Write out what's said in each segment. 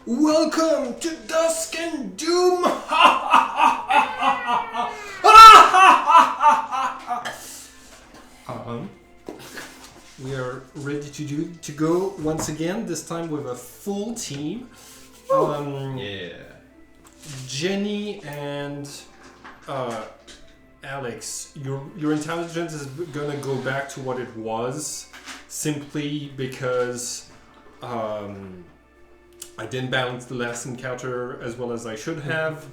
Welcome to Dusk and Doom! We are ready to go once again, this time with a full team. Jenny and Alex, your intelligence is gonna go back to what it was, simply because I didn't balance the last encounter as well as I should have,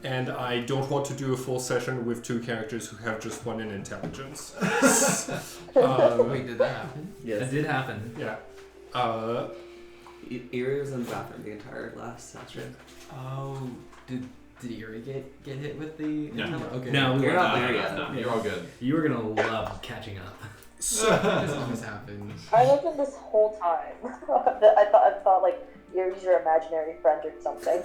and I don't want to do a full session with two characters who have just one in intelligence. Wait, did that happen? Yes. It did happen. Yeah. Erie was in the bathroom the entire last session. Oh, did Erie get hit with the... No. Okay. No, you're not there No, yet. you're all good. You were gonna love catching up. So, This always happens. I loved him this whole time. I thought like Erie's your imaginary friend or something.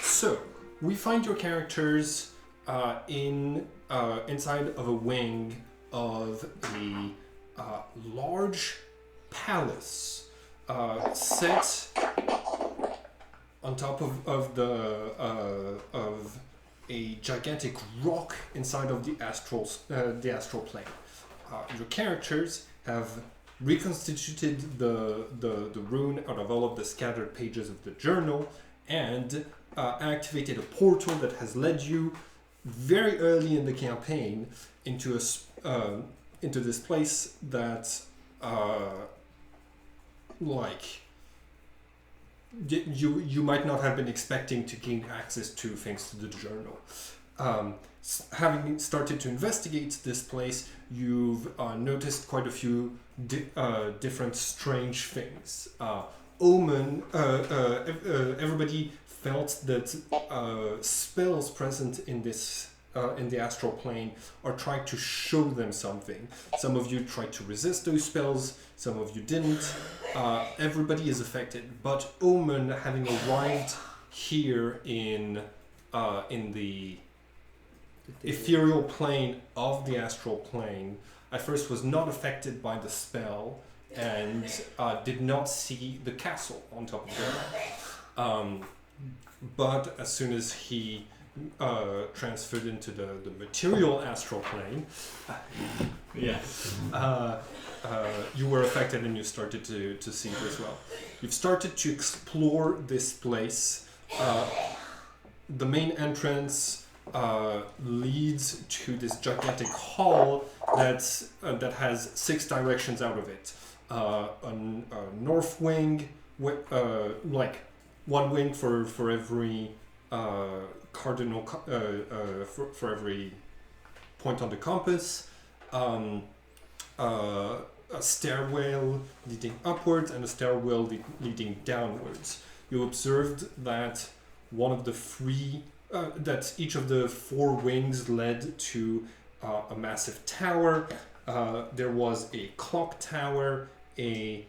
So we find your characters inside of a wing of a large palace set on top of a gigantic rock inside of the astral plane. Your characters have reconstituted the rune out of all of the scattered pages of the journal and activated a portal that has led you very early in the campaign into this place that you might not have been expecting to gain access to thanks to the journal. Having started to investigate this place, you've noticed quite a few different strange things. Everybody felt that spells present in this in the astral plane are trying to show them something. Some of you tried to resist those spells, some of you didn't. Everybody is affected, but Omen, having arrived here in the ethereal plane of the astral plane, at first was not affected by the spell and did not see the castle on top of the rock. But as soon as he transferred into the material astral plane, you were affected and you started to see it as well. You've started to explore this place. The main entrance leads to this gigantic hall that has 6 directions out of it. A north wing, like one wing for every cardinal, for every point on the compass. A stairwell leading upwards and a stairwell leading downwards. You observed that one of the that each of the 4 wings led to a massive tower. There was a clock tower, a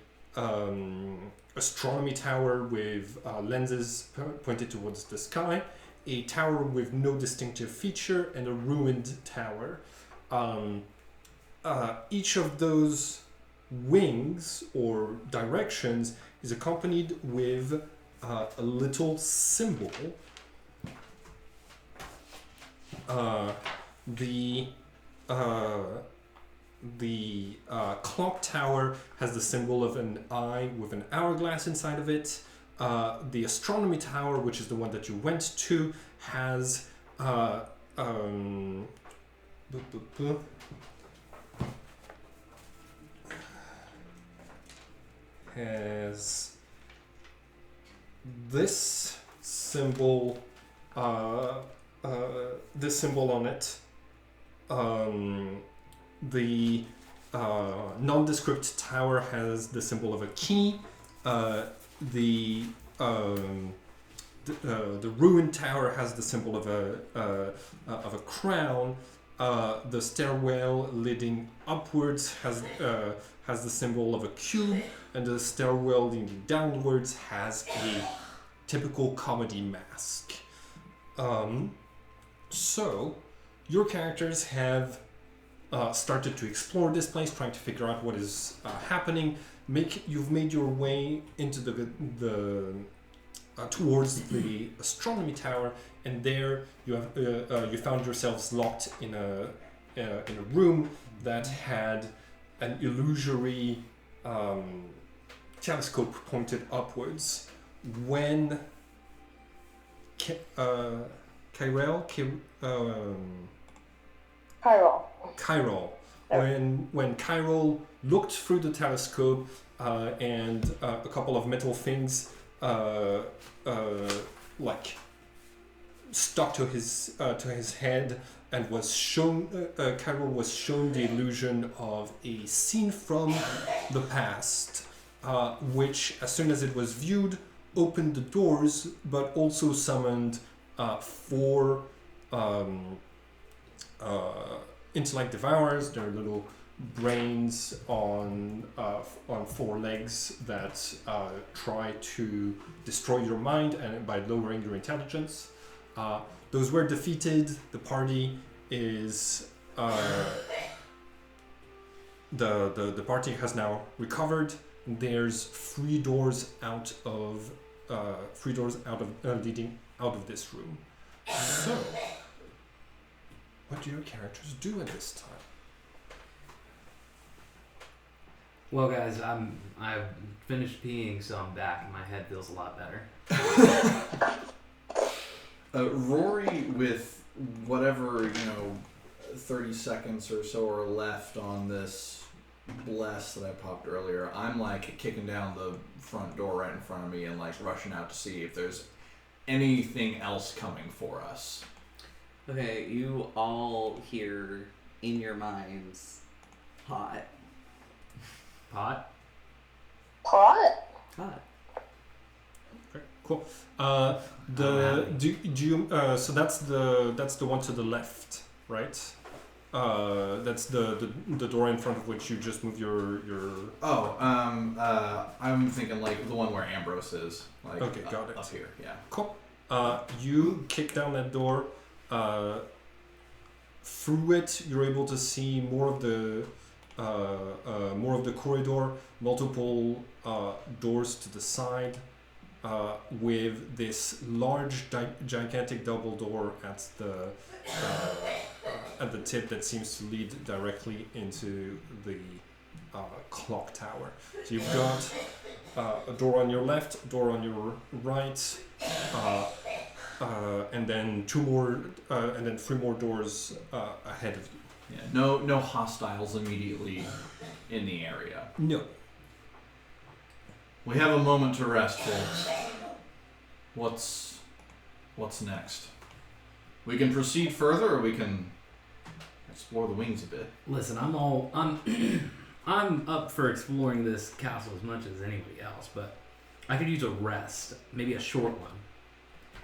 astronomy tower with lenses pointed towards the sky, a tower with no distinctive feature, and a ruined tower. Each of those wings or directions is accompanied with a little symbol. The clock tower has the symbol of an eye with an hourglass inside of it. The astronomy tower, which is the one that you went to, has this symbol on it. The nondescript tower has the symbol of a key. The ruined tower has the symbol of a crown. The stairwell leading upwards has the symbol of a cube, and the stairwell leading downwards has a typical comedy mask. So, your characters have started to explore this place, trying to figure out what is happening. You've made your way into the towards the astronomy tower, and there you found yourselves locked in a room that had an illusory telescope pointed upwards. When Kyrell, when Kyrell looked through the telescope and a couple of metal things like stuck to his head, and was shown Kyrell was shown the illusion of a scene from the past, which, as soon as it was viewed, opened the doors, but also summoned 4 intellect devourers. They're little brains on 4 legs that try to destroy your mind and by lowering your intelligence. Those were defeated. The party is the party has now recovered. There's 3 doors out of leading out of this room. So, what do your characters do at this time? Well, guys, I've finished peeing, so I'm back, and my head feels a lot better. Rory, with whatever 30 seconds or so are left on this bless that I popped earlier, I'm like kicking down the front door right in front of me and like rushing out to see if there's anything else coming for us. Okay, you all hear in your minds, hot. Pot? Hot. Okay, cool. So that's the one to the left, right? That's the door in front of which you just move your. I'm thinking like the one where Ambrose is. Like, okay, got it. Up here, yeah. Cool. You kick down that door. Through it, you're able to see more of the corridor, multiple doors to the side, with this large, gigantic double door at the tip that seems to lead directly into the clock tower. So you've got a door on your left, a door on your right, and then 2 more, and then 3 more doors ahead of you. Yeah, no hostiles immediately in the area. No. We have a moment to rest, folks. What's next? We can proceed further, or we can explore the wings a bit. Listen, I'm up for exploring this castle as much as anybody else, but I could use a rest, maybe a short one,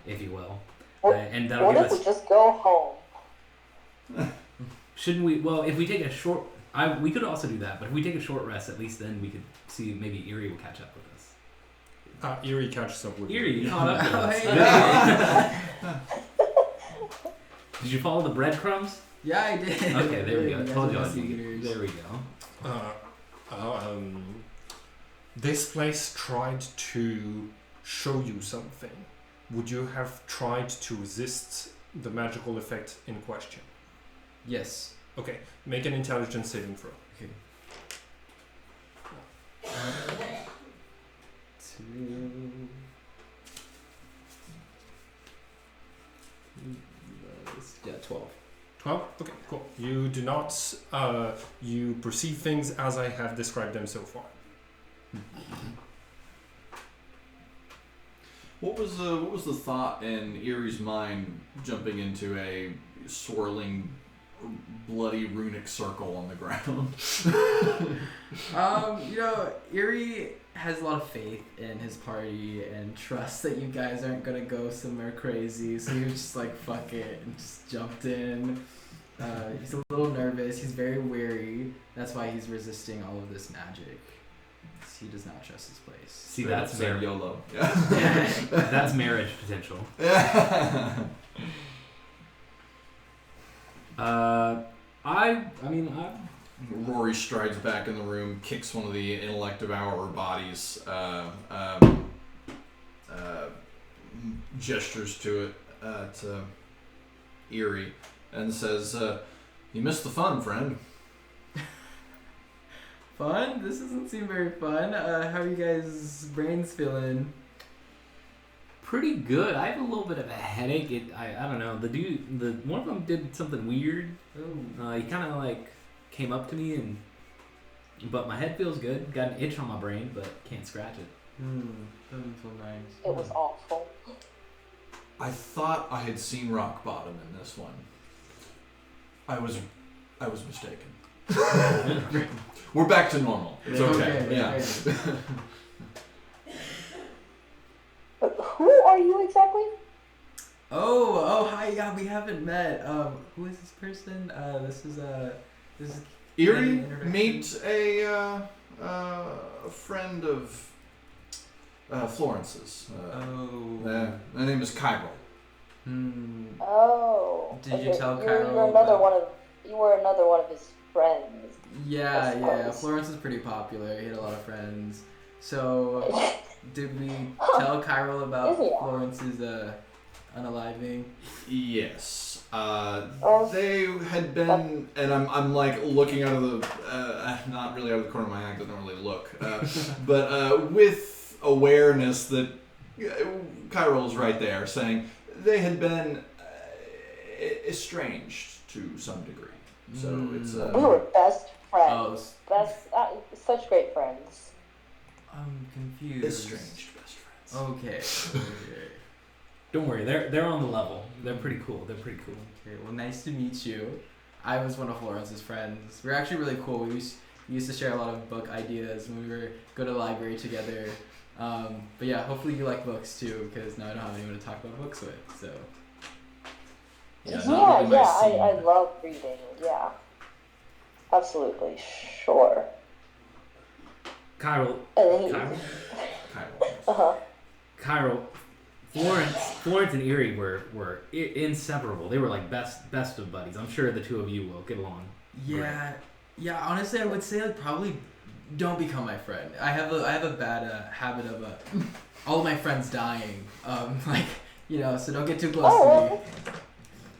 if you will. And that'll What give if us. we just go home? Shouldn't we? Well, if we take a short, we could also do that. But if we take a short rest, at least then we could see maybe Eerie will catch up with us. Eerie catches up with Eerie, you. you caught up with us. Did you follow the breadcrumbs? Yeah, I did. Okay, there we go. I You told you guys I'd are be eaters. There we go. This place tried to show you something. Would you have tried to resist the magical effect in question? Yes. Okay, make an intelligence saving throw. Okay. 12. 12? Okay, cool. You do not, you perceive things as I have described them so far. What was the thought in Eerie's mind jumping into a swirling, bloody runic circle on the ground? Eerie has a lot of faith in his party and trusts that you guys aren't gonna go somewhere crazy, so he was just like, fuck it, and just jumped in. He's a little nervous, he's very wary, that's why he's resisting all of this magic. He does not trust his place. See, that's marriage. YOLO. Yeah. That's marriage potential. I mean, Rory strides back in the room, kicks one of the intellect devourer bodies, gestures to it, to Eerie, and says, "You missed the fun, friend." Fun? This doesn't seem very fun. How are you guys' brains feeling? pretty good. I have a little bit of a headache. I don't know. One of them did something weird. He kind of like came up to me but my head feels good. Got an itch on my brain, but can't scratch it. Doesn't feel nice. It was awful. I thought I had seen rock bottom in this one. I was mistaken. We're back to normal. It's okay. Yeah. Who are you exactly? Oh, hi. Yeah, we haven't met. Who is this person? This is Eerie, introduction. meet a friend of Florence's. Her name is Cairo. Oh. Did you tell You're Cairo another one of. You were another one of his friends. Yeah. Florence is pretty popular. He had a lot of friends. So, did we tell Cairo about Is he? Florence's unaliving? Yes. They had been, and I'm like looking out of the, not really out of the corner of my eye, 'cause I don't really look, but with awareness that Cairo's right there, saying they had been estranged to some degree. So it's We were best friends. Oh, Such great friends. I'm confused. estranged best friends. Okay. Don't worry, they're on the level. They're pretty cool. Okay, well, nice to meet you. I was one of Florence's friends. We were actually really cool. We used to share a lot of book ideas when we were go to the library together. But yeah, hopefully you like books too, because now I don't have anyone to talk about books with. So. Yeah, I love reading. Yeah. Absolutely. Sure. Cairo, Florence and Eerie were inseparable. They were like best of buddies. I'm sure the two of you will get along. Yeah. Yeah. Honestly, I would say like probably don't become my friend. I have a bad habit of all of my friends dying. So don't get too close to me.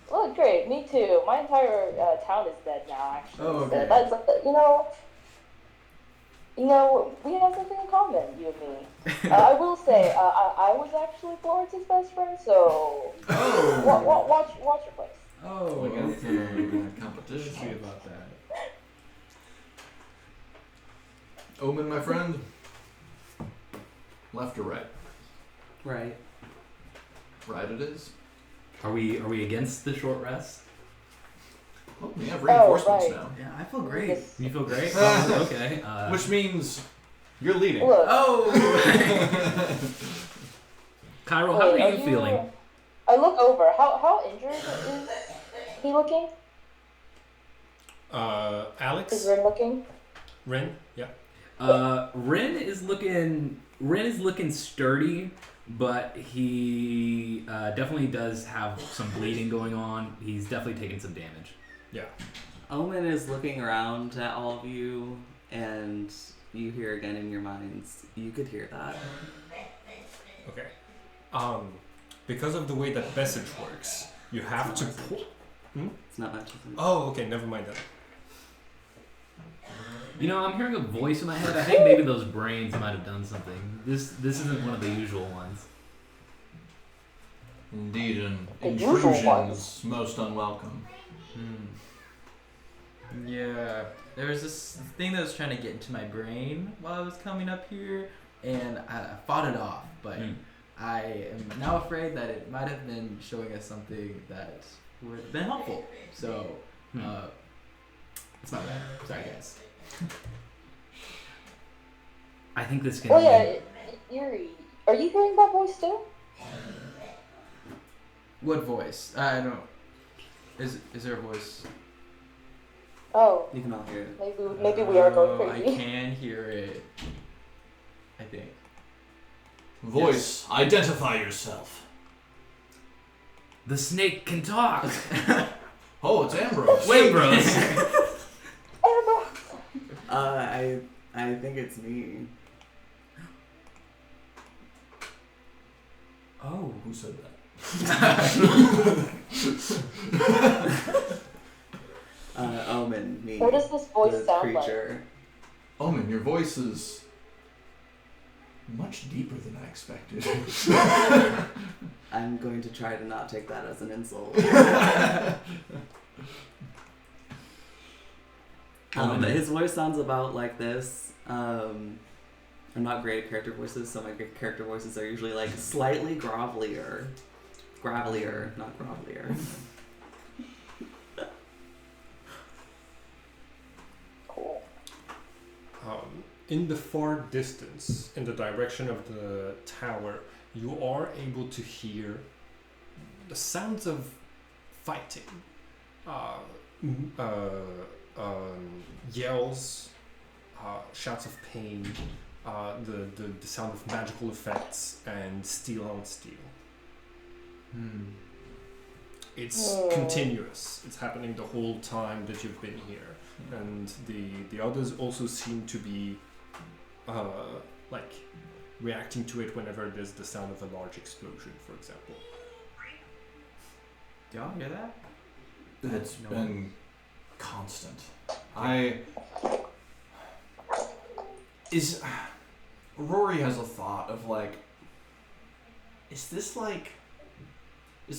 Well, great. Me too. My entire town is dead now. Actually. Oh, okay. That's we have something in common, you and me. I will say, I was actually Florence's best friend, so watch your place. Oh, We got okay. competition. See about that. Omen, my friend. Left or right? Right. Right it is. Are we against the short rest? Well, we have reinforcements right. now. Yeah, I feel great. You feel great? Okay. Which means you're leading. Look, Oh. Cairo, how are you feeling? I look over. How injured is he looking? Alex? Is Rin looking? Rin? Yeah. Rin is looking sturdy, but he definitely does have some bleeding going on. He's definitely taking some damage. Yeah. Omen is looking around at all of you, and you hear again in your minds, you could hear that. Okay. Because of the way that message works, you have to pull. It's not much. Oh, okay. Never mind that. You know, I'm hearing a voice in my head. I think maybe those brains might have done something. This isn't one of the usual ones. Indeed, an The usual intrusion ones. is most unwelcome. Yeah, there was this thing that was trying to get into my brain while I was coming up here, and I fought it off, but I am now afraid that it might have been showing us something that would have been helpful. So, it's my bad. Sorry, guys. I think this can. Oh yeah, Yuri. Are you hearing that voice too? What voice? I don't. Is there a voice? Oh, You can all hear it. maybe we are going I crazy. can hear it. I think. Voice, identify yourself. The snake can talk. Oh, it's Ambrose. Wait, bros. I think it's me. Oh, who said that? Omen, me. What does this voice the sound like? creature. Omen, your voice is much deeper than I expected. I'm going to try to not take that as an insult. His voice sounds about like this. I'm not great at character voices, so my character voices are usually like slightly gravelier, not grovelier. Cool. In the far distance, in the direction of the tower, you are able to hear the sounds of fighting, yells, shouts of pain, the sound of magical effects, and steel on steel. It's continuous. It's happening the whole time that you've been here, and the others also seem to be like reacting to it whenever there's the sound of a large explosion, for example. Do y'all hear that? It's No been constant. Rory has a thought of like, is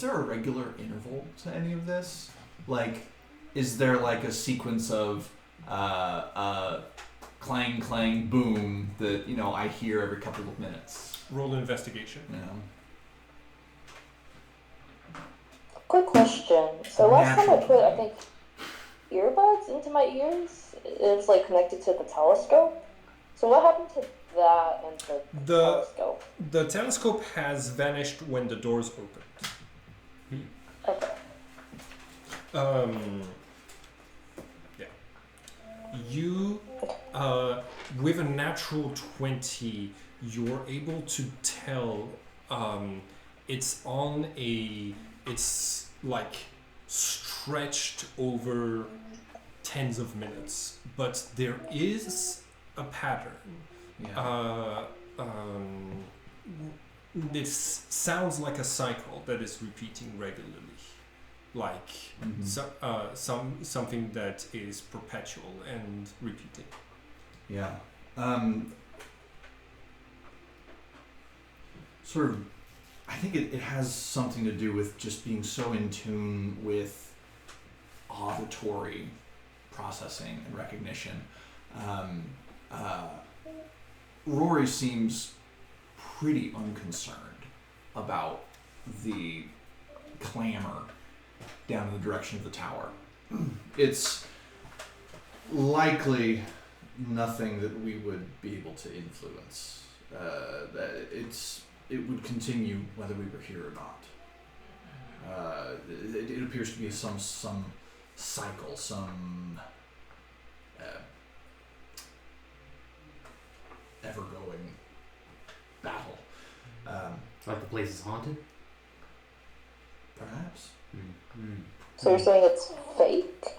there a regular interval to any of this? Like, is there like a sequence of clang, clang, boom that, I hear every couple of minutes? Roll an investigation. Quick question. So last time I put, I think, earbuds into my ears, it was like connected to the telescope. So what happened to that and the telescope? The telescope has vanished when the doors opened. Okay. Yeah. You, with a natural 20, you're able to tell it's like stretched over tens of minutes, but there is a pattern. Yeah. This sounds like a cycle that is repeating regularly, like something that is perpetual and repeating. Yeah. Sort of, I think it has something to do with just being so in tune with auditory processing and recognition. Rory seems pretty unconcerned about the clamor down in the direction of the tower. It's likely nothing that we would be able to influence. It would continue whether we were here or not. It appears to be some cycle, some ever-going battle. Like the place is haunted? Perhaps. So you're saying it's fake?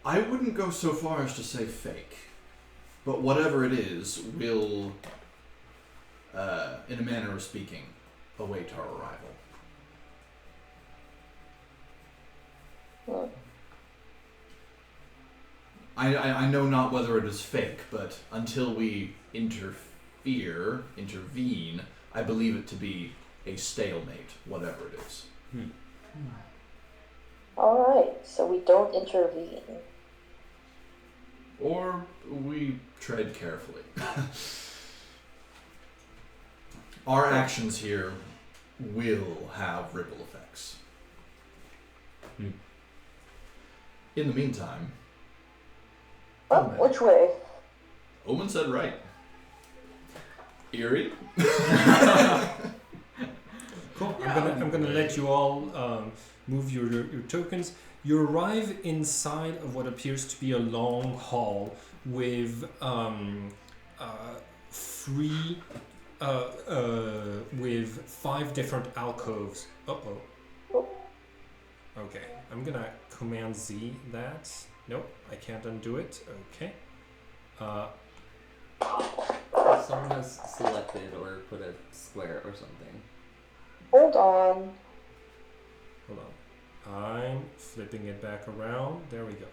I wouldn't go so far as to say fake, but whatever it is will, in a manner of speaking, await our arrival. I know not whether it is fake, but until we intervene, I believe it to be a stalemate, whatever it is. Alright, so we don't intervene. Or we tread carefully. Our actions here will have ripple effects. In the meantime... Oh, which way? Omen said right. Eerie? Cool. I'm gonna let you all move your tokens. You arrive inside of what appears to be a long hall with with 5 different alcoves. Okay, I'm gonna Command Z that. Nope, I can't undo it. Okay. Someone has selected or put a square or something. Hold on. Hold on. I'm flipping it back around. There we go.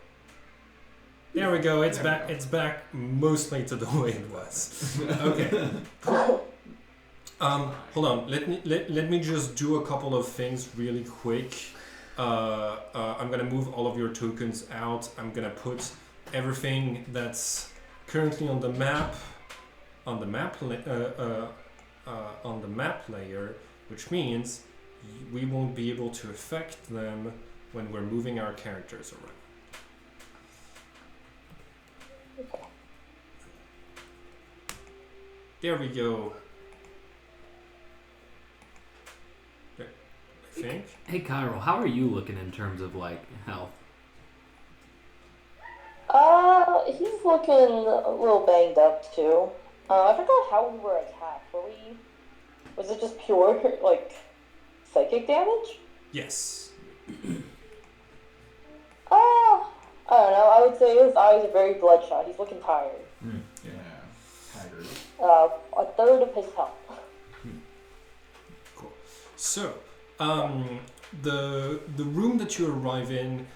There we go. It's There we back. go. It's back mostly to the way it was. Okay. Hold on. Let me just do a couple of things really quick. I'm gonna move all of your tokens out. I'm gonna put everything that's currently on the map on the map layer, which means we won't be able to affect them when we're moving our characters around. There we go. There, I think. Hey, Cairo, how are you looking in terms of like health? He's looking a little banged up too. I forgot how we were attacked. Was it just pure, like, psychic damage? Yes. I don't know. I would say his eyes are very bloodshot. He's looking tired. Yeah. Haggard. A third of his health. Cool. So, the room that you arrive in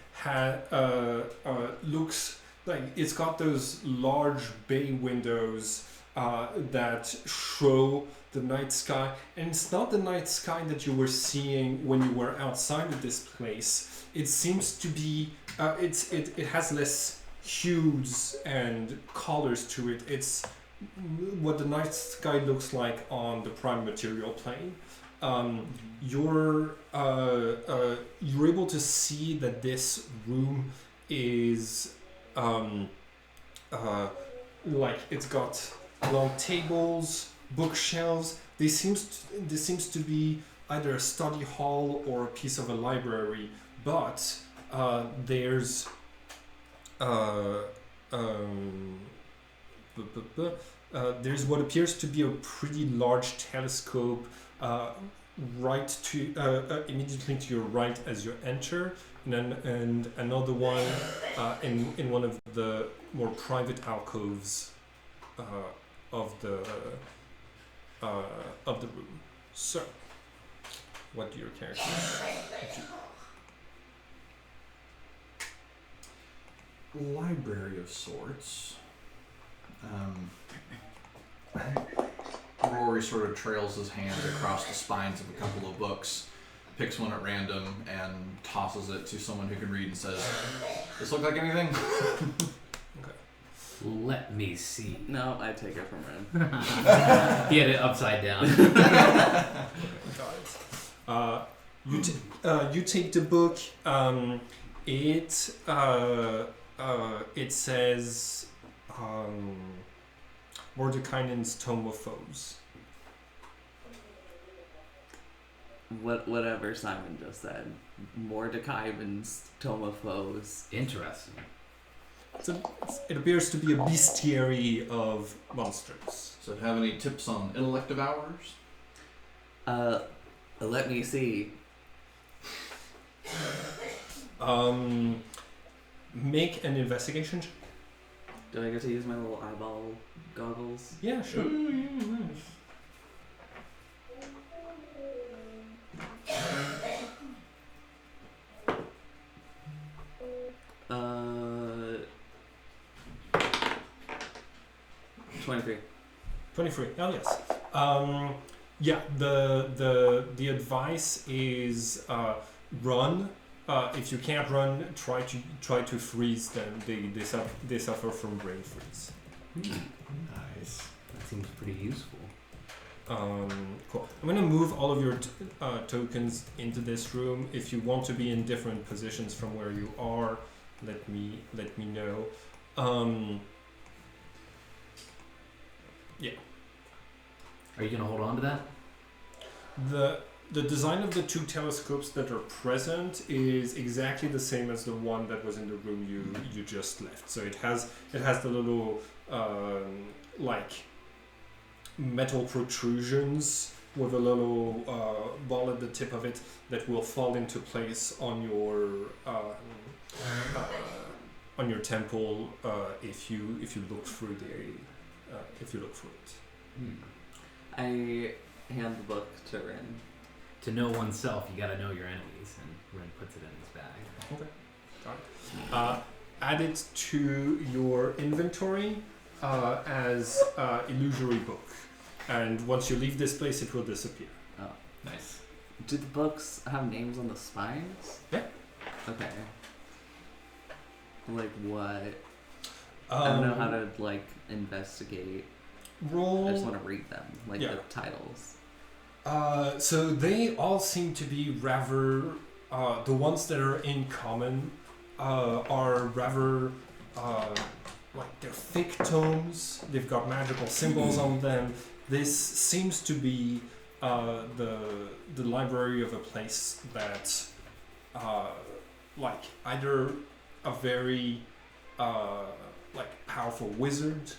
looks like it's got those large bay windows that show the night sky, and it's not the night sky that you were seeing when you were outside of this place. It seems to be it has less hues and colors to it. It's what the night sky looks like on the prime material plane. You're able to see that this room is like it's got long tables, bookshelves. This seems to be either a study hall or a piece of a library, but there's there's what appears to be a pretty large telescope immediately to your right as you enter, and another one in one of the more private alcoves of the room. So, what do your characters do? Library of sorts. Rory sort of trails his hand across the spines of a couple of books, picks one at random, and tosses it to someone who can read and says, "This look like anything?" Let me see. No, I take it from him. He had it upside down. Got it. You take the book. It says Mordekainen's Tome of Foes. Whatever Simon just said. Mordekainen's Tome of Foes. Interesting. It appears to be a bestiary of monsters. Does it have any tips on intellective hours? Let me see. Make an investigation check. Do I get to use my little eyeball goggles? Yeah, sure. Ooh, yeah, nice. 23. 23. Oh yes. Yeah. The advice is run. If you can't run, try to freeze them. They suffer from brain freeze. Nice. That seems pretty useful. Cool. I'm gonna move all of your tokens into this room. If you want to be in different positions from where you are, let me know. Yeah. Are you gonna hold on to that? The design of the two telescopes that are present is exactly the same as the one that was in the room you just left. So it has the little like metal protrusions with a little ball at the tip of it that will fall into place on your temple if you look through it. I hand the book to Rin. To know oneself, you gotta know your enemies, and Ren puts it in his bag. Okay. Got it. Add it to your inventory as illusory book, and once you leave this place, it will disappear. Oh. Nice. Do the books have names on the spines? Yeah. Okay. Like what? I don't know how to like investigate. Roll. I just want to read them, like Yeah. the titles. So they all seem to be rather. The ones that are in common are rather like they're thick tomes. They've got magical symbols on them. This seems to be the library of a place that like either a very like powerful wizard,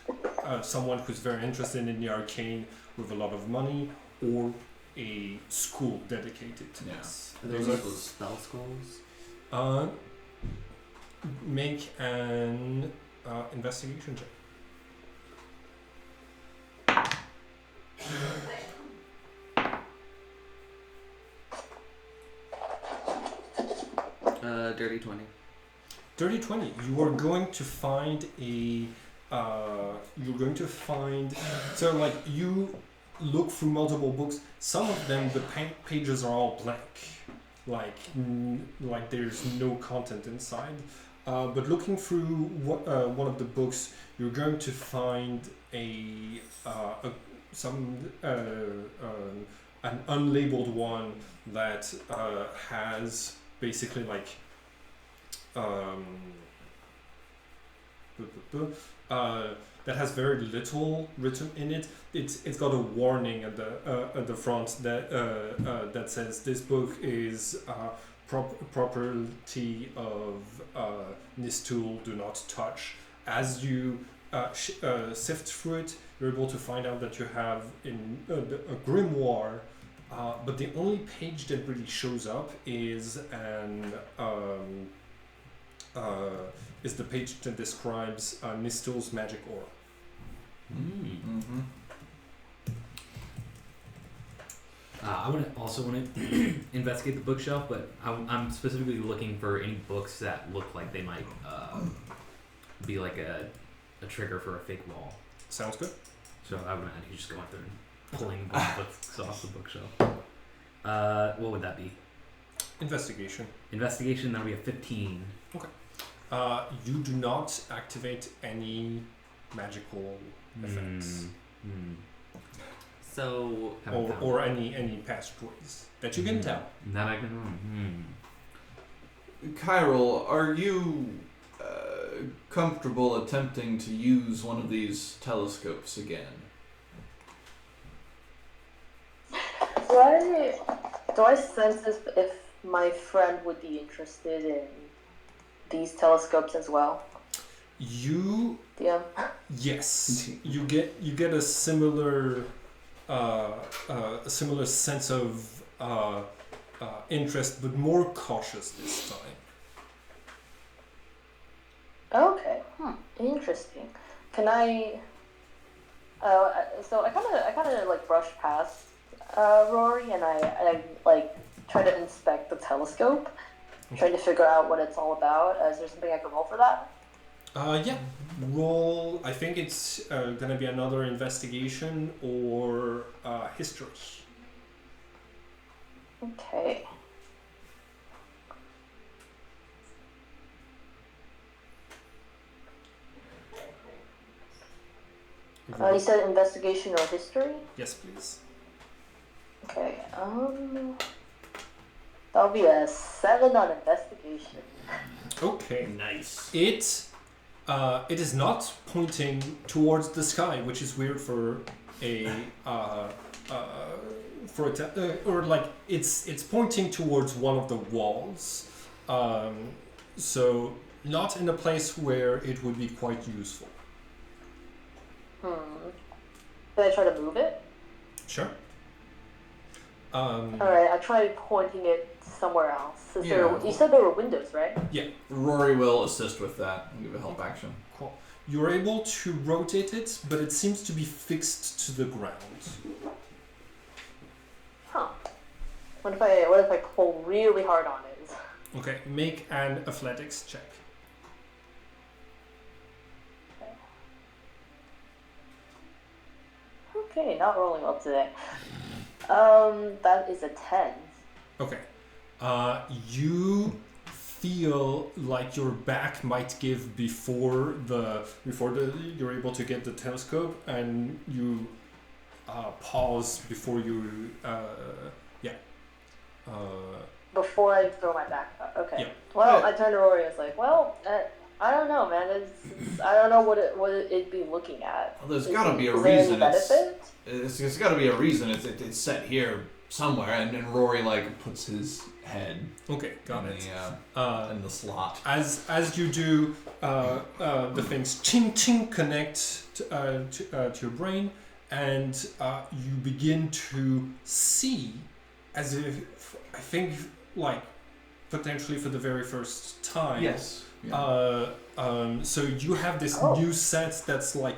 someone who's very interested in the arcane with a lot of money, or a school dedicated to this. Are there Those any spell scrolls? Make an investigation check. Dirty 20. Dirty 20. You are going to find so like you look through multiple books. Some of them, the pages are all blank, like there's no content inside. But looking through one of the books, you're going to find an unlabeled one that has basically like that has very little written in it. It's got a warning at the front that says this book is property of Nistul, do not touch. As you sift through it, you're able to find out that you have a grimoire, but the only page that really shows up is the page that describes Nistul's magic aura. Mm-hmm. I want to investigate the bookshelf, but I'm specifically looking for any books that look like they might be like a trigger for a fake wall. Sounds good. So I would imagine you just go out there and pulling books off the bookshelf. What would that be? Investigation. Investigation, that'll be a 15. You do not activate any magical effects So, or any passageways that you can tell. That I can. Kyril, are you comfortable attempting to use one of these telescopes again? Do I sense this if my friend would be interested in these telescopes as well? You Yeah. yes, you get a similar sense of interest, but more cautious this time. Okay. Interesting. Can I? So I kind of like brush past Rory, and I like try to inspect the telescope, trying to figure out what it's all about. Is there something I can roll for that? Yeah. Roll. I think it's gonna be another investigation or history. Okay. You said investigation or history? Yes, please. Okay. That'll be a 7 on investigation. Okay. Nice. It is not pointing towards the sky, which is weird for a or like it's pointing towards one of the walls. So not in a place where it would be quite useful. Can I try to move it? Sure. Alright, I tried pointing it somewhere else. Yeah. You said there were windows, right? Rory will assist with that and give a help action. Cool. You're able to rotate it, but it seems to be fixed to the ground. Huh. What if I pull really hard on it? Okay, make an athletics check. Okay, not rolling well today. That is a 10. Okay. You feel like your back might give before you're able to get the telescope, and you pause before you Before I throw my back up. Okay. Yeah. Well, I turned to Rory and was like, well, I don't know, man. I don't know what it'd be looking at. Well, there's got to be a Is there any reason. benefit? It's got to be a reason. It's set here somewhere, and then Rory like puts his head okay, got it. In the slot. As you do, the things ching ching connect to your brain, and you begin to see, as if I think like potentially for the very first time. Yes. Yeah. So you have this new set that's like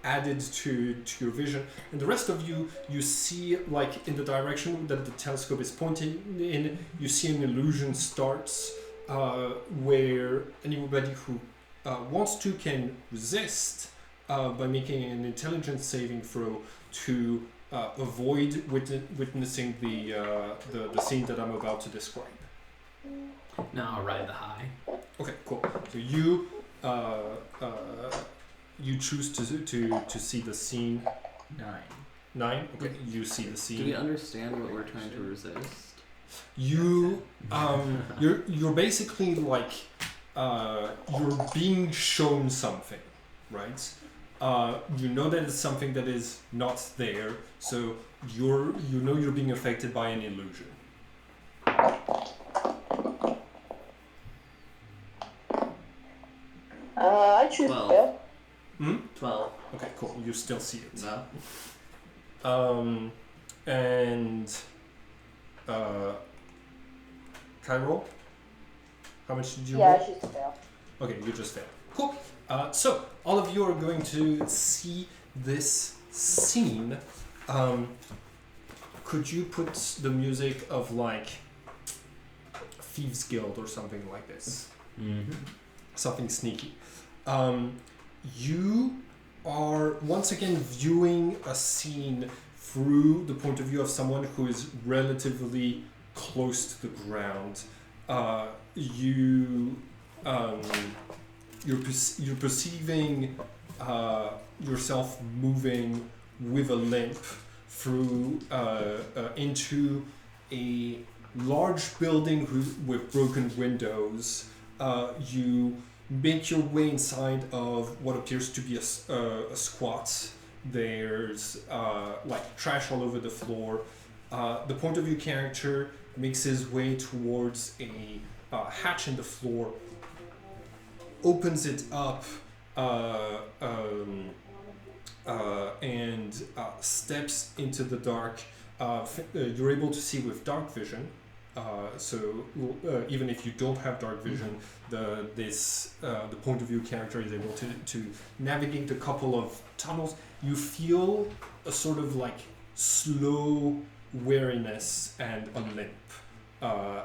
added to your vision, and the rest of you see like in the direction that the telescope is pointing in. You see an illusion starts where anybody who wants to can resist by making an intelligence saving throw to avoid witnessing the scene that I'm about to describe. Now I'll ride the high. Okay, cool. So you choose to see the scene. 9. Okay, you see the scene. Do we understand what we're trying to resist? You're basically like you're being shown something, right? You know that it's something that is not there, so you're being affected by an illusion. I choose 12. fail. 12. Okay, cool. You still see it. No. And Cairo, how much did you roll? Yeah, I choose fail. Okay, you just failed. Cool. So all of you are going to see this scene. Could you put the music of like Thieves Guild or something like this? Mm-hmm. Something sneaky. You are once again viewing a scene through the point of view of someone who is relatively close to the ground. You're perceiving yourself moving with a limp through into a large building with broken windows. You make your way inside of what appears to be a squat. There's like trash all over the floor. The point of view character makes his way towards a hatch in the floor, opens it up, and steps into the dark. You're able to see with dark vision. So even if you don't have dark vision, the point of view character is able to navigate a couple of tunnels. You feel a sort of like slow weariness and a limp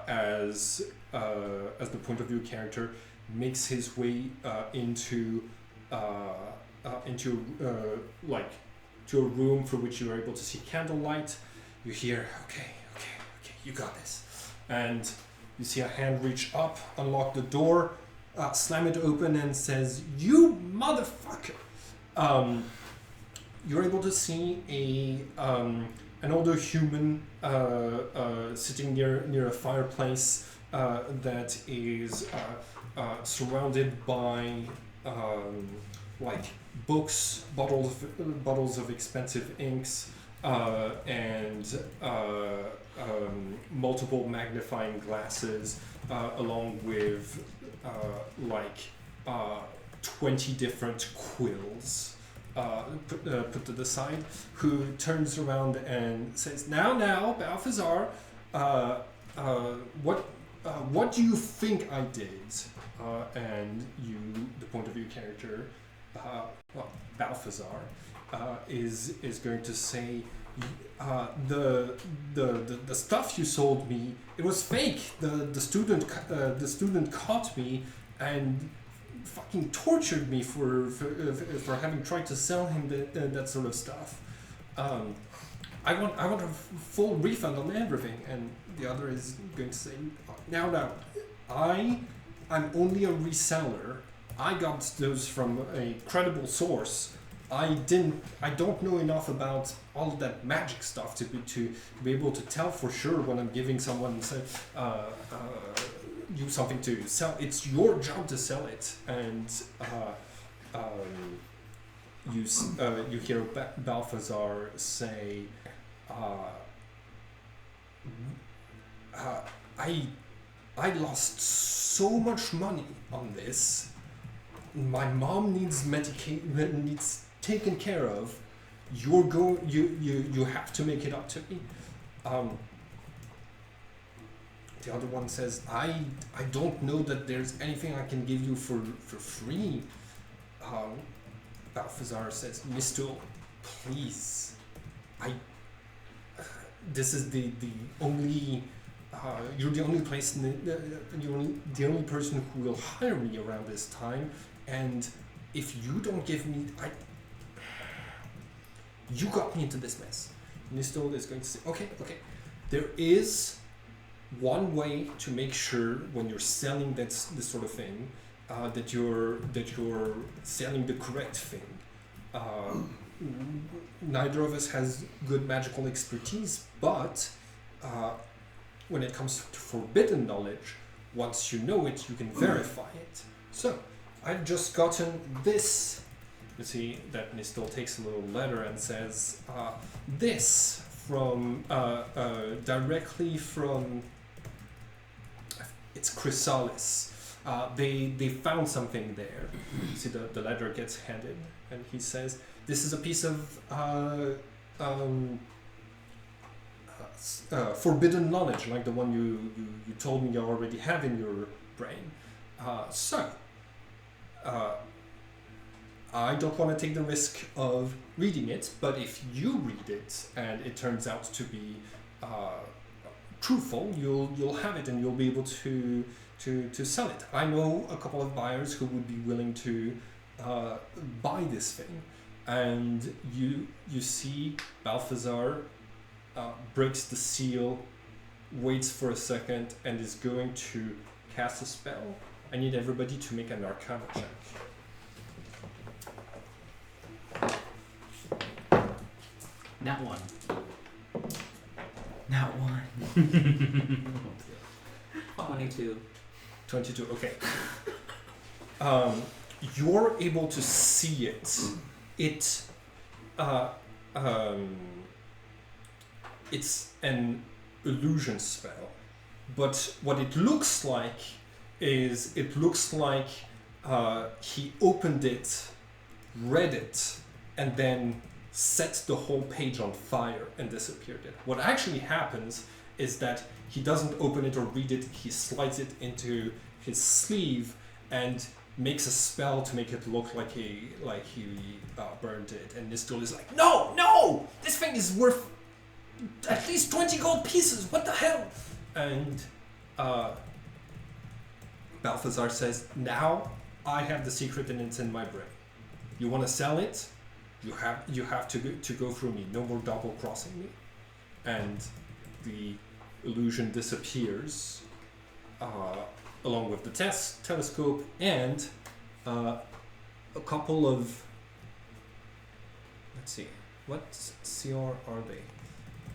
as the point of view character makes his way into like to a room for which you are able to see candlelight. You hear, okay, you got this. And you see a hand reach up, unlock the door, slam it open, and says, "You motherfucker!" You're able to see an older human sitting near a fireplace that is surrounded by like books, bottles of expensive inks, and multiple magnifying glasses, along with 20 different quills. put to the side, who turns around and says, "Now, Balthazar, what do you think I did?" And you, the point of view character, Balthazar, is going to say, the stuff you sold me, it was fake. The student caught me and fucking tortured me for having tried to sell him that sort of stuff. I want a full refund on everything. And the other is going to say, now, I'm only a reseller. I got those from a credible source. I don't know enough about all of that magic stuff to be able to tell for sure when I'm giving someone you something to sell. It's your job to sell it. And you hear Balthazar say, I lost so much money on this. My mom needs needs taken care of. You have to make it up to me. The other one says, I don't know that there's anything I can give you for free. Balthazar says, "Mr. Please, this is the only you're the only place the only person who will hire me around this time, and if you don't give me, you got me into this mess." Nistol is going to say, okay, there is one way to make sure when you're selling this sort of thing, that you're selling the correct thing. Neither of us has good magical expertise, but when it comes to forbidden knowledge, once you know it, you can verify it. So, I've just gotten this. You see that Nistol takes a little letter and says, this from directly from, it's Chrysalis. They found something there. You see the letter gets handed, and he says, this is a piece of forbidden knowledge, like the one you told me you already have in your brain. I don't want to take the risk of reading it, but if you read it and it turns out to be truthful, you'll have it and you'll be able to sell it. I know a couple of buyers who would be willing to buy this thing, and you see Balthazar breaks the seal, waits for a second, and is going to cast a spell. I need everybody to make an Arcana check. Not one. 22. 22, okay. You're able to see it. It's an illusion spell, but what it looks like is he opened it, read it, and then set the whole page on fire and disappeared it. What actually happens is that he doesn't open it or read it, he slides it into his sleeve and makes a spell to make it look like he burned it. And Nistol is like, no! This thing is worth at least 20 gold pieces, what the hell? And Balthazar says, now I have the secret and it's in my brain. You want to sell it? You have to go through me. No more double crossing me. And the illusion disappears, along with the telescope and a couple of. Let's see, what CR are they?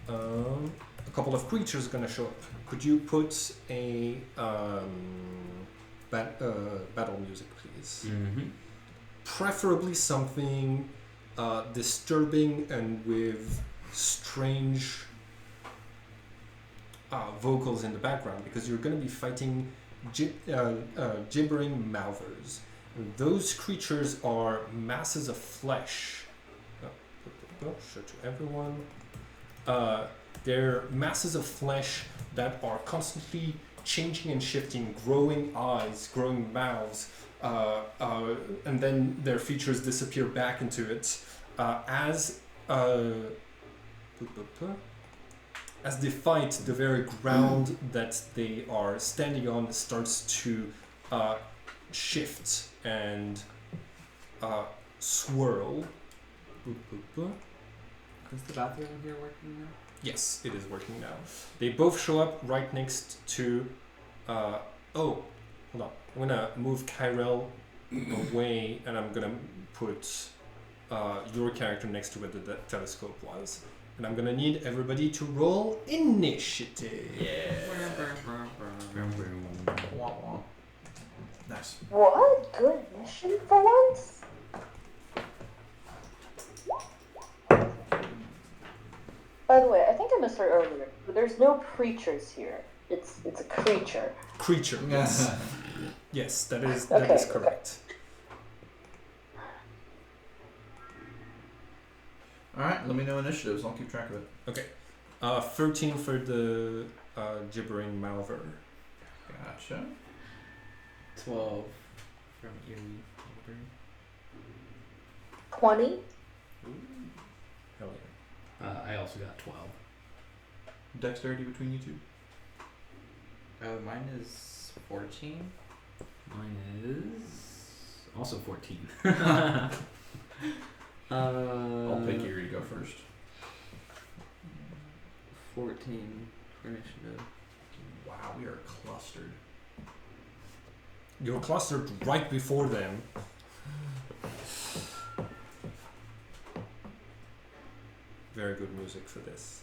A couple of creatures are gonna show up. Could you put a battle music, please? Mm-hmm. Preferably something disturbing and with strange vocals in the background, because you're going to be fighting gibbering mouthers. And those creatures are masses of flesh Show to everyone. They're masses of flesh that are constantly changing and shifting, growing eyes, growing mouths, and then their features disappear back into it as they fight. The very ground that they are standing on starts to shift and swirl. Is the bathroom here working now? Yes, it is working now. They both show up right next to. Oh, hold on. I'm gonna move Kyrell away, and I'm gonna put your character next to where the telescope was. And I'm gonna need everybody to roll initiative. Nice. What? Good mission for once? By the way, I think I misheard earlier, but there's no creatures here. It's a creature. Creature. Yes. Yes, that is correct. Alright, let me know initiatives. I'll keep track of it. Okay. 13 for the gibbering Malver. Gotcha. 12 from Eerie. 20? Hell yeah. I also got 12. Dexterity between you two? Mine is 14. Mine is also 14. I'll pick Eerie to go first. 14 for initiative. Wow, we are clustered. You're clustered right before them. Very good music for this.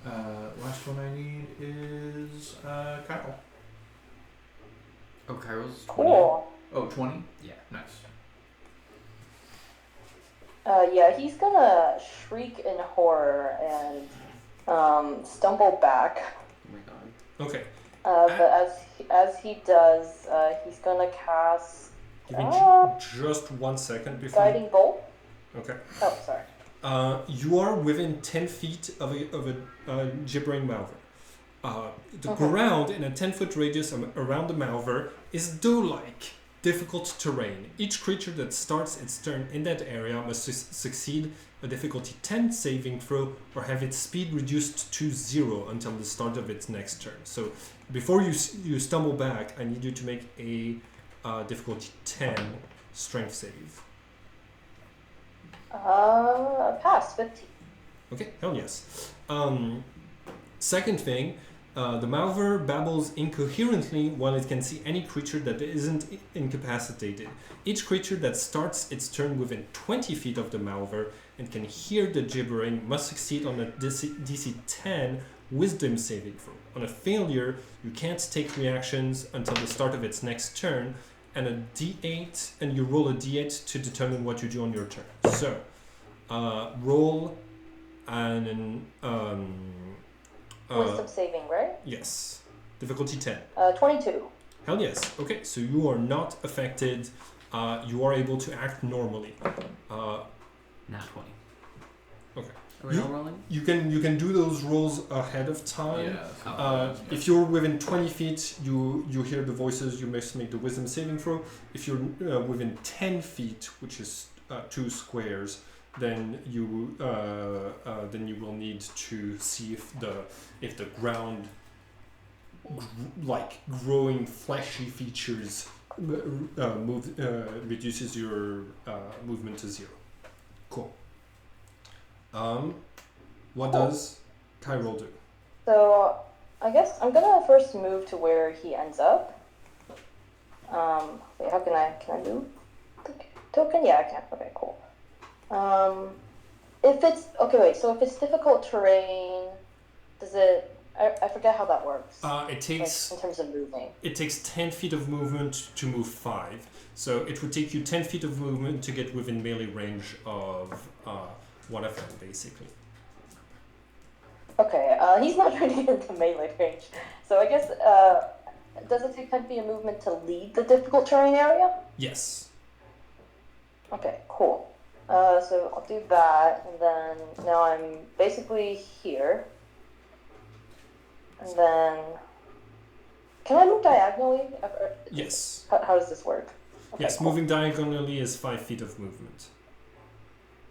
Last one I need is Kyle. Oh, Kyrill's 20. Cool. Oh, 20? Yeah. Nice. Yeah, he's gonna shriek in horror and stumble back. Oh my god. Okay. But as he does, he's gonna cast Give me just 1 second before. Guiding Bolt. Okay. Oh, sorry. You are within 10 feet of a gibbering Malver. The Okay. ground in a 10-foot radius around the Malver is doe-like, difficult terrain. Each creature that starts its turn in that area must succeed a difficulty 10 saving throw or have its speed reduced to 0 until the start of its next turn. So before you stumble back, I need you to make a difficulty 10 strength save. Pass 15. Okay, hell yes. Second thing, the Malver babbles incoherently while it can see any creature that isn't incapacitated. Each creature that starts its turn within 20 feet of the Malver and can hear the gibbering must succeed on a DC 10 Wisdom saving throw. On a failure, you can't take reactions until the start of its next turn, and a D8, and you roll a D8 to determine what you do on your turn. So, roll an Wisdom saving, right? yes, difficulty 10. 22. Hell yes. Okay, so you are not affected. You are able to act normally. Not 20. Are we all rolling? You can do those rolls ahead of time. Yeah. If you're within 20 feet, you hear the voices. You must make the wisdom saving throw. If you're within 10 feet, which is 2 squares, then you will need to see if the ground like growing fleshy features reduces your movement to 0. Cool. What does Kyrell do? So, I guess I'm gonna first move to where he ends up. Wait, how can I move? Token? Yeah, I can. Okay, cool. If it's difficult terrain, does it? I forget how that works. It takes in terms of moving. It takes 10 feet of movement to move 5. So it would take you 10 feet of movement to get within melee range of one of them, basically. Okay, he's not trying to get into melee range. So I guess, does it take 10 feet of movement to leave the difficult terrain area? Yes. Okay, cool. So I'll do that, and then now I'm basically here. And then, can I move diagonally? Yes. How does this work? Okay, Yes, cool. moving diagonally is 5 feet of movement.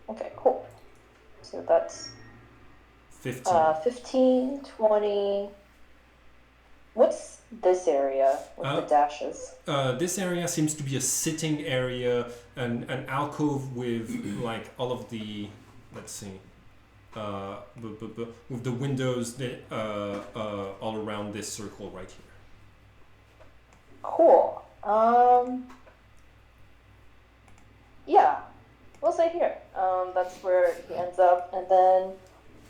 Okay, cool. So that's 15. 15, 20. What's this area with the dashes? This area seems to be a sitting area, an alcove with like all of the, let's see, with the windows that, all around this circle right here. Cool. Yeah, we'll say here. That's where he ends up, and then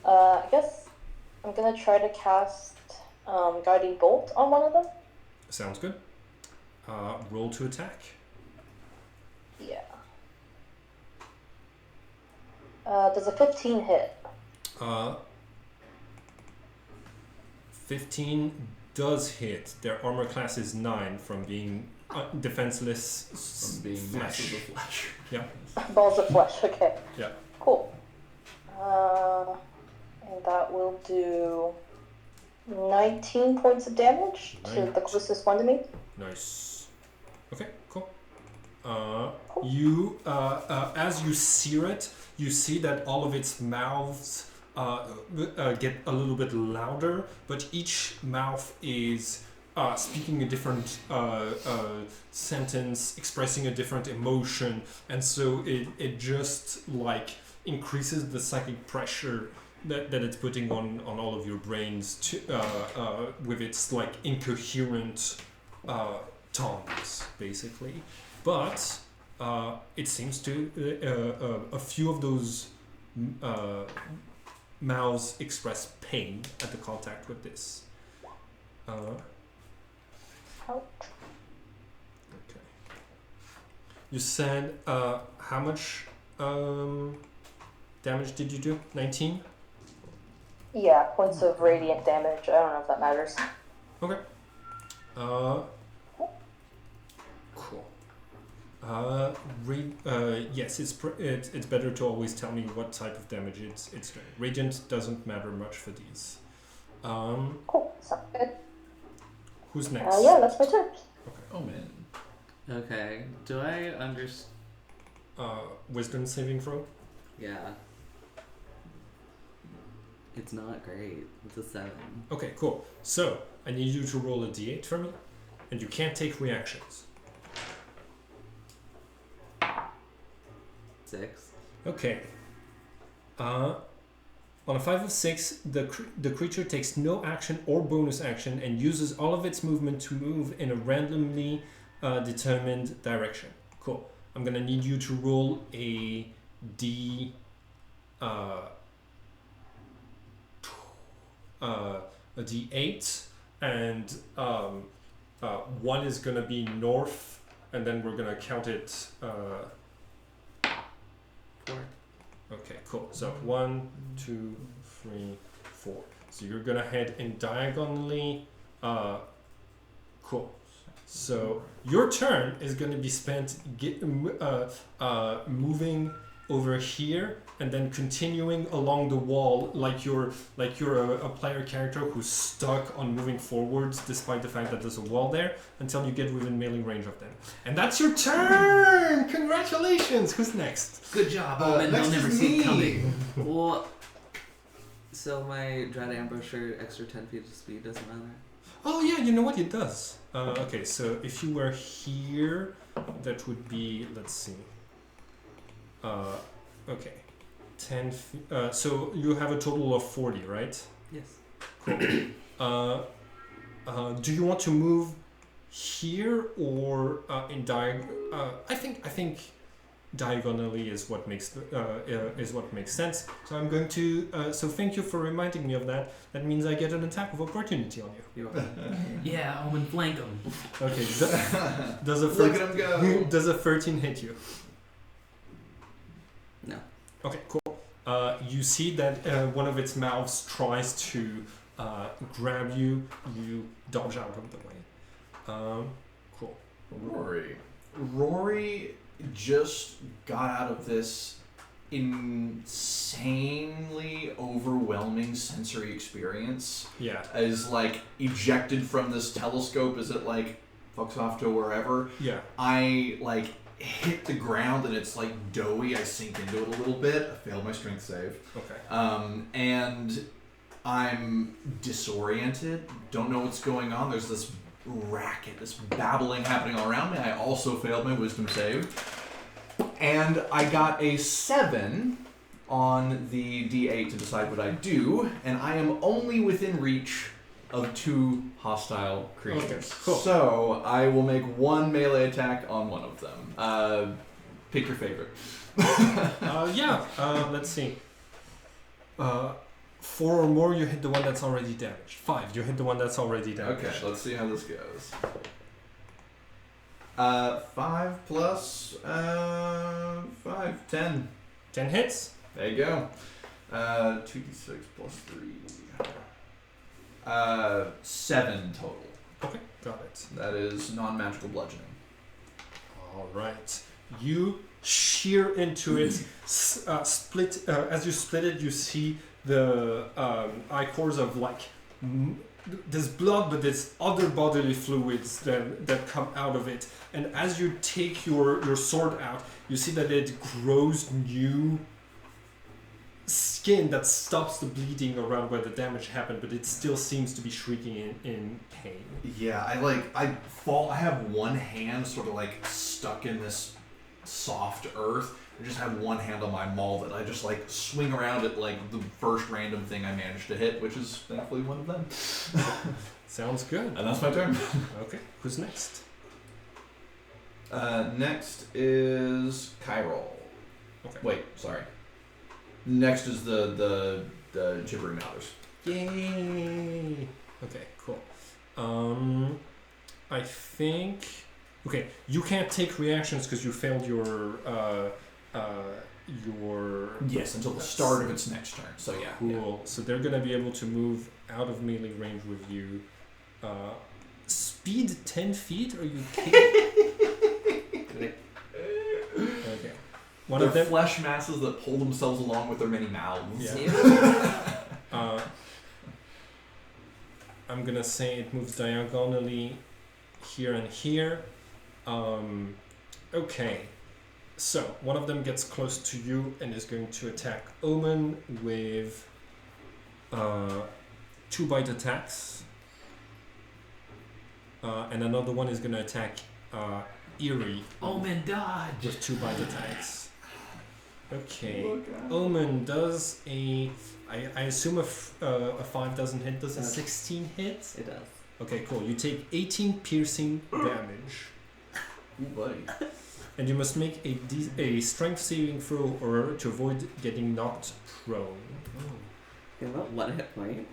I guess I'm gonna try to cast guiding bolt on one of them. Sounds good. Roll to attack. Yeah. Does a 15 hit? 15 does hit. Their armor class is 9 from being defenseless. From being massive of flesh. Yeah. Balls of flesh. Okay. Yeah. Cool. And that will do 19 points of damage to the closest one to me. Nice. Okay, cool. You, as you sear it, you see that all of its mouths get a little bit louder, but each mouth is speaking a different sentence, expressing a different emotion, and so it just like increases the psychic pressure that it's putting on all of your brains to, with its like incoherent tones, basically. But it seems to a few of those mouths express pain at the contact with this. Ouch. Okay. You said how much damage did you do? 19? Yeah, points of radiant damage. I don't know if that matters. Okay. Cool. Yes, it's better to always tell me what type of damage it's doing. Radiant doesn't matter much for these. Cool, sounds good. Who's next? Yeah, that's my turn. Oh man. Okay. Do I understand? Wisdom saving throw. Yeah. It's not great. It's a 7. Okay, cool. So I need you to roll a d8 for me, and you can't take reactions. 6. Okay. On a 5 of 6, the creature takes no action or bonus action and uses all of its movement to move in a randomly determined direction. Cool. I'm gonna need you to roll a d8, and 1 is gonna be north, and then we're gonna count it. 4. Okay, cool. So 1, 2, 3, 4. So you're gonna head in diagonally. Cool. So your turn is gonna be spent moving over here and then continuing along the wall like you're a player character who's stuck on moving forwards despite the fact that there's a wall there until you get within melee range of them. And that's your turn! Congratulations! Who's next? Good job, Omen. They'll next never is see it me. coming. Well, so my Dread Ambusher extra 10 feet of speed doesn't matter. Oh yeah, you know what? It does. Okay, so if you were here, that would be, let's see. Okay, 10. So you have a total of 40, right? Yes. Cool. Do you want to move here or in I think diagonally is what makes sense. So I'm going to. So thank you for reminding me of that. That means I get an attack of opportunity on you. You are. Yeah, Omen, flank him. Okay. Does a Look at him go. Does a 13 hit you? No. Okay, cool. You see that one of its mouths tries to grab you. You dodge out of the way. Cool. Rory just got out of this insanely overwhelming sensory experience Yeah. is like ejected from this telescope as it like fucks off to wherever. Yeah. I like hit the ground and it's like doughy. I sink into it a little bit. I failed my strength save. Okay. And I'm disoriented. Don't know what's going on. There's this racket, this babbling happening all around me. I also failed my wisdom save. And I got a 7 on the D8 to decide what I do, and I am only within reach of 2 hostile creatures. Okay, cool. So I will make 1 melee attack on one of them. Pick your favorite. Let's see. 4 or more, you hit the one that's already damaged. 5, you hit the one that's already damaged. Okay, let's see how this goes. 5 plus 5, 10. 10 hits. There you go. 2d6 plus 3. 7 total. Okay, got it. That is non-magical bludgeoning. All right. You shear into it, split. As you split it, you see the ichors of like there's blood, but there's other bodily fluids that come out of it. And as you take your sword out, you see that it grows new skin that stops the bleeding around where the damage happened, but it still seems to be shrieking in pain. Yeah, I have one hand sort of like stuck in this soft earth. I just have one hand on my maul that I just like swing around at like the first random thing I managed to hit, which is thankfully one of them. Sounds good. And that's my turn. Okay, who's next? Next is Kyrol. Okay. Wait, sorry. Next is the gibbering mouthers. Yay! Okay, cool. I think. Okay, you can't take reactions because you failed your. Yes, until the start of its next turn. So yeah. Cool. So they're gonna be able to move out of melee range with you. Speed 10 feet? Are you kidding? Okay. One They're of them. flesh masses that pull themselves along with their many mouths. Yeah. I'm gonna say it moves diagonally here and here. Okay. So one of them gets close to you and is going to attack Omen with 2 bite attacks. And another one is going to attack Eerie Omen dodge. with 2 bite attacks. Okay. Omen does I assume a 5 doesn't hit. Does a 16 hit? It does. Okay, cool. You take 18 piercing damage. Ooh, buddy. And you must make a strength saving throw or to avoid getting knocked prone. Okay, about 1 hit point.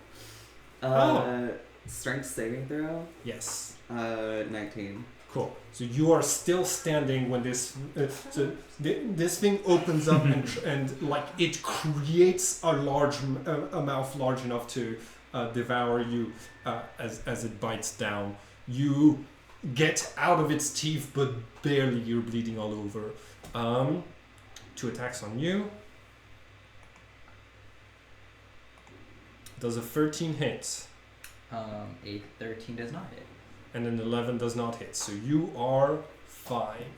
Oh. Strength saving throw. Yes. 19. Cool. So you are still standing when this this thing opens up and like it creates a large a mouth large enough to devour you as it bites down. You get out of its teeth, but barely. You're bleeding all over. 2 attacks on you. Does a 13 hit? A 13 does not hit. And an 11 does not hit. So you are fine.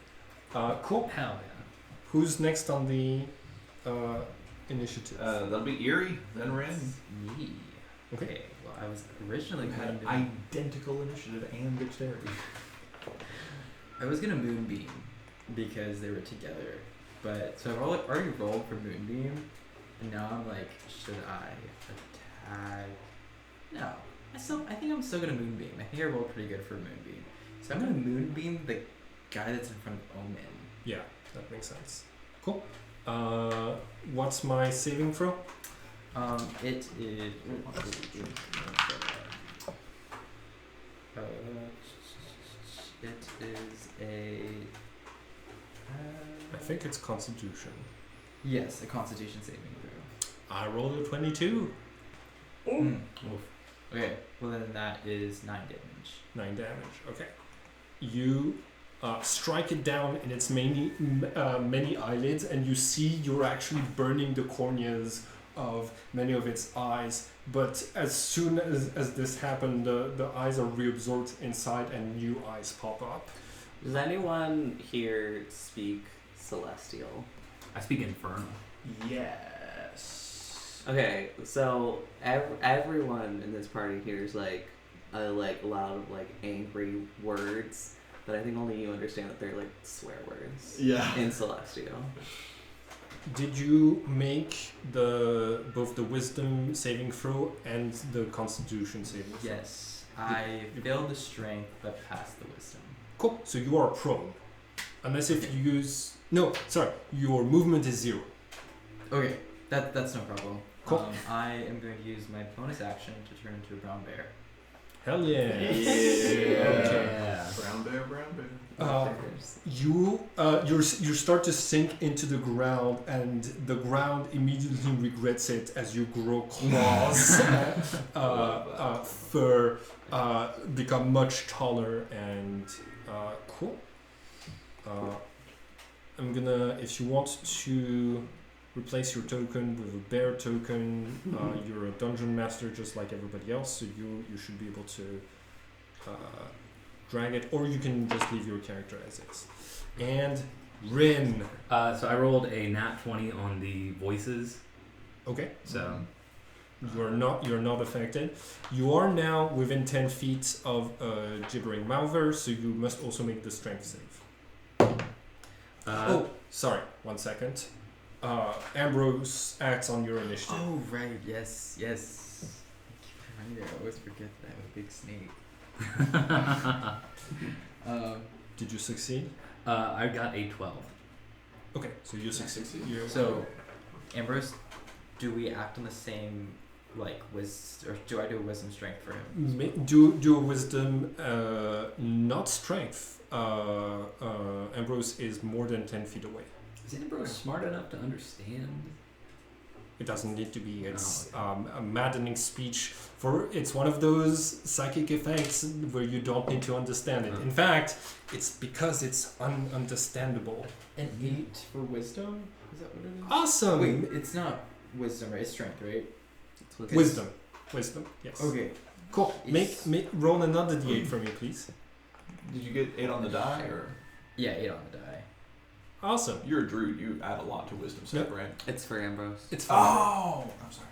Cool. Hell yeah. Who's next on the initiative? That'll be Eerie, then Ren. Me. Okay. Well, I was originally We going had to. identical initiative and dexterity. I was gonna Moonbeam because they were together, but so I've already rolled for Moonbeam, and now I'm like, should I attack? No, I think I'm still gonna Moonbeam. I think I rolled pretty good for Moonbeam, so I'm gonna Moonbeam the guy that's in front of Omen. Yeah, that makes sense. Cool. What's my saving throw? It is. It is a. I think it's Constitution. Yes, a Constitution saving throw. I rolled a 22. Mm. Okay, well then that is 9 damage. 9 damage. Okay. You strike it down in its many eyelids, and you see you're actually burning the corneas of many of its eyes. But as soon as this happened, the eyes are reabsorbed inside and new eyes pop up. Does anyone here speak Celestial? I speak Infernal. Yes. Okay, so everyone in this party hears like a lot of like angry words, but I think only you understand that they're like swear words. Yeah. In Celestial. Did you make both the wisdom saving throw and the constitution saving throw? Yes, I failed the strength but passed the wisdom. Cool. So you are prone. Unless if you use... No, sorry. Your movement is 0. Okay, that's no problem. Cool. I am going to use my bonus action to turn into a brown bear. Hell yeah. Yeah. Brown bear, brown bear. You start to sink into the ground, and the ground immediately regrets it as you grow claws. Fur become much taller and cool. I'm gonna, if you want to replace your token with a bear token, you're a dungeon master just like everybody else, so you should be able to drag it, or you can just leave your character as is. And Rin. So I rolled a nat 20 on the voices. Okay. So You're not affected. You are now within 10 feet of a gibbering mouther, so you must also make the strength save. Sorry, 1 second. Ambrose acts on your initiative. Oh, right, yes. I always forget that I have a big snake. Did you succeed? I got a 12. Okay, so you succeed. So, Ambrose, do we act on the same, like, or do I do a wisdom strength for him? Do a wisdom, not strength. Ambrose is more than 10 feet away. Is Ambrose smart enough to understand? It doesn't need to be. It's a maddening speech. It's one of those psychic effects where you don't need to understand it. In fact, it's because it's ununderstandable. An 8 for wisdom? Is that what it is? Awesome! Wait, it's not wisdom, right? It's strength, right? It's Wisdom, yes. Okay. Cool. Make roll another d8 for me, please. Did you get 8 on the die, or? Yeah, 8 on the die. Awesome. You're a druid. You add a lot to wisdom save, right? It's for Ambrose. It's fine. Oh, I'm sorry.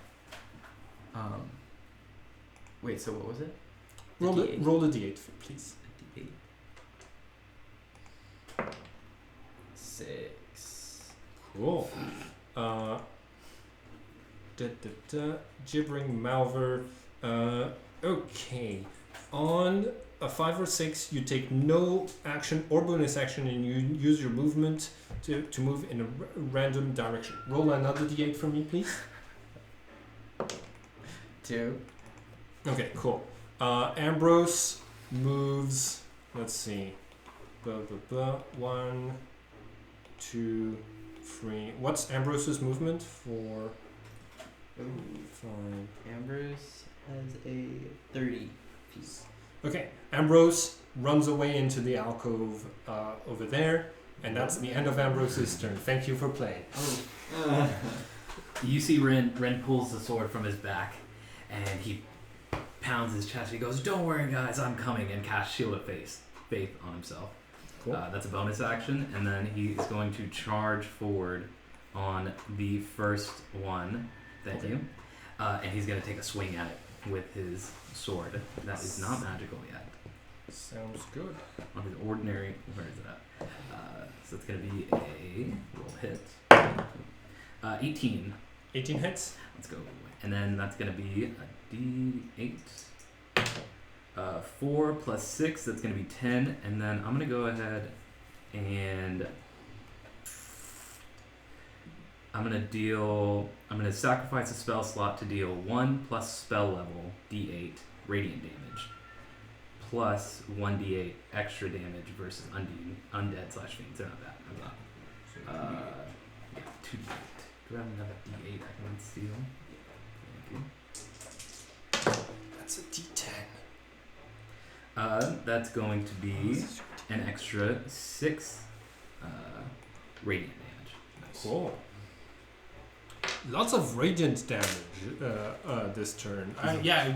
Wait, so what was it? Roll a d8, please. D8. 6. Cool. Gibbering Malver. Okay. On a 5 or 6, you take no action or bonus action, and you use your movement to move in a random direction. Roll another d8 for me, please. 2. Okay, cool. Ambrose moves. Let's see. 1, 2, 3. What's Ambrose's movement for? 5. Ambrose has a 30 piece. Okay, Ambrose runs away into the alcove over there, and that's the end of Ambrose's turn. Thank you for playing. You see Ren pulls the sword from his back, and he pounds his chest. He goes, "Don't worry, guys, I'm coming," and casts Shield of Faith on himself. Cool. That's a bonus action, and then he's going to charge forward on the first one. Thank you. And he's going to take a swing at it with his sword. That is not magical yet. Sounds good. On his ordinary, where is it at? So it's going to be a roll hit. 18. 18 hits. Let's go. And then that's going to be a D8. 4 plus 6, that's going to be 10. And then I'm going to go ahead and I'm going to sacrifice a spell slot to deal 1 plus spell level D8 radiant damage plus 1d8 extra damage versus undead/fiends. They're not bad. Yeah, 2d8. Do I have another d8 I can steal? Thank you. That's a d10. That's going to be an extra 6 radiant damage. Nice. Cool. Lots of radiant damage this turn. Yeah,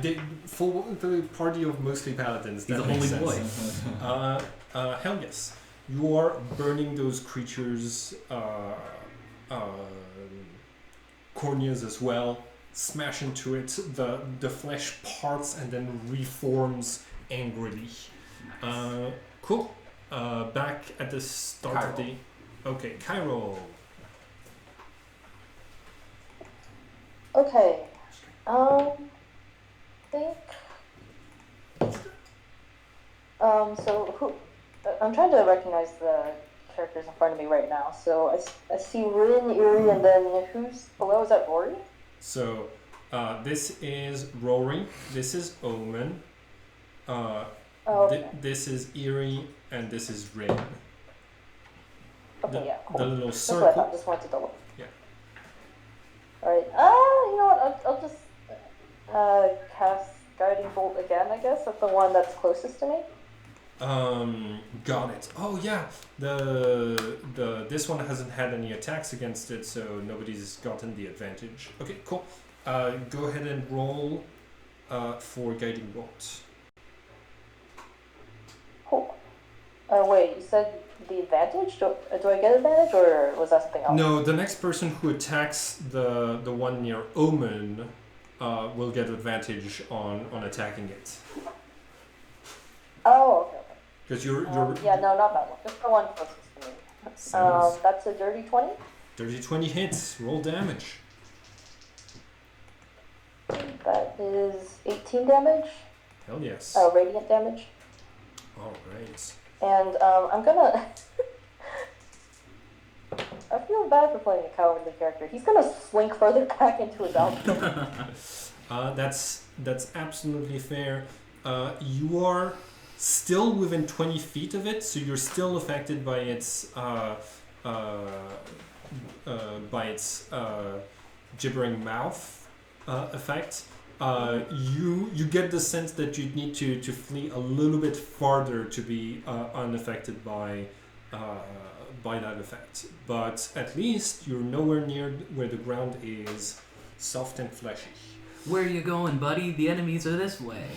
for the party of mostly paladins, He's that a makes holy sense. boy. Hell yes. You are burning those creatures' corneas as well. Smash into it. The flesh parts and then reforms angrily. Cool. Back at the start of the... Okay, Cairo. Okay. Think. So who? I'm trying to recognize the characters in front of me right now. So I see Rin, Iri, and then who's below? Is that Rory? So, this is Rory. This is Omen. Okay. This is Iri, and this is Rin. Okay, yeah, cool. The little That's what I thought. circle. Just wanted to look. Yeah. Alright. You know what? I'll just cast Guiding Bolt again, I guess. That's the one that's closest to me. Got it. Oh yeah. This one hasn't had any attacks against it, so nobody's gotten the advantage. Okay, cool. Go ahead and roll for Guiding Bolt. Cool. Wait, you said the advantage? Do I get advantage, or was that something else? No, the next person who attacks the one near Omen will get advantage on attacking it. Oh, okay. Because you're yeah, no, not that one. Just the one closest to me. sounds That's a dirty 20. dirty 20 hits. Roll damage. That is 18 damage. Hell yes. Radiant damage. All right. And I'm gonna. I feel bad for playing a cowardly character. He's gonna slink further back into his outfit. That's absolutely fair. You are still within 20 feet of it, so you're still affected by its gibbering mouth effect. You get the sense that you'd need to flee a little bit farther to be unaffected by that effect. But at least you're nowhere near where the ground is soft and fleshy. Where are you going, buddy? The enemies are this way.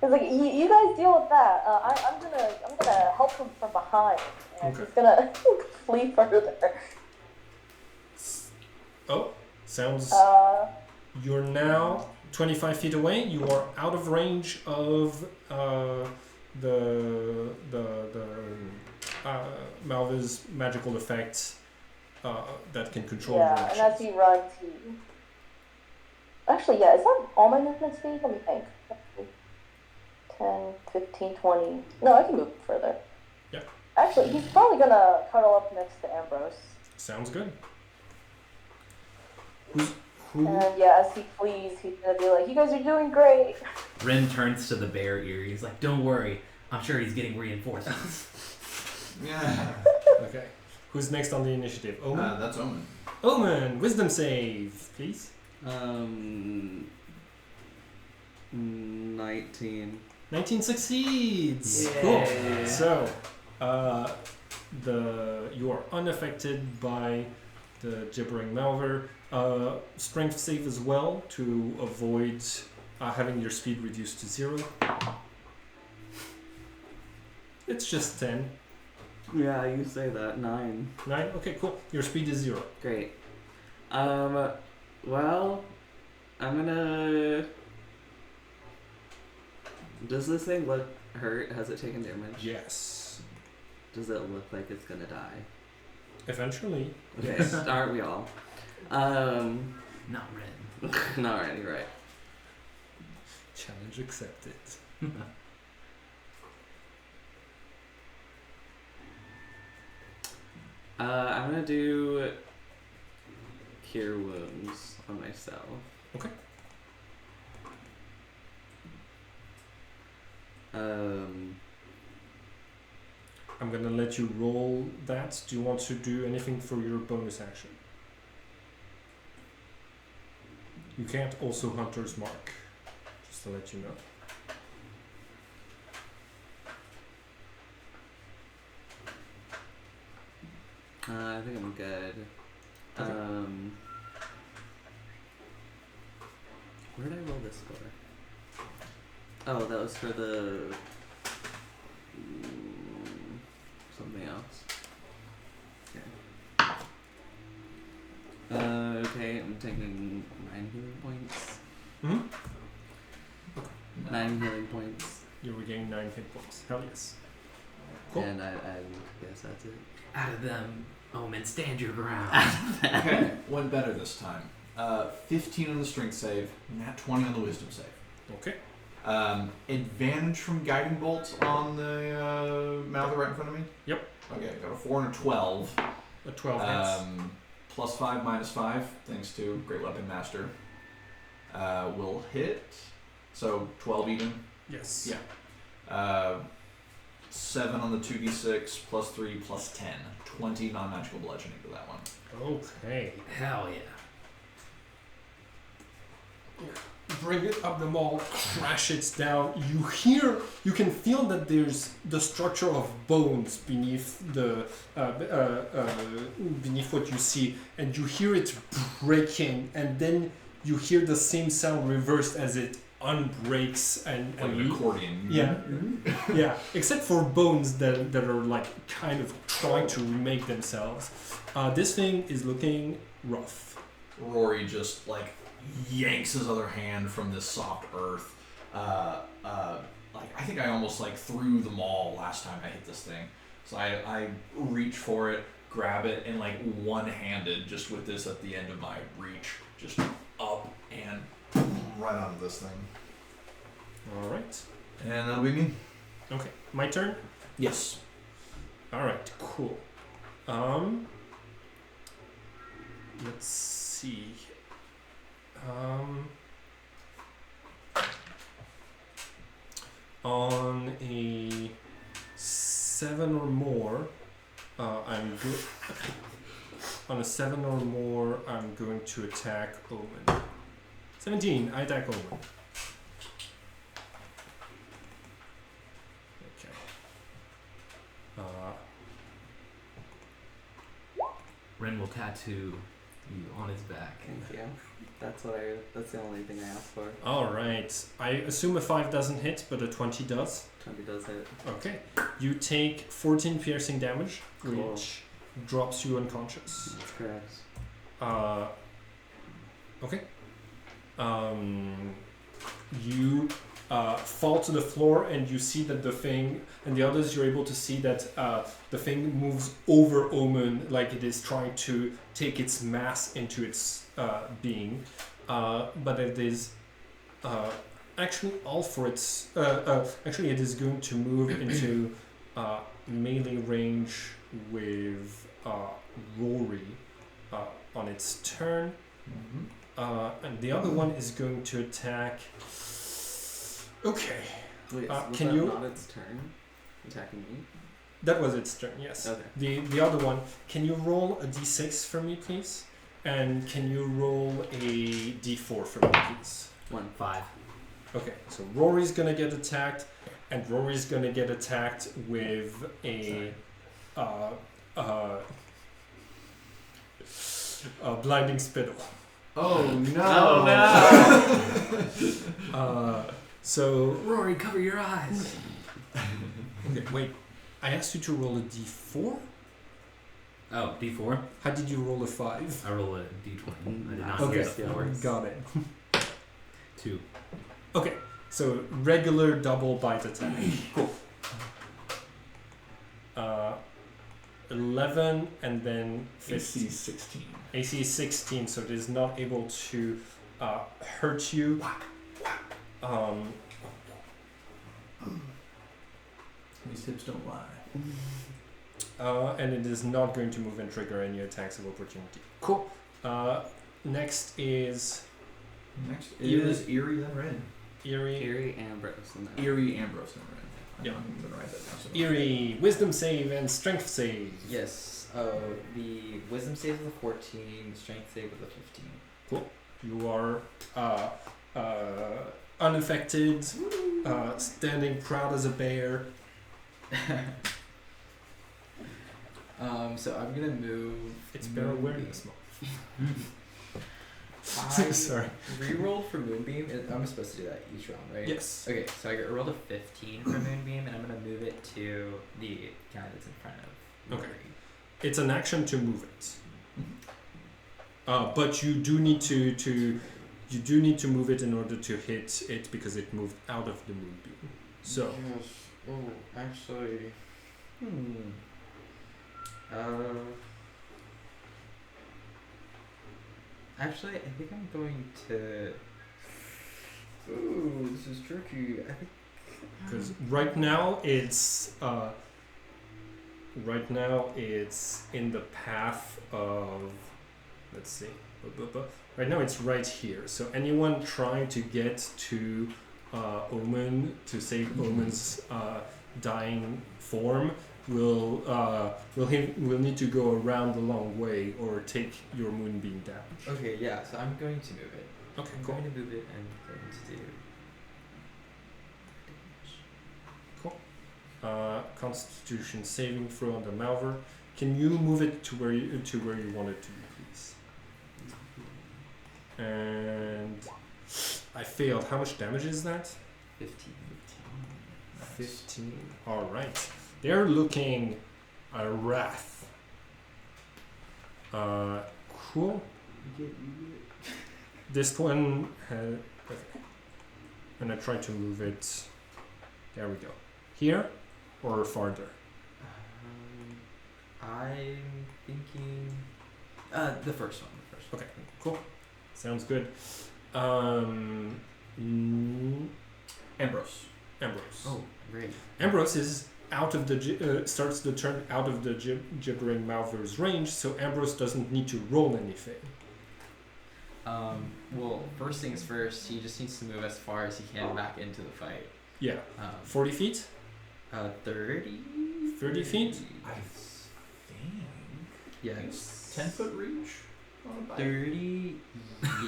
He's like, you guys deal with that. I'm gonna help him from behind, and Okay. he's gonna flee further. Oh, sounds. You're now 25 feet away. You are out of range of the Malva's magical effect that can control your Yeah, and as actions. he runs, he. Actually, yeah, is that all my movement speed? Let me think. 10, 15, 20. No, I can move further. Yeah. Actually, he's probably gonna cuddle up next to Ambrose. Sounds good. Who? And yeah, as he flees, he's gonna be like, "You guys are doing great." Ren turns to the bear ear. He's like, "Don't worry. I'm sure he's getting reinforcements." Yeah. Okay. Who's next on the initiative? Omen? That's Omen. Omen, wisdom save, please. 19. 19 succeeds. Yay. Cool. So, you are unaffected by the gibbering malware. Strength save as well to avoid having your speed reduced to 0. It's just 10. Yeah, you say that. 9. 9? Okay, cool. Your speed is 0. Great. Well, I'm gonna... Does this thing look hurt? Has it taken damage? Yes. Does it look like it's gonna die? Eventually. Okay, Yes. aren't we all? Not Ren. No, alright, you're right. Challenge accepted. I'm gonna do Cure Wounds on myself. Okay. I'm gonna let you roll that. Do you want to do anything for your bonus action? You can't also Hunter's Mark, just to let you know. I think I'm good. Okay. Where did I roll this for? Oh, that was for the something else. Okay, I'm taking 9 healing points. Hmm? 9 healing points. You regain 9 hit points. Hell yes. Cool. And I guess that's it. Out of them, Omen, stand your ground. Okay, went better this time. 15 on the strength save, nat 20 on the wisdom save. Okay. Advantage from guiding bolt on the Mouther right in front of me? Yep. Okay, got a 4 and a 12. A 12 hits. Plus 5, minus 5, thanks to Great Weapon Master. Will hit. So 12 even. Yes. Yeah. 7 on the 2d6, plus 3, plus 10. 20 non-magical bludgeoning to that one. Okay. Hell yeah. Bring it up the mall, crash it down. You can feel that there's the structure of bones beneath the beneath what you see, and you hear it breaking, and then you hear the same sound reversed as it unbreaks and Like an accordion. Yeah, yeah. Except for bones that are like kind of trying to remake themselves. This thing is looking rough. Rory just like yanks his other hand from this soft earth. Like I think I almost like threw the maul last time I hit this thing. So I reach for it, grab it, and like one-handed, just with this at the end of my reach, just up and right onto this thing. All right. And that'll be me. Okay, my turn. Yes. All right, cool. Let's see. On a 7 or more, I'm good. On a 7 or more, I'm going to attack Omen. 17, I attack Omen. Okay. Ren will tattoo you on his back. Thank you. That's the only thing I asked for. All right. I assume a 5 doesn't hit, but a 20 does. 20 does hit. Okay. You take 14 piercing damage, Cool. which drops you unconscious. That's correct. Okay. You fall to the floor, and you see that the thing, and the others, you're able to see that the thing moves over Omen like it is trying to take its mass into its being, but it is actually all for its. Actually, it is going to move into melee range with Rory on its turn. Mm-hmm. And the other one is going to attack. Okay, Wait, was can that you- not its turn? Attacking me? that was its turn. Yes. Okay. The other one. Can you roll a d6 for me, please? And can you roll a d4 for me, please? 5. Okay. So Rory's gonna get attacked, and Rory's gonna get attacked with a blinding spittle. Oh no! Oh, So Rory, cover your eyes. okay, wait. I asked you to roll a d4. Oh, D4. How did you roll a 5? I roll a D20. I did not Okay, hear the 4. got it. 2. Okay, so regular double bite attack. Cool. 11 and then 15. AC 16. AC is 16, so it is not able to hurt you. These hips don't lie. And it is not going to move and trigger any attacks of opportunity. Cool. Next is Next is Eerie then Red. Eerie. Eerie Ambrose. And that. Eerie Ambrose then Red. Yeah. I'm gonna write that down. So Eerie, wisdom save and strength save. Yes. The wisdom save is a 14, strength save is a 15. You are unaffected, standing proud as a bear. So I'm gonna move. It's better awareness. I Sorry. rerolled for Moonbeam. I'm supposed to do that each round, right? Yes. Okay, so I rolled a 15 for Moonbeam, and I'm gonna move it to the guy that's in front of. Okay. Rory. It's an action to move it. But you do need to move it in order to hit it because it moved out of the moonbeam. So Yes. Oh, actually. Actually, I think I'm going to. Ooh, this is tricky. I think. because right now it's in the path of, let's see, right now it's right here. So anyone trying to get to Omen to save Omen's dying form will need to go around the long way or take your moonbeam damage. Okay, yeah. So I'm going to move it. Okay, I'm cool. going to move it and going to do. Constitution saving throw on the Malver. Can you move it to where you want it to be, please? And I failed. How much damage is that? 15. 15. All right. They're looking a wrath. Cool. This one has. Okay. And I try to move it. There we go. Here or farther? I'm thinking. The first one. Okay. Cool. Sounds good. Ambrose. Ambrose. Oh, great. Ambrose is out of the starts the turn out of the gibbering Malver's range, so Ambrose doesn't need to roll anything. Well, first things first, he just needs to move as far as he can back into the fight. Yeah. 40 feet? 30? 30 feet? I think. Yes. 10-foot reach on a bike. 30?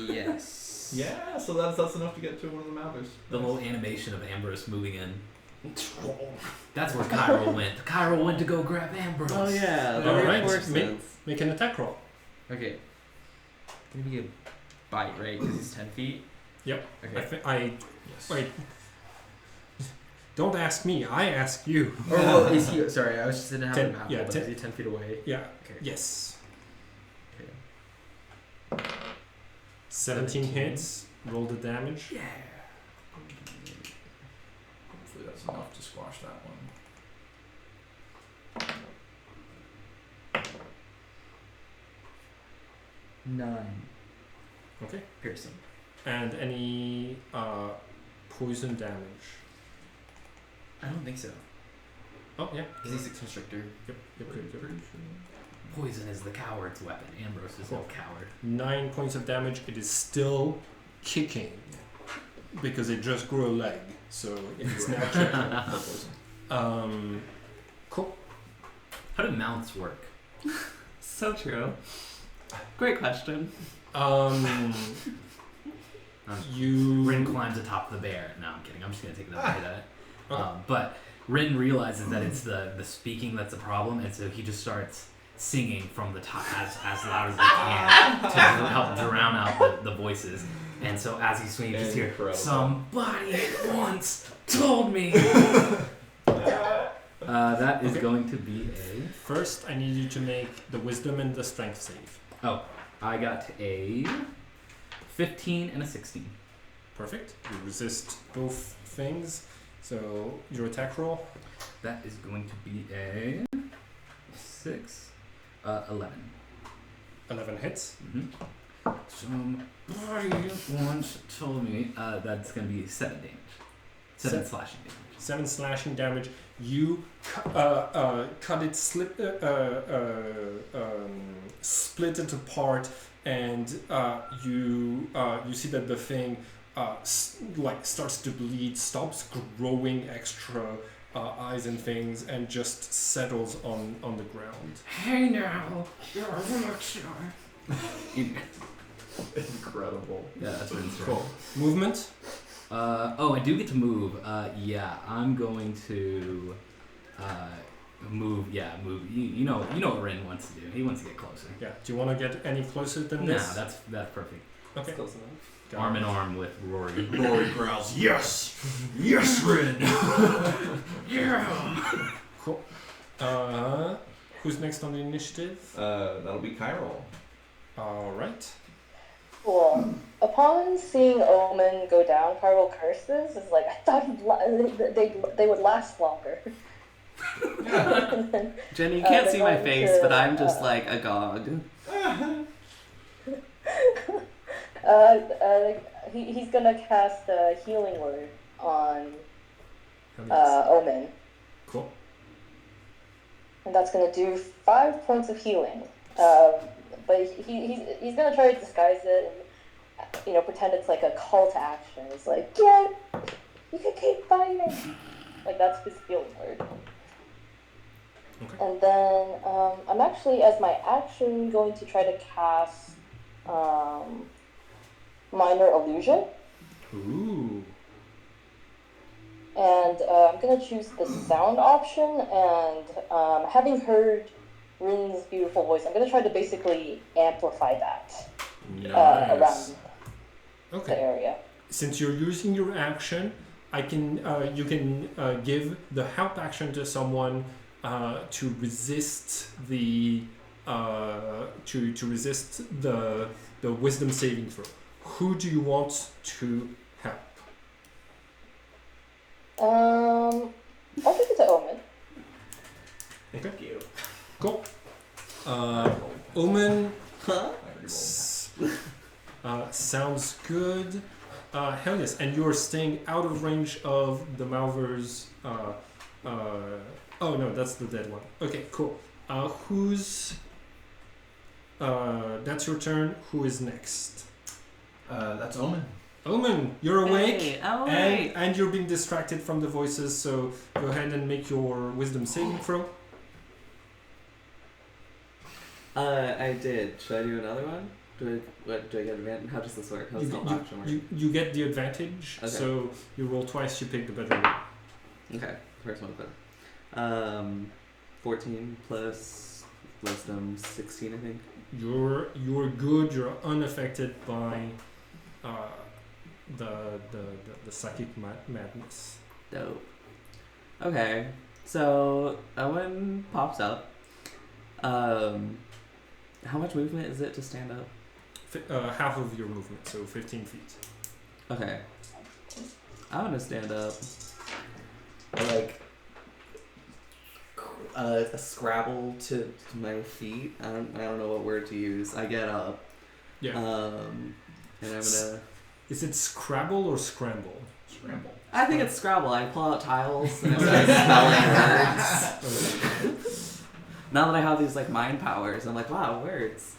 Yes. Yeah, so that's enough to get to one of the Malthers. The little animation of Ambrose moving in. That's where Cairo went. Cairo went to go grab Ambrose. Oh yeah, the All right, reinforcements. Make an attack roll. Okay. Gonna be a bite, right? Because he's 10 feet? Yep. Okay. Wait. Don't ask me. I ask you. Or well, is he? Sorry, I was just didn't have 10, a map. yeah, But 10. is he 10 feet away? Yeah. Okay. Yes. Okay. 17 hits. Roll the damage. Yeah. Hopefully that's enough to squash that one. 9. Okay. Piercing. And any poison damage. I don't think so. Oh yeah. Because he's a constrictor. Yep. Poison is the coward's weapon. Ambrose is no coward. 9 points of damage. It is still kicking because it just grew a leg, so it's now kicking. Cool. How do mounts work? So true. Great question. You. Rin climbs atop the bear. No, I'm kidding. I'm just gonna take another hit at it. Okay. But Rin realizes that it's the speaking that's the problem, and so he just starts singing from the top as loud as he can to help drown out the voices. And so as he's swinging, you just hear, Incredible. somebody once told me. That is going to be a... First, I need you to make the wisdom and the strength save. Oh, I got a 15 and a 16. Perfect. You resist both things. So your attack roll. That is going to be a 11. 11 hits. Mm-hmm. Somebody once told me that's going to be 7 damage. 7 slashing damage. 7 slashing damage. You cut it, split it apart, and you see that the thing starts to bleed, stops growing extra eyes and things, and just settles on the ground. Hey now, you're a rockstar. Incredible. Yeah, that's what it's Cool. Movement. I do get to move. Yeah, I'm going to Move. You know what Rin wants to do. He wants to get closer. Yeah. Do you want to get any closer than Nah, this? that's perfect. Okay. Close enough. Arm in arm with Rory. Rory growls, yes! Yes, Rin! Yeah. Cool. Who's next on the initiative? That'll be Kyrol. All right. Cool. Upon seeing Omen go down, Carvel curses. Is like, I thought they would last longer. And then, Jenny, you can't they're see my going face, to, but I'm just like agog. he's gonna cast a healing word on Yes. Omen, Cool. and that's gonna do 5 points of healing. But he's gonna try to disguise it and pretend it's like a call to action. It's like, yeah, you can keep fighting. Like that's his healing word. Okay. And then I'm actually, as my action, going to try to cast Minor Illusion. Ooh. And I'm going to choose the sound option. And having heard Rin's beautiful voice, I'm going to try to basically amplify that around Nice. the Okay. area. Since you're using your action, you can give the help action to someone to resist the the wisdom saving throw. Who do you want to help? I'll give it to Omen. Thank you. Cool. Omen Huh? sounds good. Hell yes, and you're staying out of range of the Malver's. Oh no, that's the dead one. Okay, cool. That's your turn. Who is next? That's Omen. Omen, you're awake. Hey, all right. And you're being distracted from the voices, so go ahead and make your wisdom saving throw. I did. Should I do another one? Do I get advantage? How does this work? How does help action work? You get the advantage, Okay. so you roll twice, you pick the better one. Okay, first one better. 14 plus wisdom 16, I think. You're good, you're unaffected by the psychic madness. Dope. Okay, so Owen pops up. How much movement is it to stand up? Half of your movement, so 15 feet. Okay. I'm gonna stand up. Like a scrabble to my feet. I don't know what word to use. I get up. Yeah. And I'm gonna. Is it Scrabble or Scramble? Scramble. I think it's Scrabble. I pull out tiles and I start spelling words. Now that I have these like mind powers, I'm like, wow, words.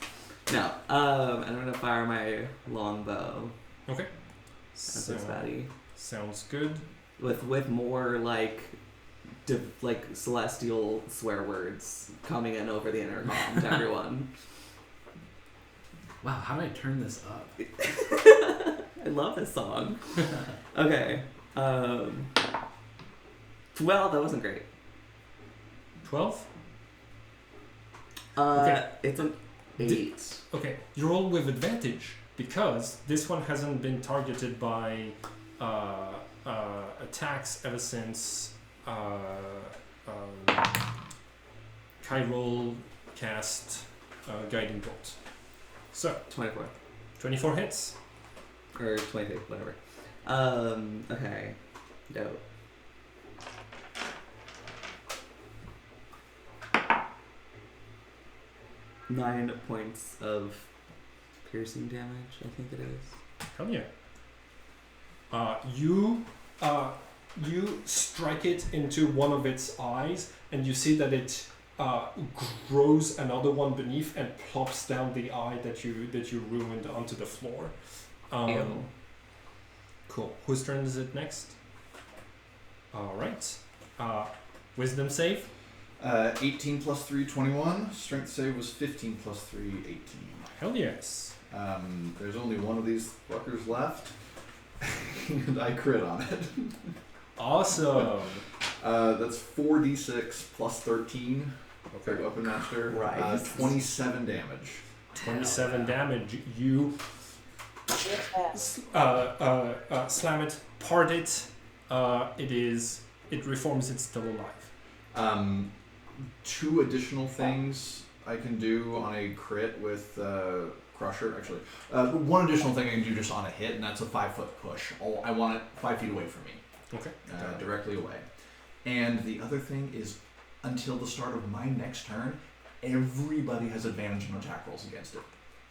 No. And I'm gonna fire my longbow Okay. at So, this baddie sounds good. with more like celestial swear words coming in over the intercom to everyone. Wow, how did I turn this up? I love this song. Okay. Well, that wasn't great. 12? Okay. It's an 8. Okay, you roll with advantage because this one hasn't been targeted by attacks ever since Kyrol cast Guiding Bolt. So, 24. 24 hits. Or 23, whatever. Okay. Dope. Nine points of piercing damage, I think it is. Hell yeah. You strike it into one of its eyes, and you see that it grows another one beneath and plops down the eye that you ruined onto the floor. Ew. Cool. Whose turn is it next? All right. Wisdom save. 18 plus 3, 21. Strength save was 15 plus 3, 18. Hell yes. There's only one of these fuckers left. And I crit on it. Awesome. That's 4d6 plus 13. Okay. Weapon Master. Right. 27 damage. 27 damage. You slam it, part it. It reforms. It's still alive. 2 additional things I can do on a crit with Crusher. Actually, 1 additional thing I can do just on a hit, and that's a 5-foot push. I want it 5 feet away from me. Okay. Directly away. And the other thing is, until the start of my next turn, everybody has advantage on attack rolls against it.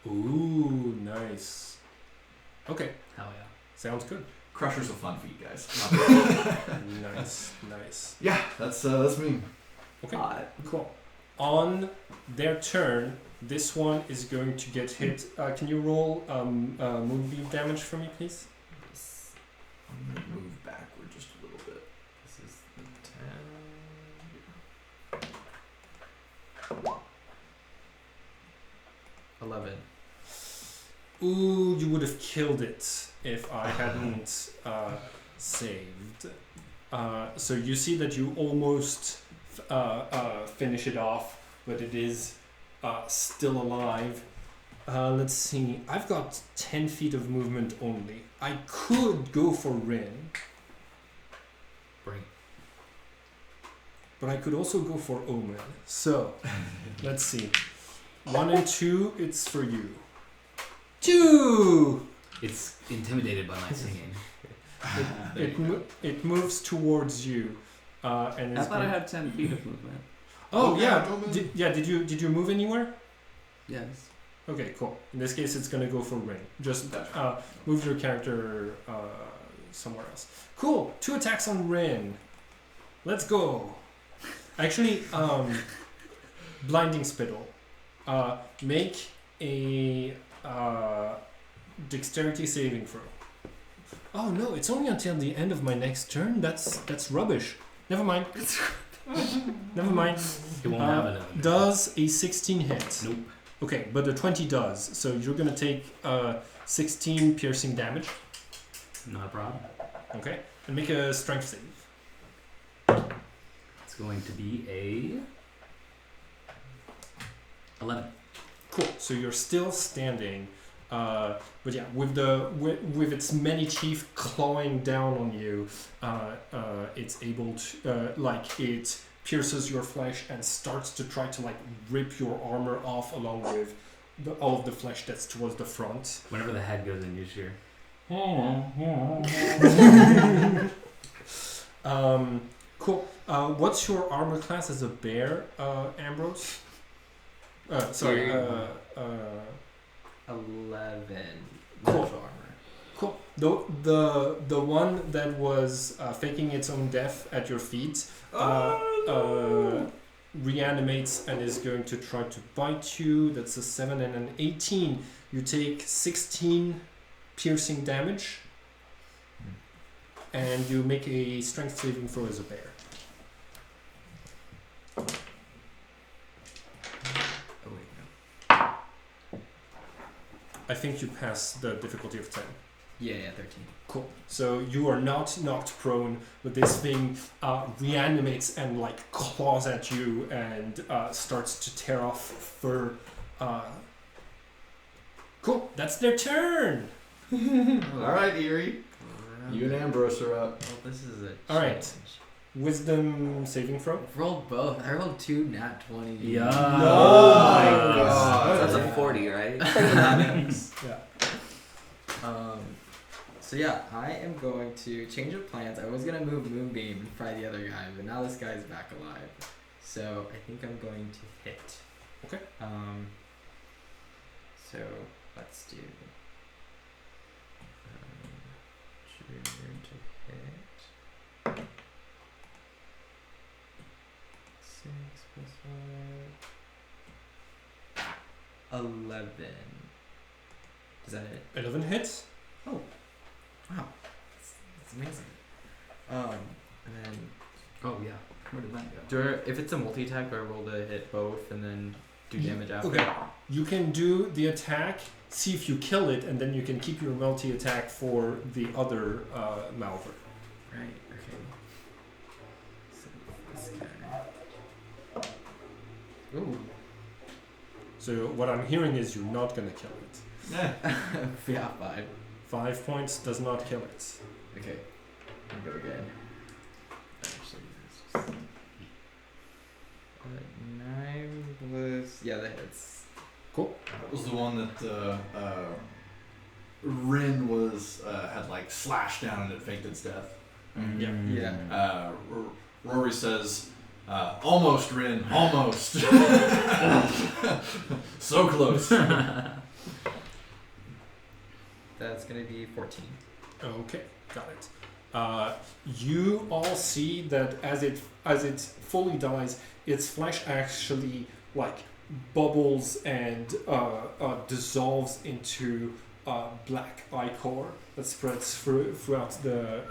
Ooh, nice. Okay. Hell yeah. Sounds good. Crusher's a fun feat, guys. Nice. Yeah, that's me. Okay. Cool. On their turn, this one is going to get hit. Can you roll moonbeam damage for me, please? I'm gonna move backward just a little bit. This is the 10. 11. Ooh, you would have killed it if I hadn't saved. So you see that you almost finish it off, but it is still alive. Let's see. I've got 10 feet of movement only. I could go for Rin. Bring. But I could also go for Omen. So, let's see. 1 and 2, it's for you. 2! It's intimidated by my singing. It moves towards you. And I it's thought I had 10 feet of movement. Oh, yeah. Omen. Did you move anywhere? Yes. Okay, cool. In this case, it's gonna go for Rin. Just move your character somewhere else. Cool. 2 attacks on Rin. Let's go. Actually, blinding spittle. Make a dexterity saving throw. Oh no, it's only until the end of my next turn. That's rubbish. Never mind. Never mind. It won't have another. Does a 16 hit? Nope. Okay, but the 20 does. So you're gonna take 16 piercing damage. Not a problem. Okay, and make a strength save. It's going to be a 11. Cool. So you're still standing, but yeah, with its many teeth clawing down on you, it's able to it pierces your flesh and starts to try to rip your armor off along with all of the flesh that's towards the front. Whenever the head goes in, you hear. Cool. What's your armor class as a bear, Ambrose? Sorry. 11. Cool. Natural armor. Cool. The one that was faking its own death at your feet reanimates and is going to try to bite you. That's a 7 and an 18. You take 16 piercing damage, and you make a strength saving throw as a bear. Oh wait, no. I think you pass the difficulty of 10. Yeah, 13. Cool. So you are not knocked prone, but this thing reanimates and claws at you and starts to tear off fur. Cool. That's their turn. All right, Eerie. You and Ambrose are up. Well, this is a All right. challenge. Wisdom saving throw. Rolled both. I rolled 2 nat 20. Yeah. Oh my God. That's a 40, right? Yeah. So yeah, I am going to change of plans. I was gonna move Moonbeam and fry the other guy, but now this guy's back alive. So I think I'm going to hit. Okay. So let's do. Trigger to hit. 6 plus 5. 11. Is that it? 11 hits. Oh, wow, that's amazing. And then Oh yeah. Where did that go? if it's a multi-attack, do I roll to hit both and then do damage after? Okay. You can do the attack, see if you kill it, and then you can keep your multi-attack for the other Malver. Right. Okay. So this guy. Ooh. So what I'm hearing is you're not gonna kill it. Yeah, 5. 5 points does not kill it. Okay. I'll go again. Actually, it's just... 9 plus... Yeah, that hits. Cool. That was the one that Rin was had like slashed down and it faked its death. Yeah. Yeah. Rory says, "Almost, Rin, almost." So close. That's gonna be 14. Okay, got it. You all see that as it fully dies, its flesh actually like bubbles and dissolves into black ichor that spreads throughout the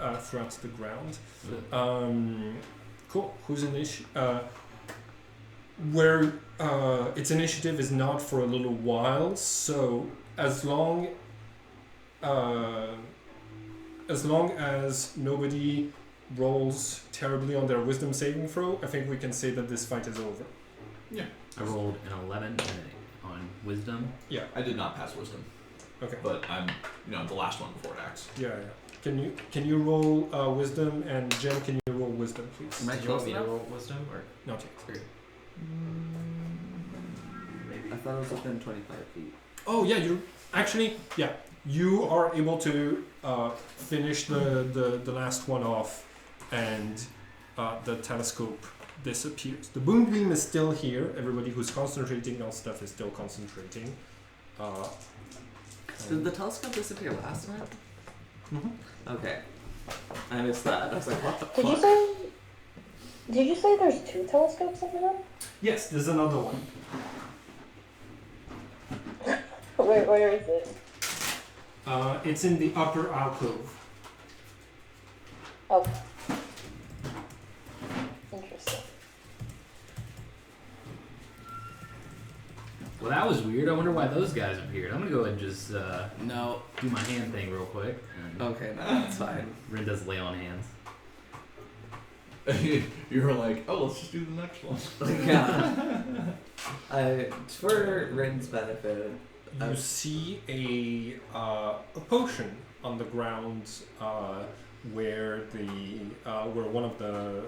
ground. Cool. Who's where its initiative is not for a little while, so as long as nobody rolls terribly on their wisdom saving throw, I think we can say that this fight is over. Yeah. I rolled an 11 on wisdom. Yeah. I did not pass wisdom. Okay. But I'm, the last one before it acts. Yeah. Can you roll wisdom, and Jen, can you roll wisdom, please? Am I Did you want close me to enough? roll wisdom or? Not yet. I thought it was within 25 feet. Oh yeah, you are able to finish the last one off, and the telescope disappears. The boom beam is still here. Everybody who's concentrating on stuff is still concentrating. Did the telescope disappear last time? Mm-hmm. Okay. I missed that. I was like, what the Did fuck? you say there's 2 telescopes in the room? Yes, there's another one. Where is it? It's in the upper alcove. Okay. Interesting. Well, that was weird. I wonder why those guys appeared. I'm gonna go ahead and just No. do my hand thing real quick. And Okay, no, that's fine. Rin does lay on hands. You were like, "Oh, let's just do the next one." Yeah. For Rin's benefit, You see a potion on the ground where where one of the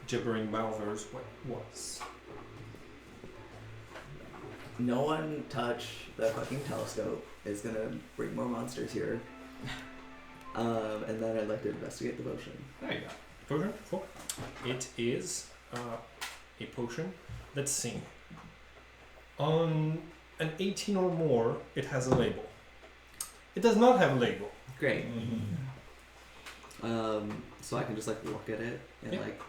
gibbering malvers was. no one touch the fucking telescope. It's gonna bring more monsters here. And then I'd like to investigate the potion. There you go. Potion? Cool. It is a potion. Let's see. On an 18 or more, it has a label. It does not have a label. Great. So I can just like look at it and Yeah. like,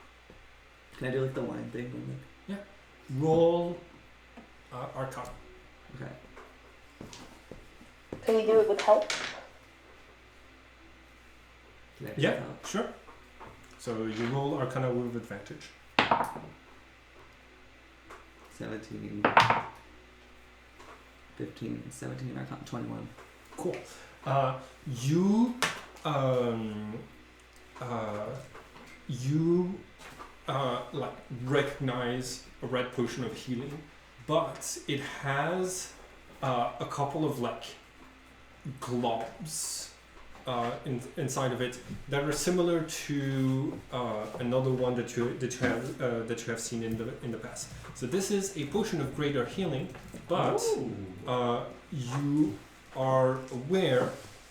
can I do like the wine thing? And, Roll Arcana. okay. Can we do it with help? Can I do Yeah, that? sure. So you roll Arcana with advantage. 17, 15, 17, Arcana, 21. Cool. You like recognize a red potion of healing, but it has a couple of like globs inside of it that are similar to another one that you have seen in the past. So this is a potion of greater healing, but you are aware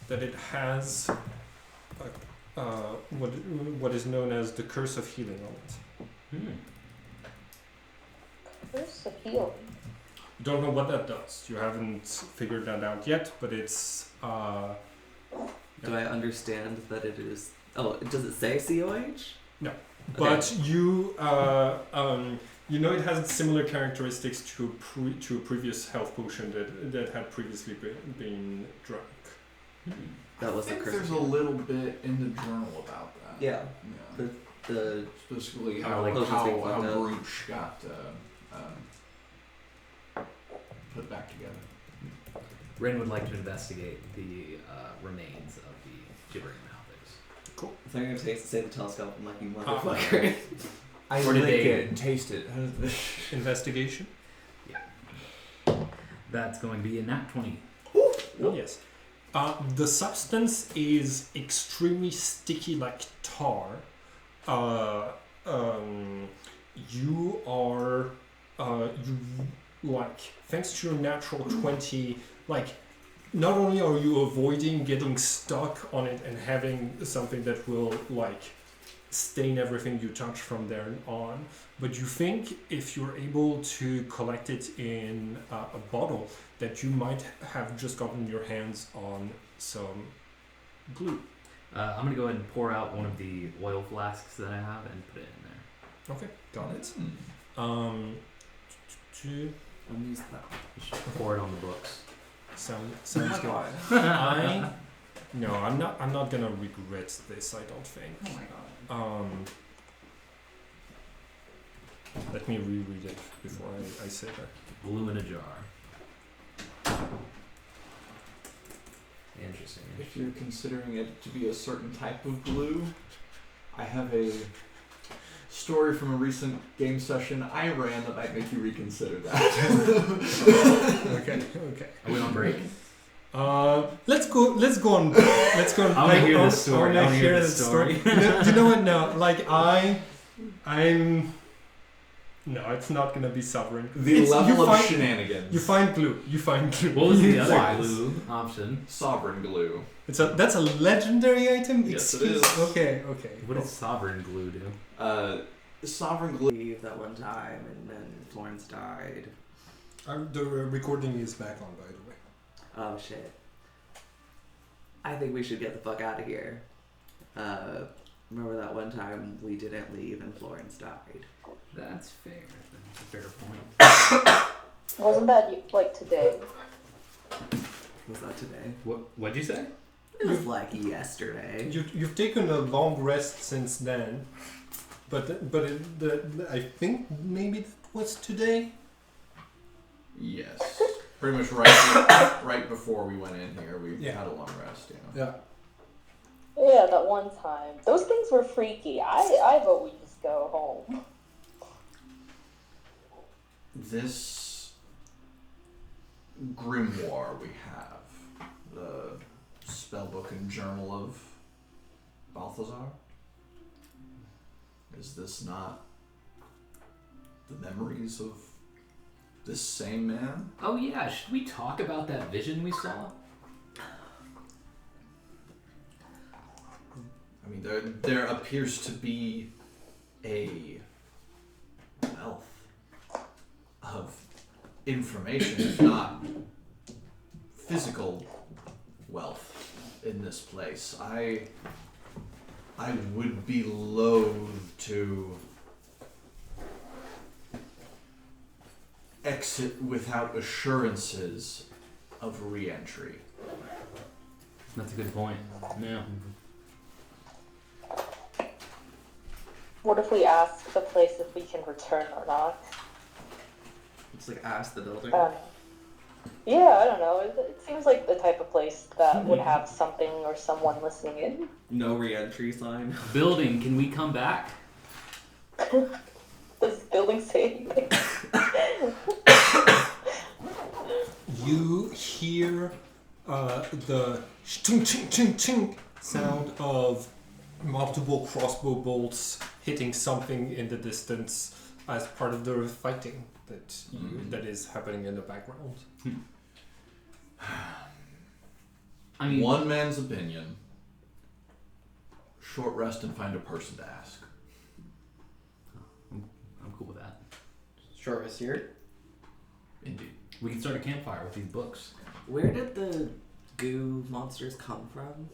that it has what is known as the curse of healing on it. Curse of healing. You don't know what that does. You haven't figured that out yet, but it's. Do I understand that it is? Oh, does it say COH? No. Okay. But you it has similar characteristics to a previous health potion that had previously been drunk. That was I the think curse. there's a little bit in the journal about that. Yeah. Yeah. The Specifically How how like potions being how fucked up. Brooch got put back together. Rin would like to investigate the remains of the gibbering malthus. Cool. So I'm gonna say the telescope. I'm like, you motherfucker. I Or did lick they- it and taste it. Investigation. That's going to be a nat 20. Yes. The substance is extremely sticky, like tar. You are, thanks to your natural 20, not only are you avoiding getting stuck on it and having something that will, stain everything you touch from there on, but you think if you're able to collect it in a bottle, that you might have just gotten your hands on some glue. I'm going to go ahead and pour out one of the oil flasks that I have and put it in there. Okay, got it. I'll use that. Pour it on the books. Sounds good. I'm not gonna regret this. I don't think. Oh my god. Let me reread it before I say that. Glue in a jar. Interesting. If you're considering it to be a certain type of glue, I have a story from a recent game session I ran that might make you reconsider that. Okay. Are we on break? Let's go on. Let's go on. I want to hear this story. I want to hear this story. You know what? No, no, it's not gonna be sovereign. The level of shenanigans. You find glue. What was the other Wise. glue option? Sovereign glue. That's a legendary item. Yes, it Excuse- is. Okay. What does sovereign glue do? Sovereign glue. Leave that one time, and then Florence died. The recording is back on, by the way. Oh shit. I think we should get the fuck out of here. Remember that one time we didn't leave and Florence died? That's fair. That's a fair point. Wasn't that today? Was that today? What'd you say? It was like yesterday. You've taken a long rest since then, but I think maybe that was today. Yes. Pretty much right before we went in here, we had a long rest. Yeah. Yeah, that one time. Those things were freaky. I vote we just go home. This grimoire we have, the spellbook and journal of Balthazar, is this not the memories of this same man? Oh yeah, should we talk about that vision we saw? I mean, there appears to be a wealth of information, if not physical wealth, in this place. I would be loath to exit without assurances of re-entry. That's a good point. Yeah. What if we ask the place if we can return or not? It's like ask the building. Yeah, I don't know. It seems like the type of place that would have something or someone listening in. No re-entry sign. Building, can we come back? Does this building say anything? You hear the ching ching ching ching sound of multiple crossbow bolts hitting something in the distance as part of the fighting that is happening in the background. I mean, One man's opinion. Short rest and find a person to ask. I'm cool with that. Short rest here. Indeed. We can start a campfire with these books. Where did the goo monsters come from?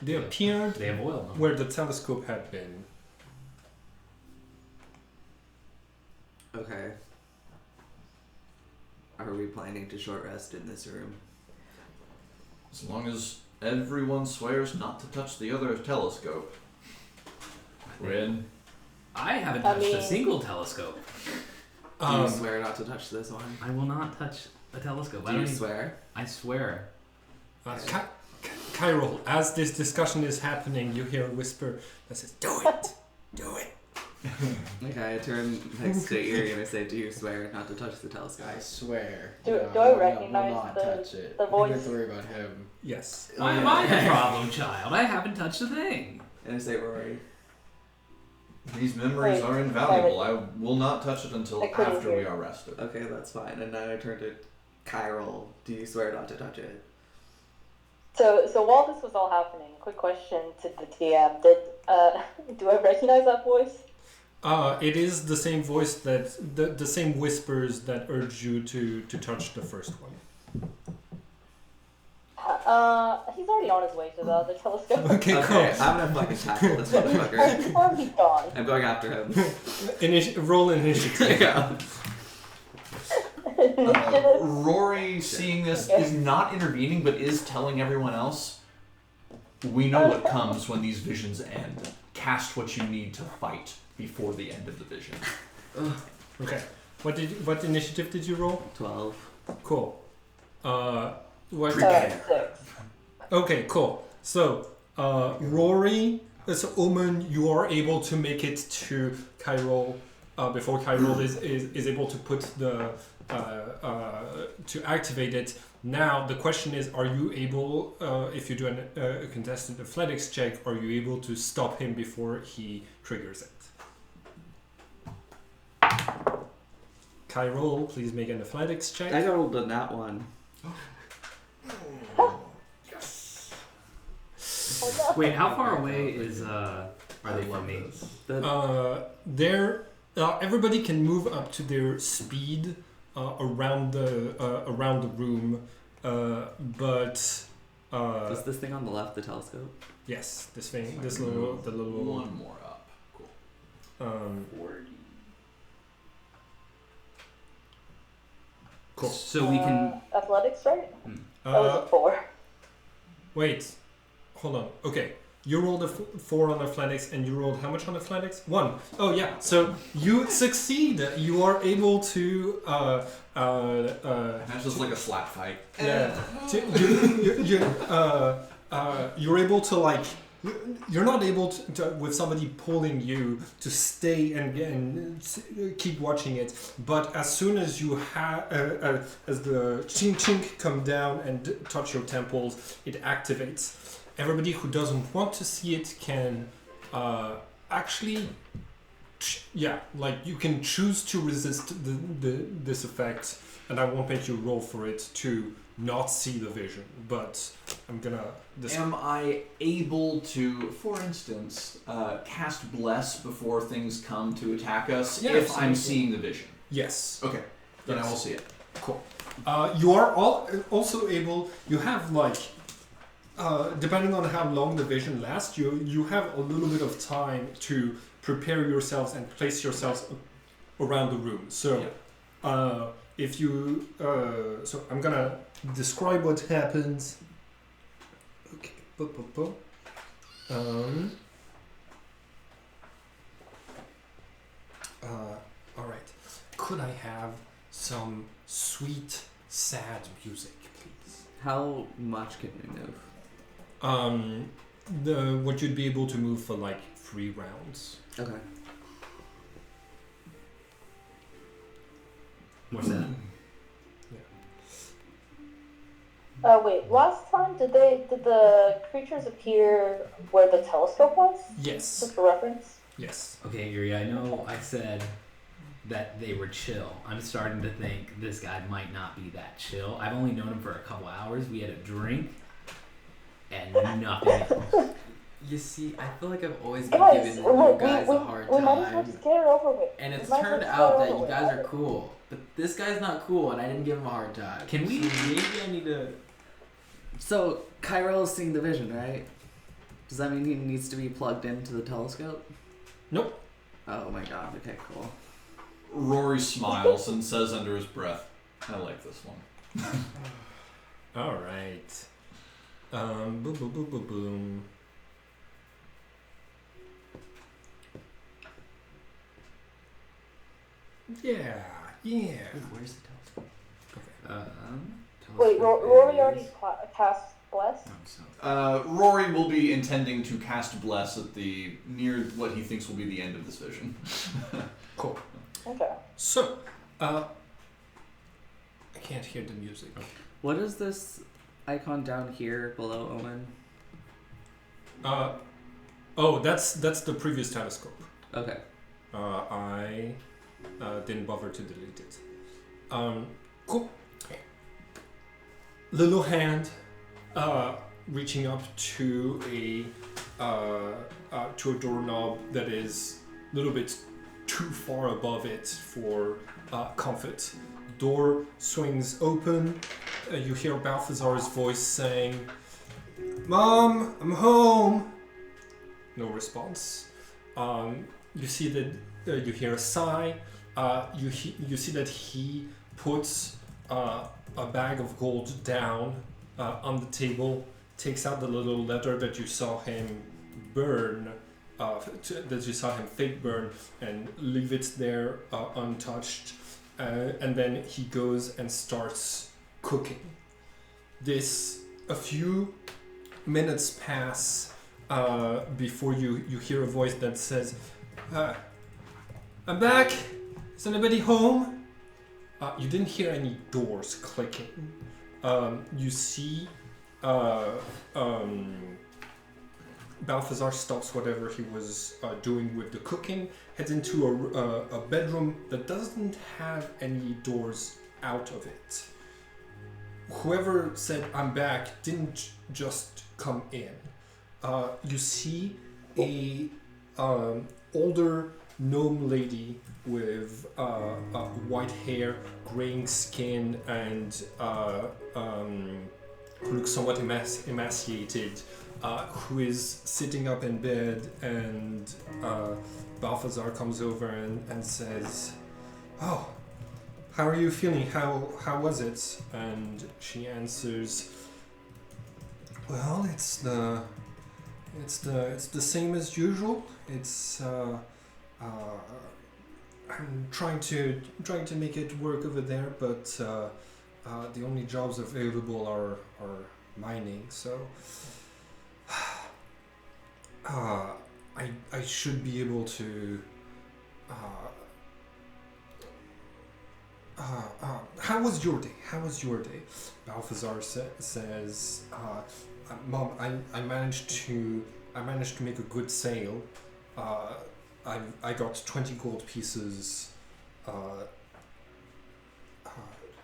They appeared They have oil on them. where the telescope had been. Okay. Are we planning to short rest in this room? As long as everyone swears not to touch the other telescope. We're in. I haven't I touched a mean- single telescope. Do you swear not to touch this one? I will not touch a telescope. Do you swear? I swear. Kyril, as this discussion is happening, you hear a whisper that says, "Do it! Do it!" Okay, I turn next to Eerie and I say, do you swear not to touch the telescope? I swear. Do I we'll recognize not the- touch it. the I think we have voice? to worry about him. Yes. Why am I the problem child? I haven't touched a thing. And I say, Rory. These memories Wait, are invaluable. I will not touch it until I couldn't after hear. we are rested. Okay, that's fine. And then I turn to Chiral. Do you swear not to touch it? So while this was all happening, quick question to the TM: do I recognize that voice? It is the same voice that the same whispers that urge you to touch the first one. He's already on his way to the other telescope. Okay, Okay, cool. I'm gonna fucking tackle this motherfucker. He's already gone. I'm going after him. Roll initiative. Yeah. Rory, seeing this, is not intervening, but is telling everyone else, we know what comes when these visions end. Cast what you need to fight before the end of the vision. Okay. What initiative did you roll? 12. Cool. What? 6. Okay, cool. So, Rory, so Omen, you are able to make it to Chiral before Chiral is able to put the to activate it. Now the question is, are you able, if you do a contested athletics check, are you able to stop him before he triggers it? Chiral, please make an athletics check. I rolled a nat one. Wait, how far away is are they from me? They're everybody can move up to their speed around the room, but Is this thing on the left the telescope? yes, the little One more up. Cool. 40. Cool. So we can. Athletics, right? That was a 4. Wait, hold on. Okay, you rolled a 4 on athletics, and you rolled how much on athletics? 1. Oh yeah. So you succeed. You are able to. That's just like a slap fight. Yeah. You're able to like. You're not able to with somebody pulling you to stay and keep watching it. But as soon as you have, as the chink chink come down and touch your temples, it activates. Everybody who doesn't want to see it can actually, yeah, like you can choose to resist this effect, and I won't make you roll for it to not see the vision. But I'm gonna. Am I able to, for instance, cast Bless before things come to attack us Yeah, if absolutely. I'm seeing the vision? Yes. Okay, then Yes. I will see it. Cool. You are also able. You have like, depending on how long the vision lasts, you have a little bit of time to prepare yourselves and place yourselves around the room. So, if you, so I'm gonna describe what happens. Okay. All right. Could I have some sweet, sad music, please? How much can you move? What you'd be able to move for like 3 rounds. Okay. What's that? Wait, last time did the creatures appear where the telescope was? Yes. Just for reference. Yes. Okay, Yuri, I know I said that they were chill. I'm starting to think this guy might not be that chill. I've only known him for a couple hours. We had a drink and nothing else. You see, I feel like I've always been Guys, giving you guys a hard we might as well time. just get it over with. And it's We might as well turned just out get that it you over guys with. are cool. But this guy's not cool, and I didn't give him a hard time. Can we- So maybe I need to... So, Chiral is seeing the vision, right? Does that mean he needs to be plugged into the telescope? Nope. Oh my god, okay, cool. Rory smiles and says under his breath, I like this one. All right. Boom, boom, boom, boom, boom. Yeah. Where's the telescope? Wait, Telescope Rory is- already cast Bless? Rory will be intending to cast Bless at the near what he thinks will be the end of this vision. Cool. Okay. So, I can't hear the music. What is this icon down here below Omen? Oh, that's the previous telescope. Okay. I didn't bother to delete it. Cool. Little hand reaching up to a doorknob that is a little bit too far above it for comfort. Door swings open. You hear Balthazar's voice saying, "Mom, I'm home." No response. You see that you hear a sigh. You see that he puts a bag of gold down on the table, takes out the little letter that you saw him burn, that you saw him fake burn, and leave it there untouched. And then he goes and starts cooking. A few minutes pass before you hear a voice that says, "I'm back. Is anybody home?" You didn't hear any doors clicking. You see Balthazar stops whatever he was doing with the cooking, heads into a bedroom that doesn't have any doors out of it. Whoever said "I'm back" didn't just come in. You see a older gnome lady with white hair, graying skin, and who looks somewhat emaciated, who is sitting up in bed, and Balthazar comes over and says, "Oh, how are you feeling? How was it?" And she answers, "Well, it's the same as usual. I'm trying to make it work over there, but the only jobs available are mining. So I should be able to. How was your day? Balthazar says, "Mom, I managed to make a good sale. I got 20 gold pieces.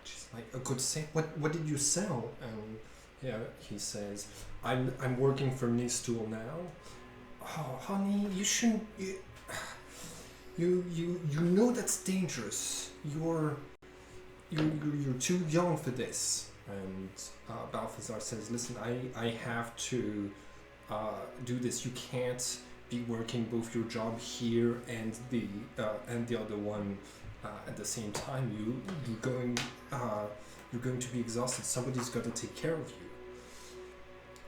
Just like a good sale. What did you sell?" And yeah, he says, "I'm working for Nistool now." "Oh, honey, you shouldn't. You know that's dangerous. You're too young for this." And Balthazar says, "Listen, I have to do this. You can't be working both your job here and the other one at the same time. You're going to be exhausted. Somebody's got to take care of you.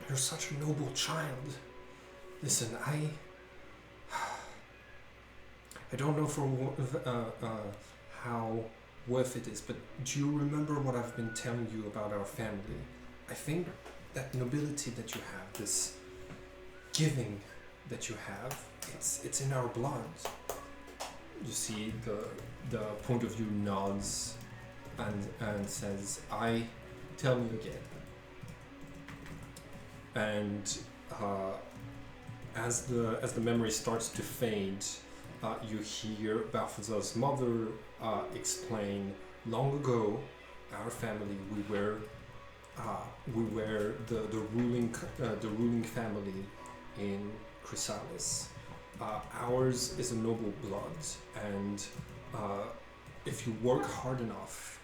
You're such a noble child. Listen, I don't know how worth it is, but do you remember what I've been telling you about our family? I think that nobility that you have, this giving that you have, it's in our blood." You see the point of view nods and says, "I tell me again." And as the memory starts to fade, you hear Balthazar's mother explain, "Long ago, our family, we were the ruling family in Chrysalis. Ours is a noble blood, and if you work hard enough,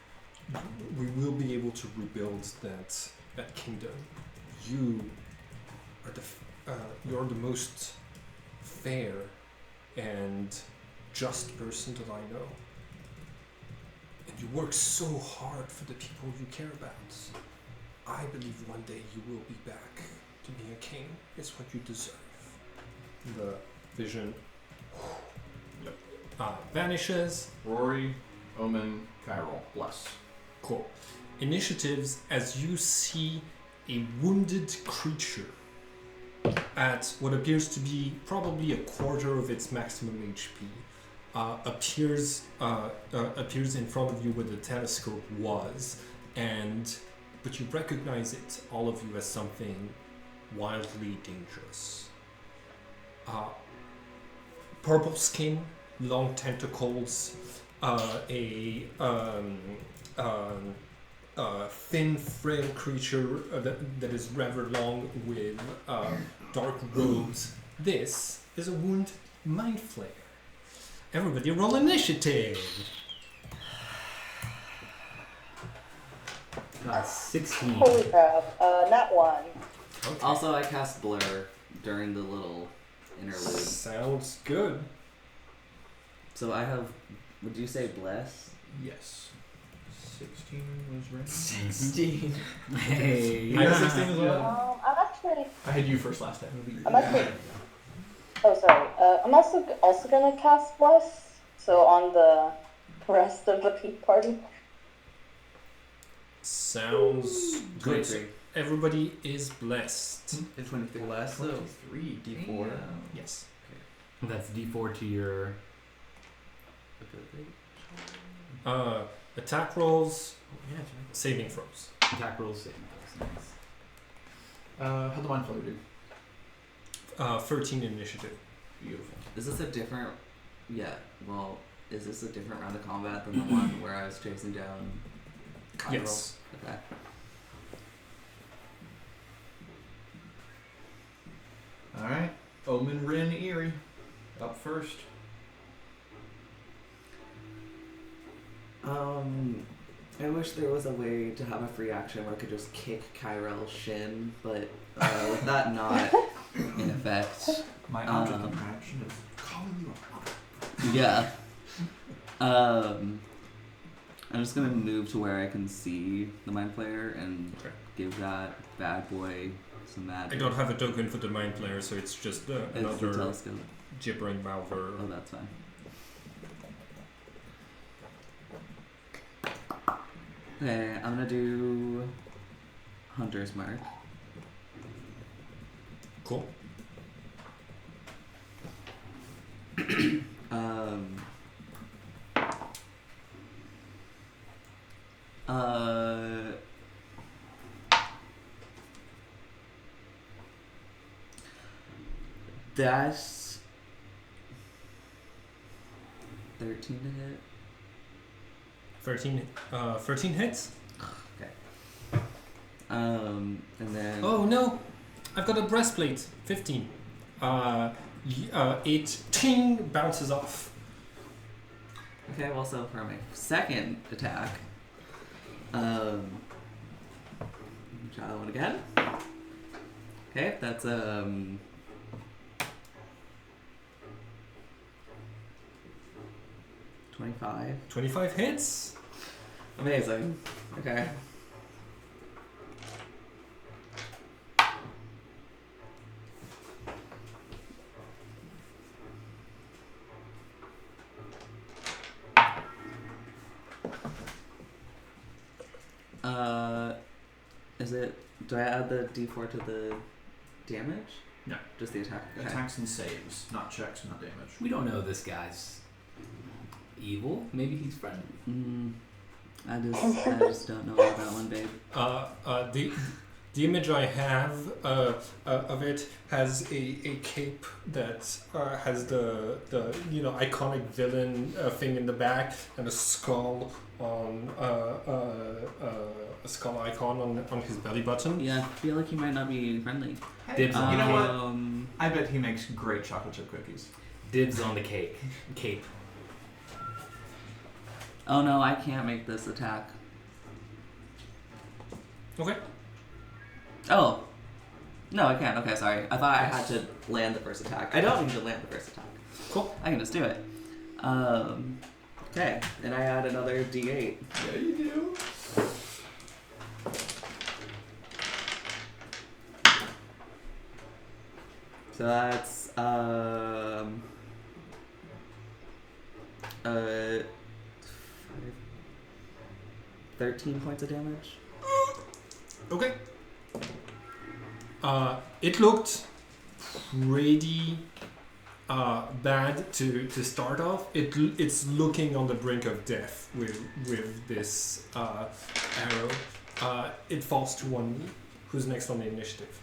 we will be able to rebuild that kingdom. You're the most fair and just person that I know. And you work so hard for the people you care about. I believe one day you will be back to being a king. It's what you deserve." The vision vanishes. Rory, Omen, Chiral, Bless. Cool. Initiatives, as you see a wounded creature at what appears to be probably a quarter of its maximum HP appears in front of you where the telescope was, but you recognize it, all of you, as something wildly dangerous. Purple skin, long tentacles, a thin, frail creature that is rather long with dark robes. This is a wounded mind flayer. Everybody roll initiative. 16. Holy crap. Not one. Okay. Also, I cast Blur during the little interlude. Sounds good. So I have, would you say Bless? Yes. 16 was right. 16. Hey. I had 16 as well. I'm actually. I had you first last time. I'm actually. Oh, sorry. I'm also gonna cast Bless. So on the rest of the peak party. Sounds good. 23. Everybody is blessed. It's 23 less, so 3 d4. Yes. That's D4 to your. Attack rolls, Yeah, saving throws. Attack rolls, saving throws. Nice. How'd the mind flayer do? 13 initiative. Beautiful. Is this a different, is this a different round of combat than the one where I was chasing down Chiral? Yes. Okay. Alright. Omen, Rin, Eerie. Up first. I wish there was a way to have a free action where I could just kick Chiral's shin, but with that not in effect. My object of action is calling you up. Yeah. I'm just gonna move to where I can see the mind flayer and Okay. give that bad boy some magic. I don't have a token for the mind player, so it's just It's the another telescope. gibbering mouther. Oh, that's fine. Okay, I'm gonna do Hunter's Mark. Cool. That's 13 to hit. 13 hits? And then Oh no! I've got a breastplate. 15. It ting bounces off. okay, well, so for my second attack, try that one again. Okay, that's 25. 25 hits. Amazing. Okay. Is it? Do I add the D4 to the damage? No. Just the attack. Okay. Attacks and saves, not checks, not damage. We don't know this guy's evil. Maybe he's friendly. I just don't know about that one, babe. The image I have of it has a cape that has the iconic villain thing in the back and a skull on a skull icon on his belly button. Yeah, I feel like he might not be friendly. Dibs on you the know cake. what? I bet he makes great chocolate chip cookies. Dibs on the cake. Cape. Oh no, I can't make this attack. Okay. Oh. No, I can't. Okay, sorry. I thought I had to land the first attack. I don't need to land the first attack. Cool. I can just do it. Okay, and I add another D8. Yeah, you do. So that's 13 points of damage. Okay. It looked pretty bad to start off. It's looking on the brink of death with this arrow. It falls to one knee. Who's next on the initiative?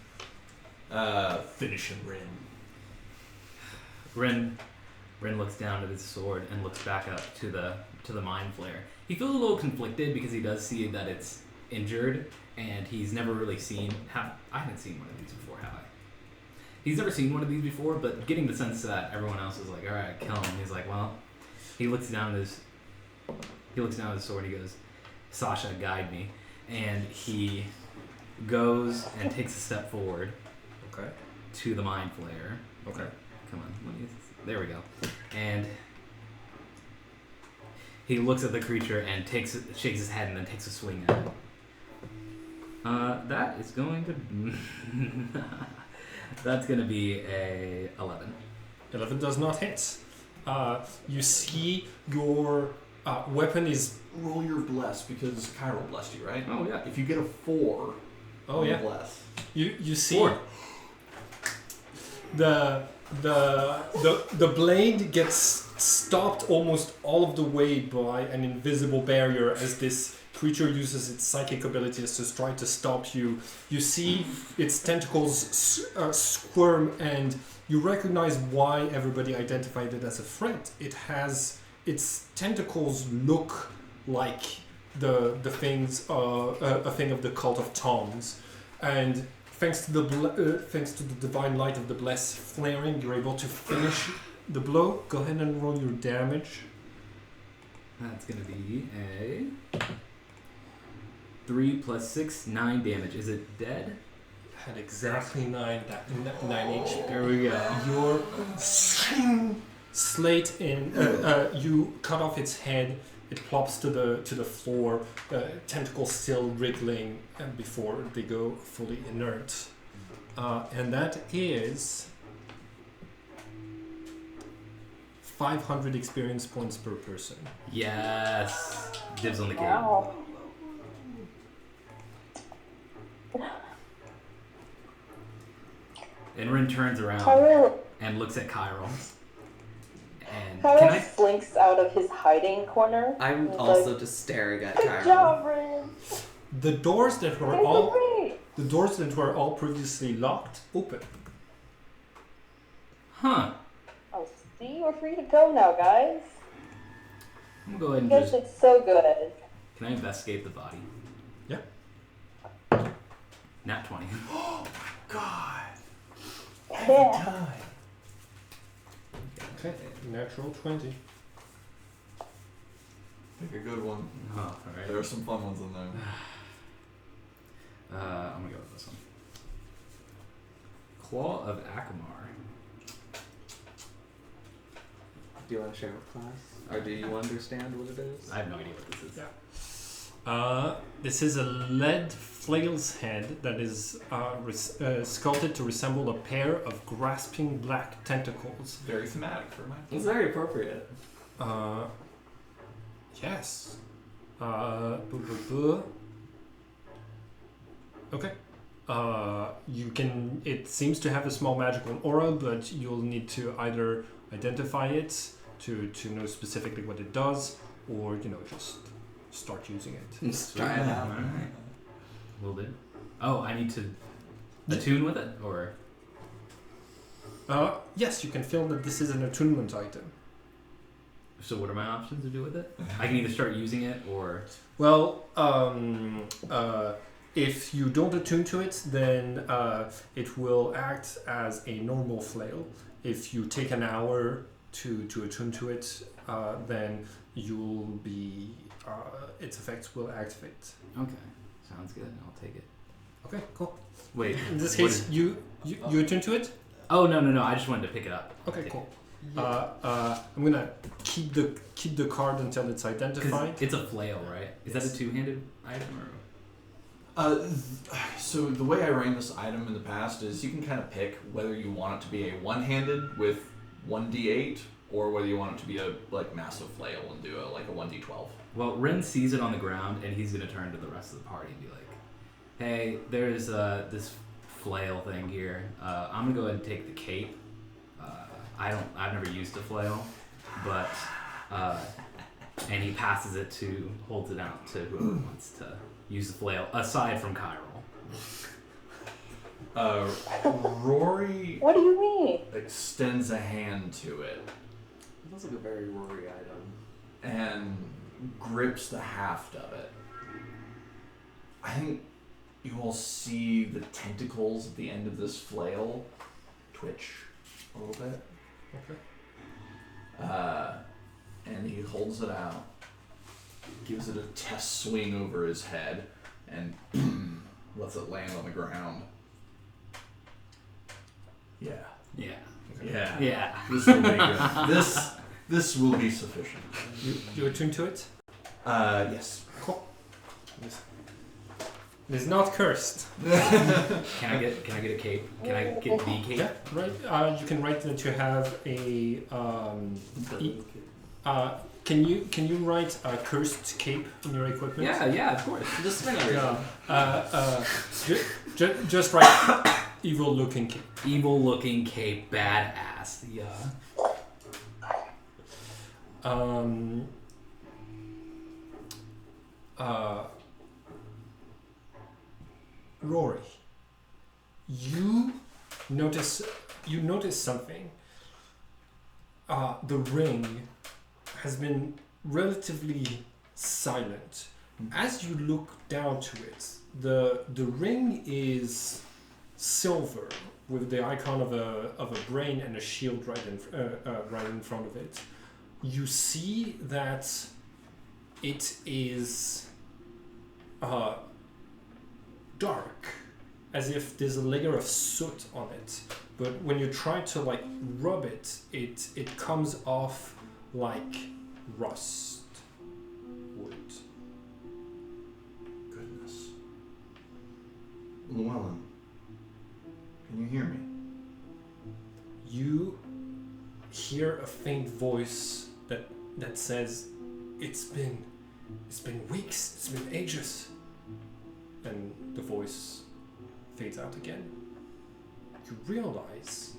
Finish him, Ren looks down at his sword and looks back up to the mind flare. He feels a little conflicted because he does see that it's injured, and he's never really seen. I haven't seen one of these before, have I? He's never seen one of these before, but getting the sense that everyone else is like, all right, kill him. He's like, well, he looks down at his sword. And he goes, Sasha, guide me, and he goes and takes a step forward. Okay. To the mind flare. Okay. Come on, there we go. And he looks at the creature and shakes his head and then takes a swing at it. That is going to... That's going to be a 11. 11 does not hit. You see your weapon is... Roll your bless, because Cairo blessed you, right? Oh, yeah. If you get a 4 on the bless. You see... 4. The blade gets stopped almost all of the way by an invisible barrier as this creature uses its psychic abilities to try to stop you. You see its tentacles squirm, and you recognize why everybody identified it as a threat. Its tentacles look like the things a thing of the cult of Toms, and thanks to the divine light of the bless flaring, you're able to finish the blow. Go ahead and roll your damage. That's going to be a 3 plus 6, 9 damage. Is it dead? Had exactly 9 HP. There we go. Your slate in. You cut off its head. It plops to the floor. Tentacles still wriggling before they go fully inert. And that is 500 experience points per person. Yes. Dibs on the cake. Wow. And Rin turns around Cairo and looks at Cairo. And Cairo slinks out of his hiding corner. I'm He's also like, just staring at Good Cairo. job, Rin. The doors that were You're all great. previously locked open. Huh. Oh, see, we're free to go now, guys. I'm going to go ahead You and guys just... did so good. Can I investigate the body? Yeah. Nat 20. Oh my god. Yeah. Okay, natural 20. Pick a good one. Oh, alright. There are some fun ones in there. I'm going to go with this one. Claw of Akamar. Do you want to share with class? Or do you understand what it is? I have no idea what this is. Yeah. This is a lead flail's head that is sculpted to resemble a pair of grasping black tentacles. Very thematic for my. It's very appropriate. Yes. Okay. You can. It seems to have a small magical aura, but you'll need to either identify it to know specifically what it does, or just start using it. Just try it out. Alright. Will do. Oh, I need to attune with it? Or... Yes, you can feel that this is an attunement item. So what are my options to do with it? I can either start using it, or... Well, if you don't attune to it, then it will act as a normal flail. If you take an hour to attune to it, then you'll be... its effects will activate. Okay. Sounds good. I'll take it. Okay, cool. Wait. In this what case, is- you attune to it? Oh, no. I just wanted to pick it up. Okay, Take cool. I'm gonna keep the card until it's it. 'Cause identified. it's a flail, right? Is that Yes. a two-handed item, or...? So the way I ran this item in the past is you can kind of pick whether you want it to be a one-handed with 1d8, or whether you want it to be a massive flail and do a 1d12. Well, Ren sees it on the ground, and he's going to turn to the rest of the party and be like, hey, there's this flail thing here. I'm gonna go ahead and take the cape. I've never used a flail, but and he passes it holds it out to whoever wants to use the flail aside from Chiral. Rory What do you mean? extends a hand to it It looks like a very Rory item. and grips the haft of it. I think you will see the tentacles at the end of this flail twitch a little bit. Okay. And he holds it out, gives it a test swing over his head, and lets it land on the ground. Yeah. Yeah. Yeah. Yeah. This will be good. This will be sufficient. You attuned to it? Yes. Cool. It is not cursed. Can I get a cape? Can I get the cape? Yeah, right. You can write that you have a. Can you write a cursed cape in your equipment? Yeah, of course. Just spin everything. Just write evil looking cape. Evil looking cape, badass. Yeah. Rory, you notice something. The ring has been relatively silent. As you look down to it, the ring is silver with the icon of a brain and a shield right in front of it. You see that it is dark, as if there's a layer of soot on it. But when you try to rub it, it comes off like rust wood. Goodness. Llewellyn, can you hear me? You hear a faint voice that says, it's been weeks, it's been ages. And the voice fades out again. You realize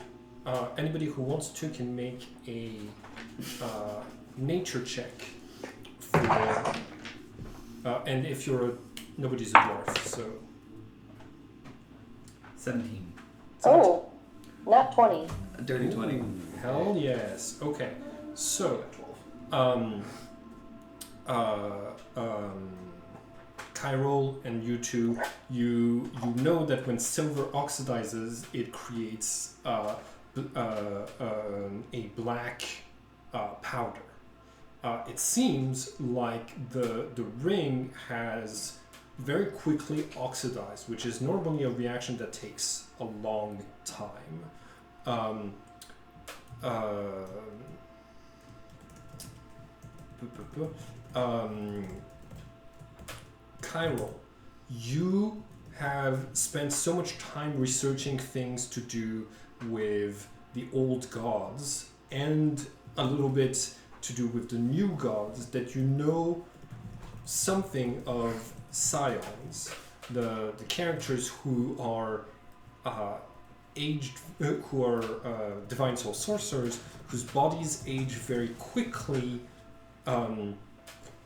anybody who wants to can make a nature check for, and if nobody's a dwarf, so 17. Oh, not 20. A dirty 20. Hell yes. Okay. So, Chiral and you two, you know that when silver oxidizes, it creates a black powder. It seems like the ring has very quickly oxidized, which is normally a reaction that takes a long time. Chiral, you have spent so much time researching things to do with the old gods and a little bit to do with the new gods that you know something of scions, the characters who are who are divine soul sorcerers whose bodies age very quickly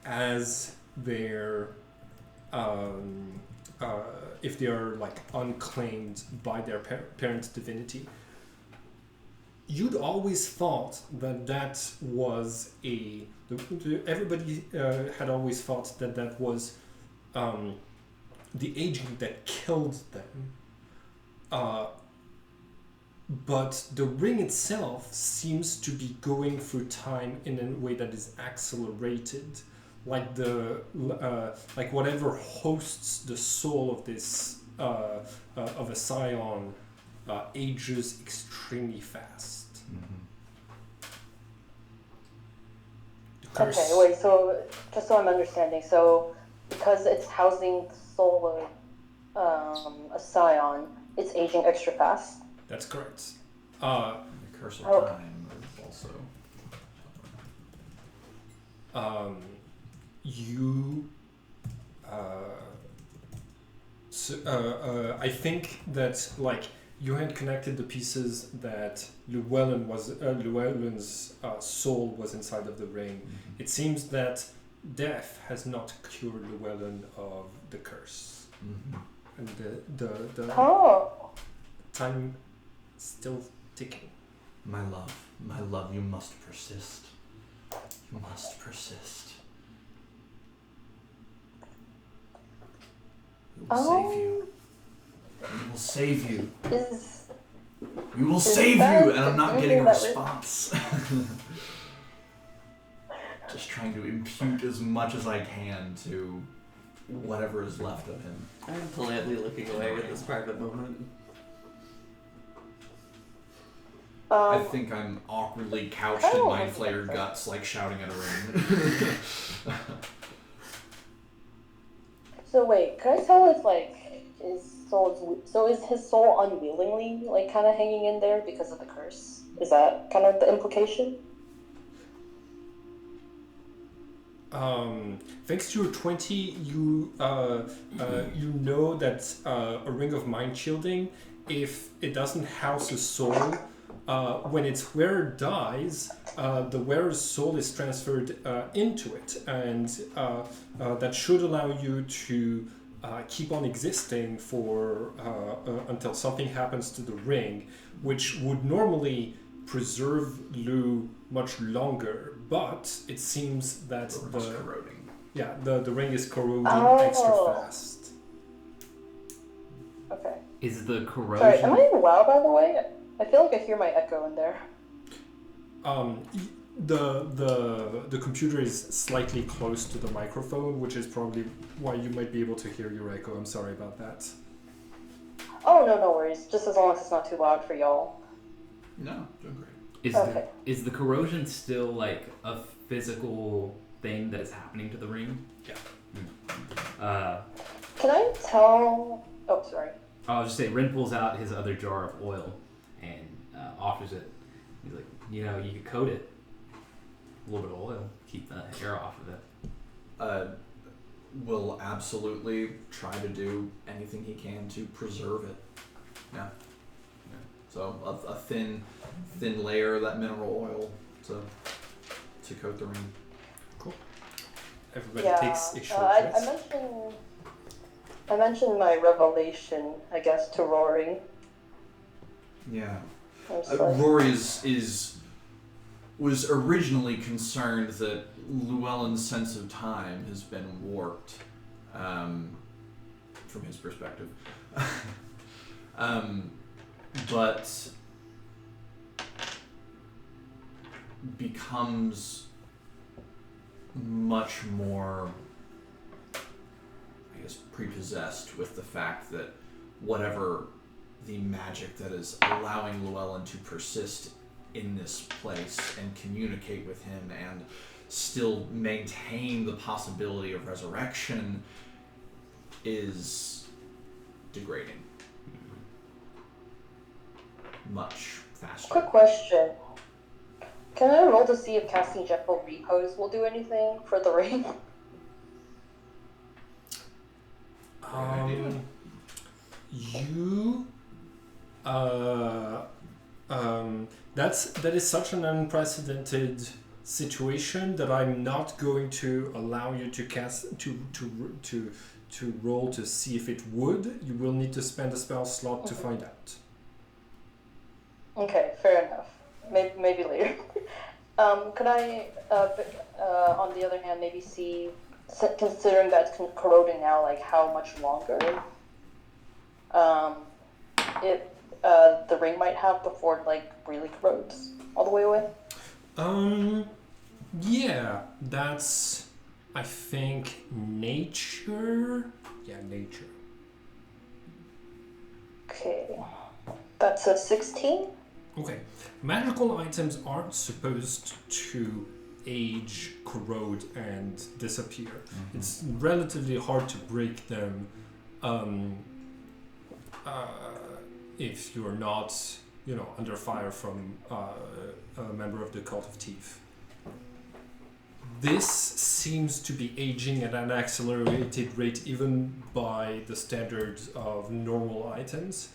as their if they are unclaimed by their parent divinity. You'd always thought that was everybody had always thought that was the aging that killed them. But the ring itself seems to be going through time in a way that is accelerated, like whatever hosts the soul of this of a scion ages extremely fast. Okay, wait, so just so I'm understanding, so because it's housing the soul of a scion, it's aging extra fast? That's correct. The curse of time is also. So, I think that like you had connected the pieces that Llewellyn's soul was inside of the ring. It seems that death has not cured Llewellyn of the curse, and the time still ticking. My love, you must persist. You must persist. We will save you. We will save you. We will save you, and I'm not getting a response. Just trying to impute as much as I can to whatever is left of him. I'm politely looking away at this private moment. I think I'm awkwardly couched in my flared guts, like shouting at a ring. So wait, can I tell if like his is his soul unwillingly like kind of hanging in there because of the curse? Is that kind of the implication? Thanks to your 20, you know that a ring of mind shielding, if it doesn't house a soul, when its wearer dies, the wearer's soul is transferred into it, and that should allow you to keep on existing for until something happens to the ring, which would normally preserve Lou much longer, but it seems that corroding. Yeah, the ring is corroding extra fast. Okay. Is the corrosion? Sorry, am I in WoW, by the way? I feel like I hear my echo in there. The computer is slightly close to the microphone, which is probably why you might be able to hear your echo. I'm sorry about that. Oh, no worries. Just as long as it's not too loud for y'all. No, doing great. Is the corrosion still like a physical thing that is happening to the ring? Yeah. Can I tell... Oh, sorry. I'll just say, Ren pulls out his other jar of oil and offers it. He's like, you could coat it. A little bit of oil, keep the air off of it. Will absolutely try to do anything he can to preserve it. Yeah. So a thin layer of that mineral oil to coat the ring. Cool. Everybody takes a short rest. I mentioned my revelation, I guess, to Rory. Yeah. Like... Rory was originally concerned that Llewellyn's sense of time has been warped, from his perspective. But becomes much more, I guess, prepossessed with the fact that whatever the magic that is allowing Llewellyn to persist in this place and communicate with him and still maintain the possibility of resurrection is degrading much faster. Quick question. Can I roll to see if casting Gentle Repose will do anything for the ring? That is such an unprecedented situation that I'm not going to allow you to cast to roll to see if it would. You will need to spend a spell slot to find out. Okay, fair enough. Maybe later. Could I, on the other hand, maybe see, considering that it's corroding now, like how much longer the ring might have before it like really corrodes all the way away? Yeah, that's, I think, nature. Yeah, nature. Okay, that's a 16. Okay, magical items aren't supposed to age, corrode, and disappear. Mm-hmm. It's relatively hard to break them if you're not, under fire from a member of the Cult of Teeth. this seems to be aging at an accelerated rate even by the standards of normal items.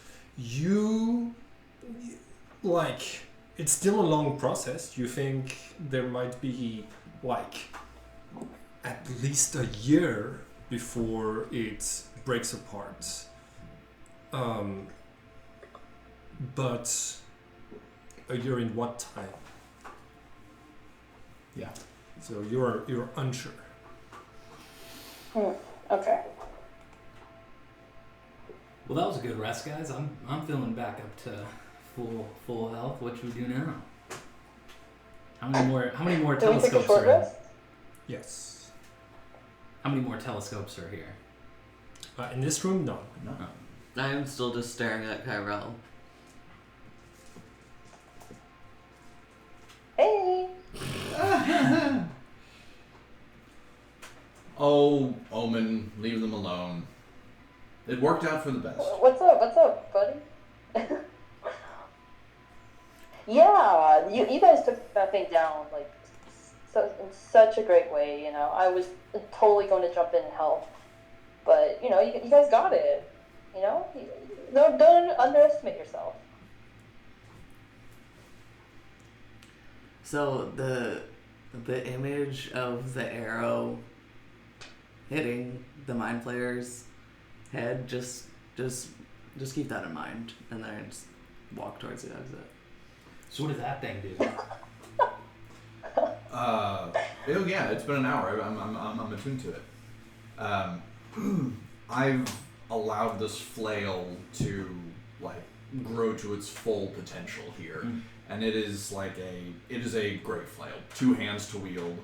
It's still a long process. You think there might be at least a year before it breaks apart. But a year in what time? Yeah. So you're unsure. Okay. Well, that was a good rest, guys. I'm feeling back up to full health. What should we do now? How many more Can we take a telescopes short are in? rest? Yes. How many more telescopes are here? In this room, no. I am still just staring at Kyrell. Hey. Oh, Omen, leave them alone. It worked out for the best. What's up, buddy? Yeah, you guys took that thing down in such a great way. You know, I was totally going to jump in and help, but you guys got it. You know, don't underestimate yourself. So the image of the arrow hitting the mind flayer's head, just keep that in mind, and then I just walk towards the exit. So what does that thing do? Oh yeah, it's been an hour. I'm attuned to it. I've allowed this flail to grow to its full potential here, and it is a great flail. 2 hands to wield.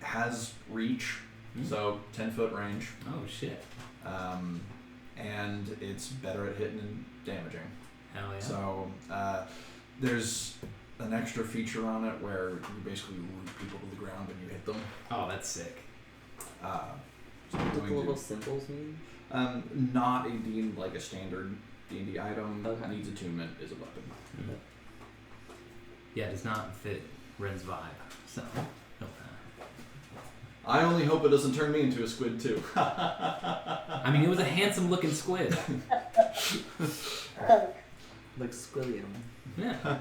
Has reach, so 10-foot range. Oh shit. And it's better at hitting and damaging. Hell yeah. So there's an extra feature on it where you basically root people to the ground when you hit them. Oh, that's sick. So What do the little symbols mean? not a standard D&D item. Okay. Needs attunement is a weapon. Yeah, it does not fit Ren's vibe. So, no. I only hope it doesn't turn me into a squid too. I mean, it was a handsome looking squid. Like Squilliam. Yeah.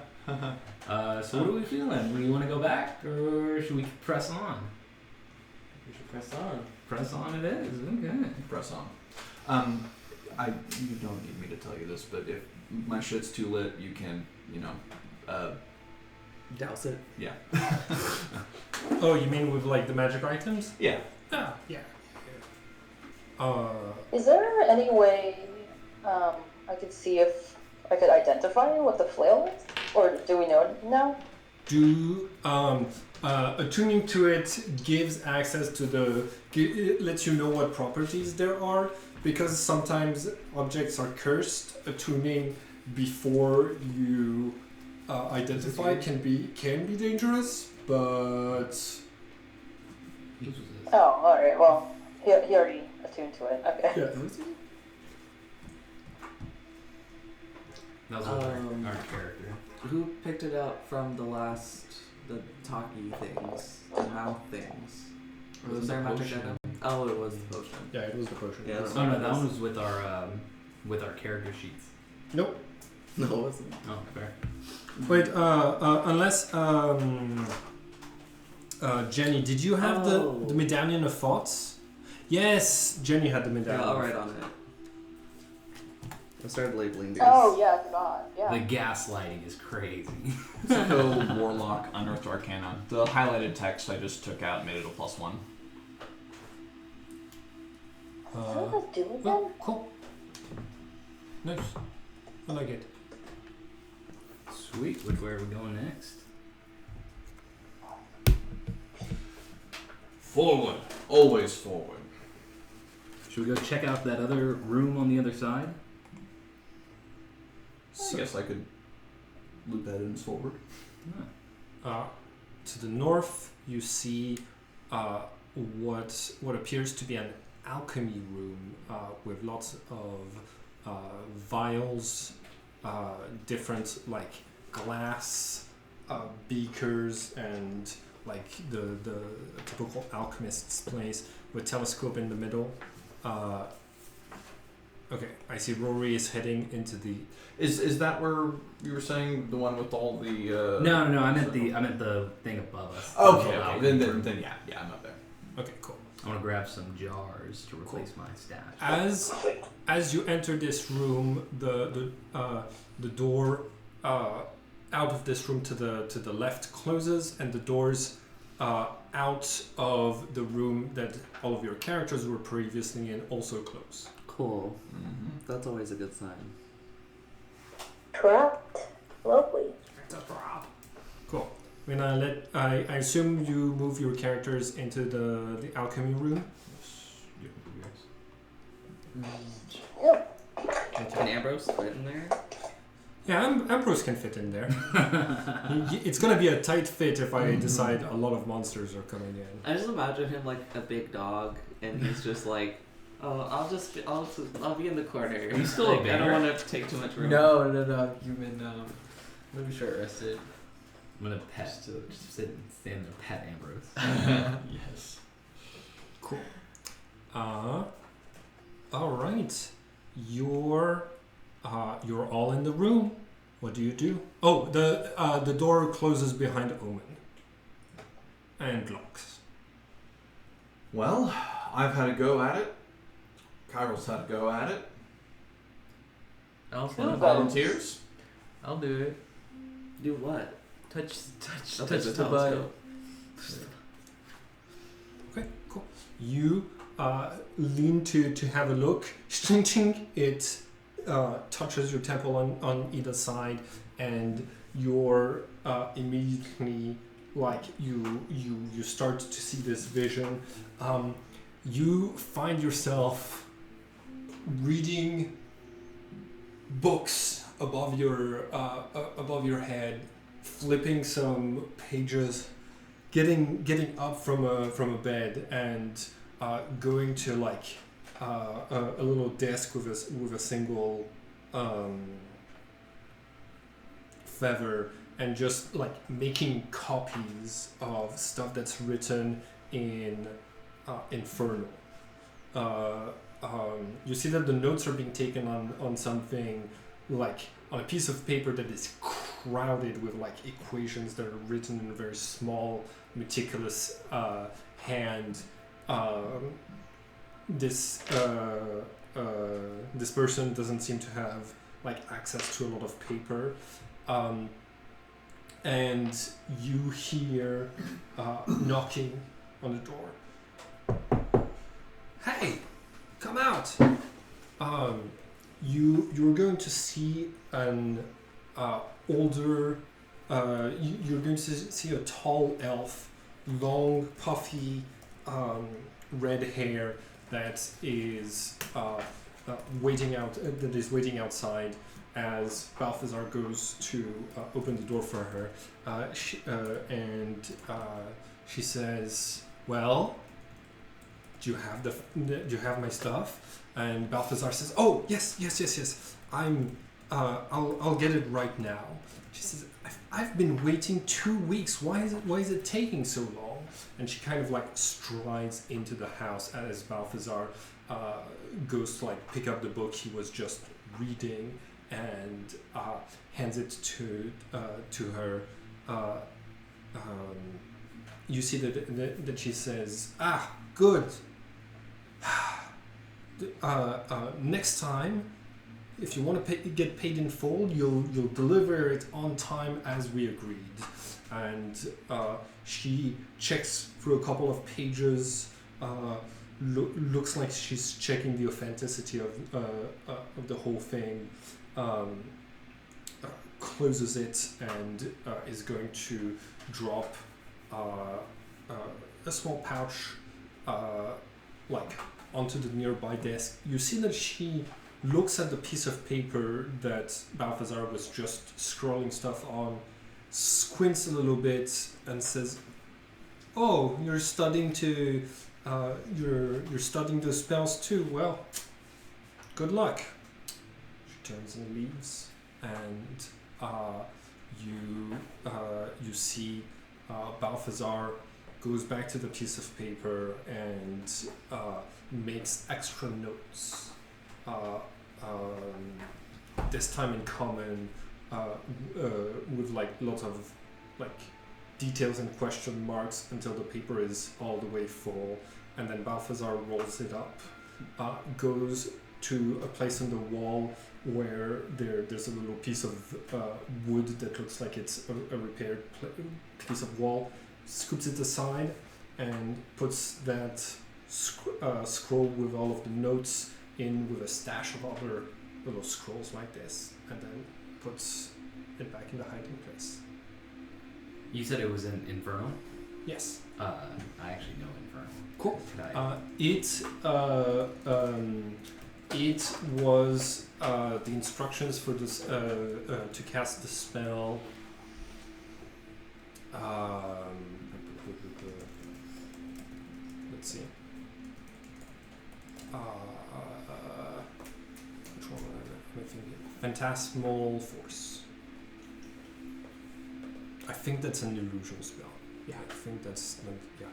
So what are we feeling? Do you want to go back, or should we press on? We should press on. Press on it is. Okay. Press on. You don't need me to tell you this, but if my shit's too lit, you can, Douse it. yeah. Oh, you mean with the magic items? Yeah. Ah, yeah. Is there any way I could see if I could identify what the flail is, or do we know it now? Attuning to it gives access to it lets you know what properties there are, because sometimes objects are cursed. Attuning before you identify can be dangerous, but Oh, all right. Well, he already attuned to it. Okay. yeah. That was our character. Who picked it up from the talkie things, the mouth things? It was Was there a the magic potion. item? Oh, it was the potion. Yeah, it was the potion. Yeah, that's Oh no, that one was with our character sheets. Nope. No, it wasn't. Oh, fair. Wait, unless Jenny, did you have the medallion of thoughts? Yes, Jenny had the medallion. Yeah, I'll write on it. I started labeling these. Oh yeah, I forgot. Yeah. The gaslighting is crazy. So Warlock, Unearthed Arcana. The highlighted text I just took out and made it a +1. What does that do with Oh, them? cool. Nice. I like it. Sweet. Where are we going next? Forward. Always forward. Should we go check out that other room on the other side? I guess I could loop that in forward. To the north, you see what appears to be an alchemy room with lots of vials, different glass beakers and like the typical alchemist's place with telescope in the middle. Okay, I see Rory is heading into the. Is that where you were saying the one with all the? No, I meant the thing above us. Okay, The okay. alchemy. Then yeah, I'm up there. Okay, cool. I want to grab some jars to replace my stash. As you enter this room, the door out of this room to the left closes, and the doors out of the room that all of your characters were previously in also close. Cool. Mm-hmm. That's always a good sign. Trapped. Lovely. Cool. When I assume you move your characters into the alchemy room. Yep. Can Ambrose fit in there? Yeah, Ambrose can fit in there. It's gonna be a tight fit if I decide a lot of monsters are coming in. I just imagine him like a big dog, and he's just like, "Oh, I'll be in the corner." Are you still a like, I don't bear? want to take too much room. No. You've been maybe short rested. I'm gonna just stand there, pet Ambrose. Yes. Cool. All right. You're all in the room. What do you do? Oh, the door closes behind Omen and locks. Well, I've had a go at it. Kyrill's had a go at it. I'll Volunteers? I'll do it. Do what? Touch I'll the telescope. button. Okay, cool. You lean to have a look. It touches your temple on either side, and you're immediately like you start to see this vision. You find yourself reading books above your head, flipping some pages, getting up from a bed and going to like a little desk with a single feather, and just like making copies of stuff that's written in Infernal. You see that the notes are being taken on something like on a piece of paper that is crowded with like equations that are written in a very small, meticulous hand. This person doesn't seem to have like access to a lot of paper, and you hear knocking on the door. Hey, come out! You're going to see an older. You're going to see a tall elf, long, puffy, red hair that is waiting outside as Balthazar goes to open the door for her. She says, "Well, do you have my stuff?" And Balthazar says, "Oh, yes. I'll get it right now." She says, I've been waiting 2 weeks. Why is it taking so long?" And she kind of like strides into the house as Balthazar goes to like pick up the book he was just reading and hands it to her. You see that she says, "Ah, good. Next time, if you want to get paid in full, you'll deliver it on time as we agreed." And she checks through a couple of pages. Looks like she's checking the authenticity of the whole thing. Closes it and is going to drop a small pouch like onto the nearby desk. You see that she looks at the piece of paper that Balthazar was just scrolling stuff on, squints a little bit, and says, "Oh, you're studying you're studying those spells too. Well, good luck." She turns and leaves, and you see Balthazar goes back to the piece of paper and makes extra notes. This time in common, with like lots of like details and question marks until the paper is all the way full, and then Balthazar rolls it up, goes to a place on the wall where there's a little piece of wood that looks like it's a repaired piece of wall, scoops it aside, and puts that scroll with all of the notes in with a stash of other little scrolls like this, and then puts it back in the hiding place. You said it was in Inferno? Yes. I actually know Inferno. Cool. Could I? It was the instructions for this to cast the spell. Let's see. Which one am I thinking? Phantasmal Force. I think that's an illusion spell. Yeah, I think that's yeah.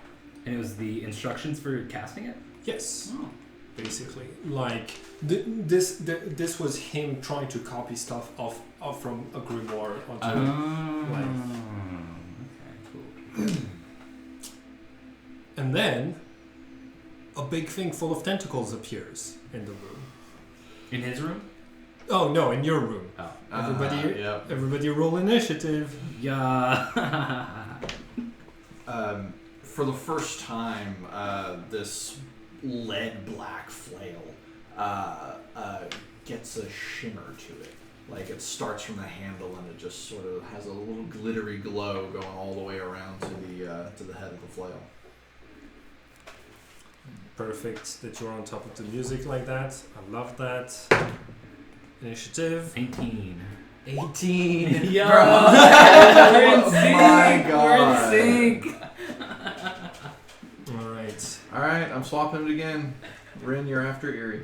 And it was the instructions for casting it? Yes. Oh. Basically, like this was him trying to copy stuff off from a grimoire onto like. Okay, cool. And then a big thing full of tentacles appears in the room. In his room? Oh no, in your room. Oh. Everybody roll initiative. Yeah. For the first time, this lead black flail gets a shimmer to it. Like it starts from the handle and it just sort of has a little glittery glow going all the way around to the head of the flail. Perfect that you're on top of the music like that. I love that. Initiative. 19. 18. Yeah. We're in sync. My God. We're in sync. Alright, I'm swapping it again. Rin, you're after Eerie.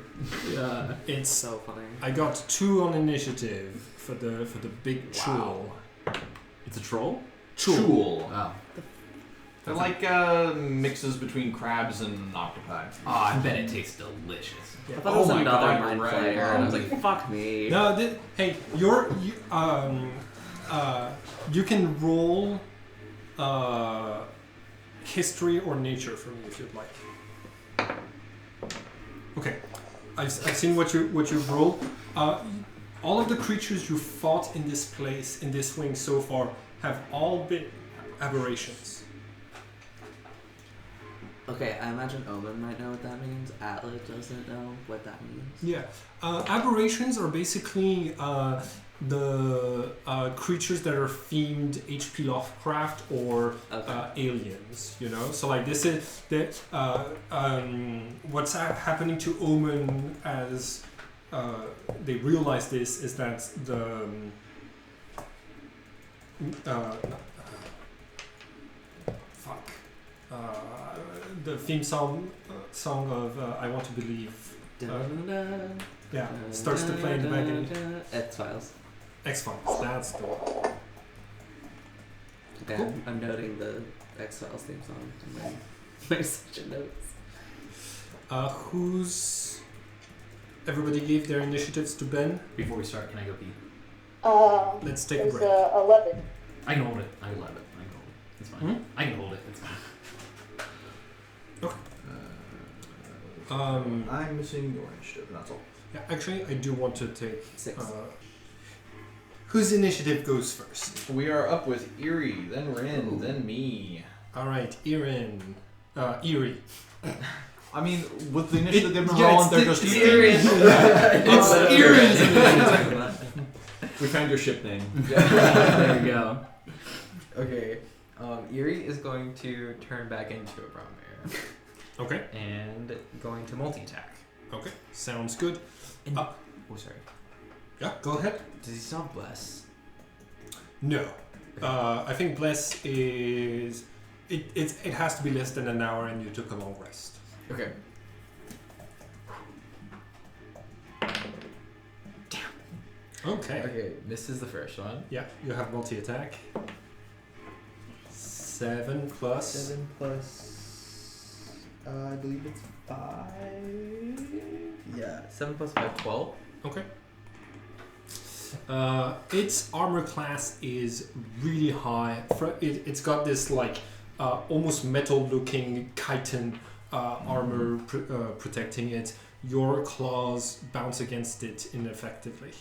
Yeah, it's So funny. I got 2 on initiative for the big troll. It's a troll? Chool. Oh. They're like mixes between crabs and octopi. Oh, I bet it tastes delicious. I thought it was Oh my another God, mind right. flayer, and I was like, fuck me. No, hey, you can roll history or nature for me if you'd like. Okay, I've seen what you've rolled. All of the creatures you fought in this place, in this wing so far, have all been aberrations. Okay, I imagine Omen might know what that means. Atlas doesn't know what that means. Yeah, aberrations are basically the creatures that are themed H.P. Lovecraft or aliens, you know. So like this is the what's happening to Omen as they realize this is that the theme song of I Want to Believe starts to play in the background. X-Files. X-Files, that's the one. Okay, Cool. I'm noting the X-Files theme song in my section notes. Who's... Everybody gave their initiatives to Ben. Before we start, can I go pee? Let's take a There's break. 11. I can hold it. I can hold it. It's fine. Hmm? I can hold it. It's fine. I'm missing your initiative, that's all. Yeah, actually, I do want to take... 6. Whose initiative goes first? We are up with Eerie, then Rin, then me. Alright, Eerie. I mean, with the initiative they've been yeah, rolling, it's they're the- just it's Eerie. It's Eerie's We found your ship name. There you go. Okay, Eerie is going to turn back into a brown bear Okay, and going to multi-attack. okay, sounds good. Oh, sorry. Yeah, go ahead. Does he still have Bless? No. I think Bless is... It has to be less than an hour and you took a long rest. Okay. Okay. Okay, this is the first one. Yeah, you have multi-attack. 6 7 plus. 7 plus. I believe it's 5. Yeah, 7 plus 5, 12. Okay. Its armor class is really high. It's got this like almost metal-looking chitin armor protecting it. Your claws bounce against it ineffectively.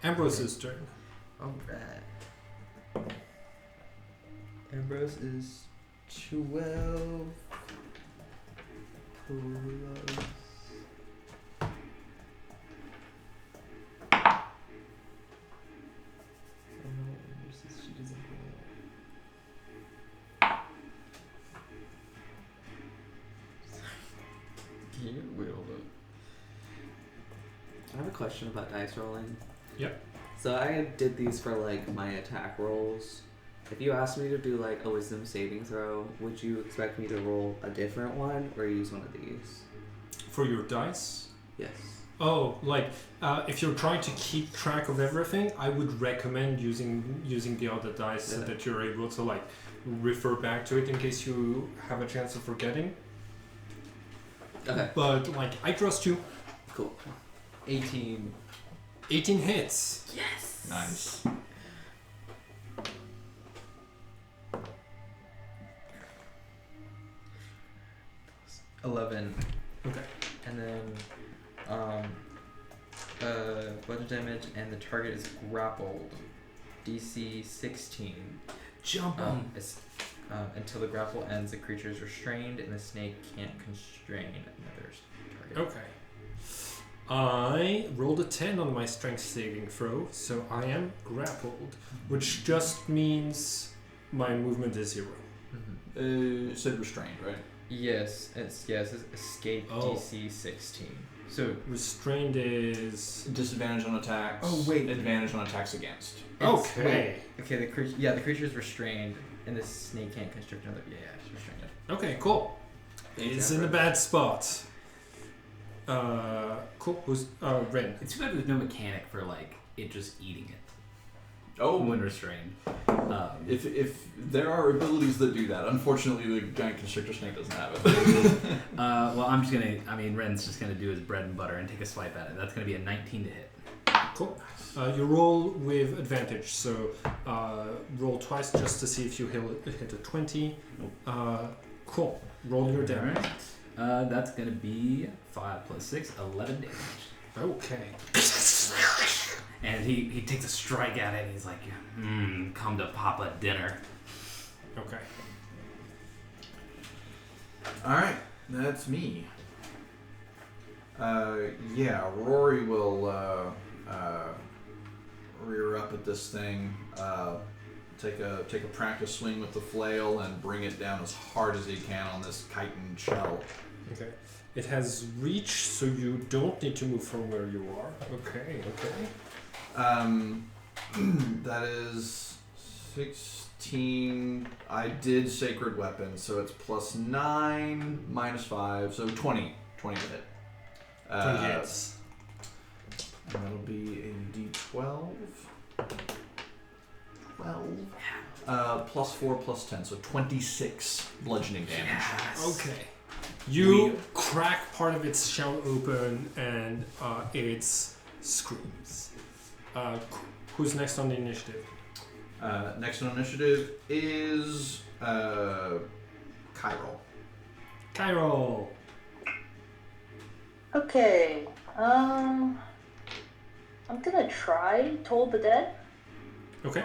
Ambrose's turn. Alright. Ambrose is 12 plus. She doesn't Can you wait, hold up. I have a question about dice rolling. Yep. So I did these for like my attack rolls. If you asked me to do like a wisdom saving throw, would you expect me to roll a different one or use one of these? For your dice? Yes. Oh, like if you're trying to keep track of everything, I would recommend using the other dice so that you're able to like refer back to it in case you have a chance of forgetting. Okay. But like I trust you. Cool. 18. 18 hits. Yes. Nice. $11. Okay. And then bludgeon damage, and the target is grappled. DC 16. Jump Until the grapple ends, the creature is restrained, and the snake can't constrain another target. Okay. I rolled a 10 on my strength saving throw, so I am grappled, which just means my movement is 0. It said restrained, right? Yes, it says escape DC 16. So restrained is Disadvantage on attacks. Oh, wait. Advantage on attacks against. okay. Okay, the creature is restrained, and the snake can't constrict another. Yeah, it's restrained. Okay, cool. It's in a bad spot. Cool. Who's Ren? It's too bad there's no mechanic for like it just eating it Oh, when restrained. if there are abilities that do that, unfortunately the giant constrictor snake doesn't have it. Well, I'm just gonna. I mean, Ren's just gonna do his bread and butter and take a swipe at it. That's gonna be a 19 to hit. Cool. You roll with advantage, so roll twice just to see if you hit a 20. Cool. Roll your damage. Alright. That's gonna be 5 plus 6, 11 damage. Okay. And he takes a strike at it and he's like, come to Papa dinner. Okay. Alright, that's me. Yeah, Rory will rear up at this thing, take a practice swing with the flail and bring it down as hard as he can on this chitin shell. Okay. It has reach, so you don't need to move from where you are. Okay. That is 16. I did Sacred Weapon, so it's plus 9, minus 5, so 20. 20 to hit. 20 hits. And that'll be a D12. 12. Plus 4, plus 10, so 26 bludgeoning damage. Okay. You crack part of its shell open and it screams. Who's next on the initiative? Next on initiative is Kyrol. Kyrol. Okay. I'm gonna try Toll the Dead. Okay.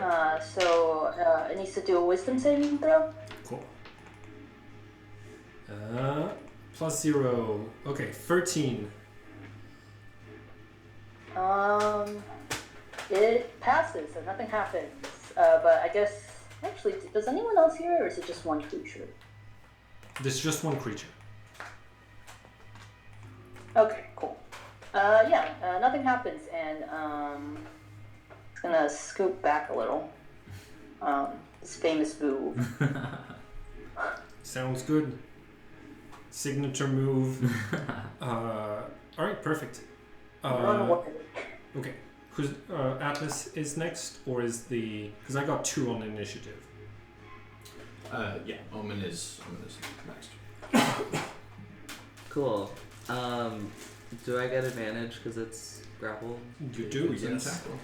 So it needs to do a wisdom saving throw. Cool. Plus 0. Okay, 13. It passes, so nothing happens. But I guess, actually, does anyone else hear it, or is it just one creature? There's just one creature. Okay, cool. Nothing happens, and it's gonna scoop back a little. This famous move. Sounds good. Signature move. Alright, perfect. Run away. Okay. Who's Atlas is next, or is the... Because I got 2 on initiative. Yeah, Omen is next. Cool. Do I get advantage because it's grapple? You do, It's an yes. attack roll,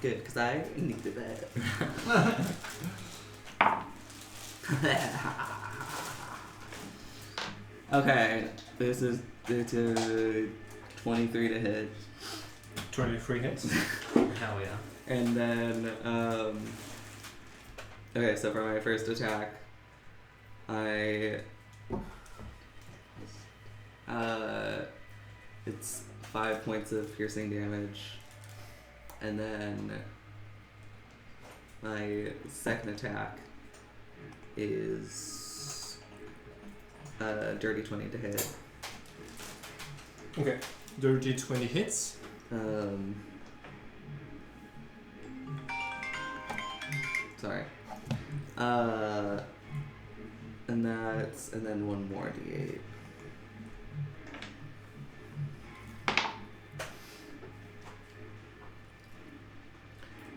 Good, because I needed that. Okay, this is 23 to hit. 23 hits. Hell yeah. And then, okay, so for my first attack, it's 5 points of piercing damage. And then my second attack is dirty 20 to hit. Okay. Dirty 20 hits. Sorry. And then one more d8.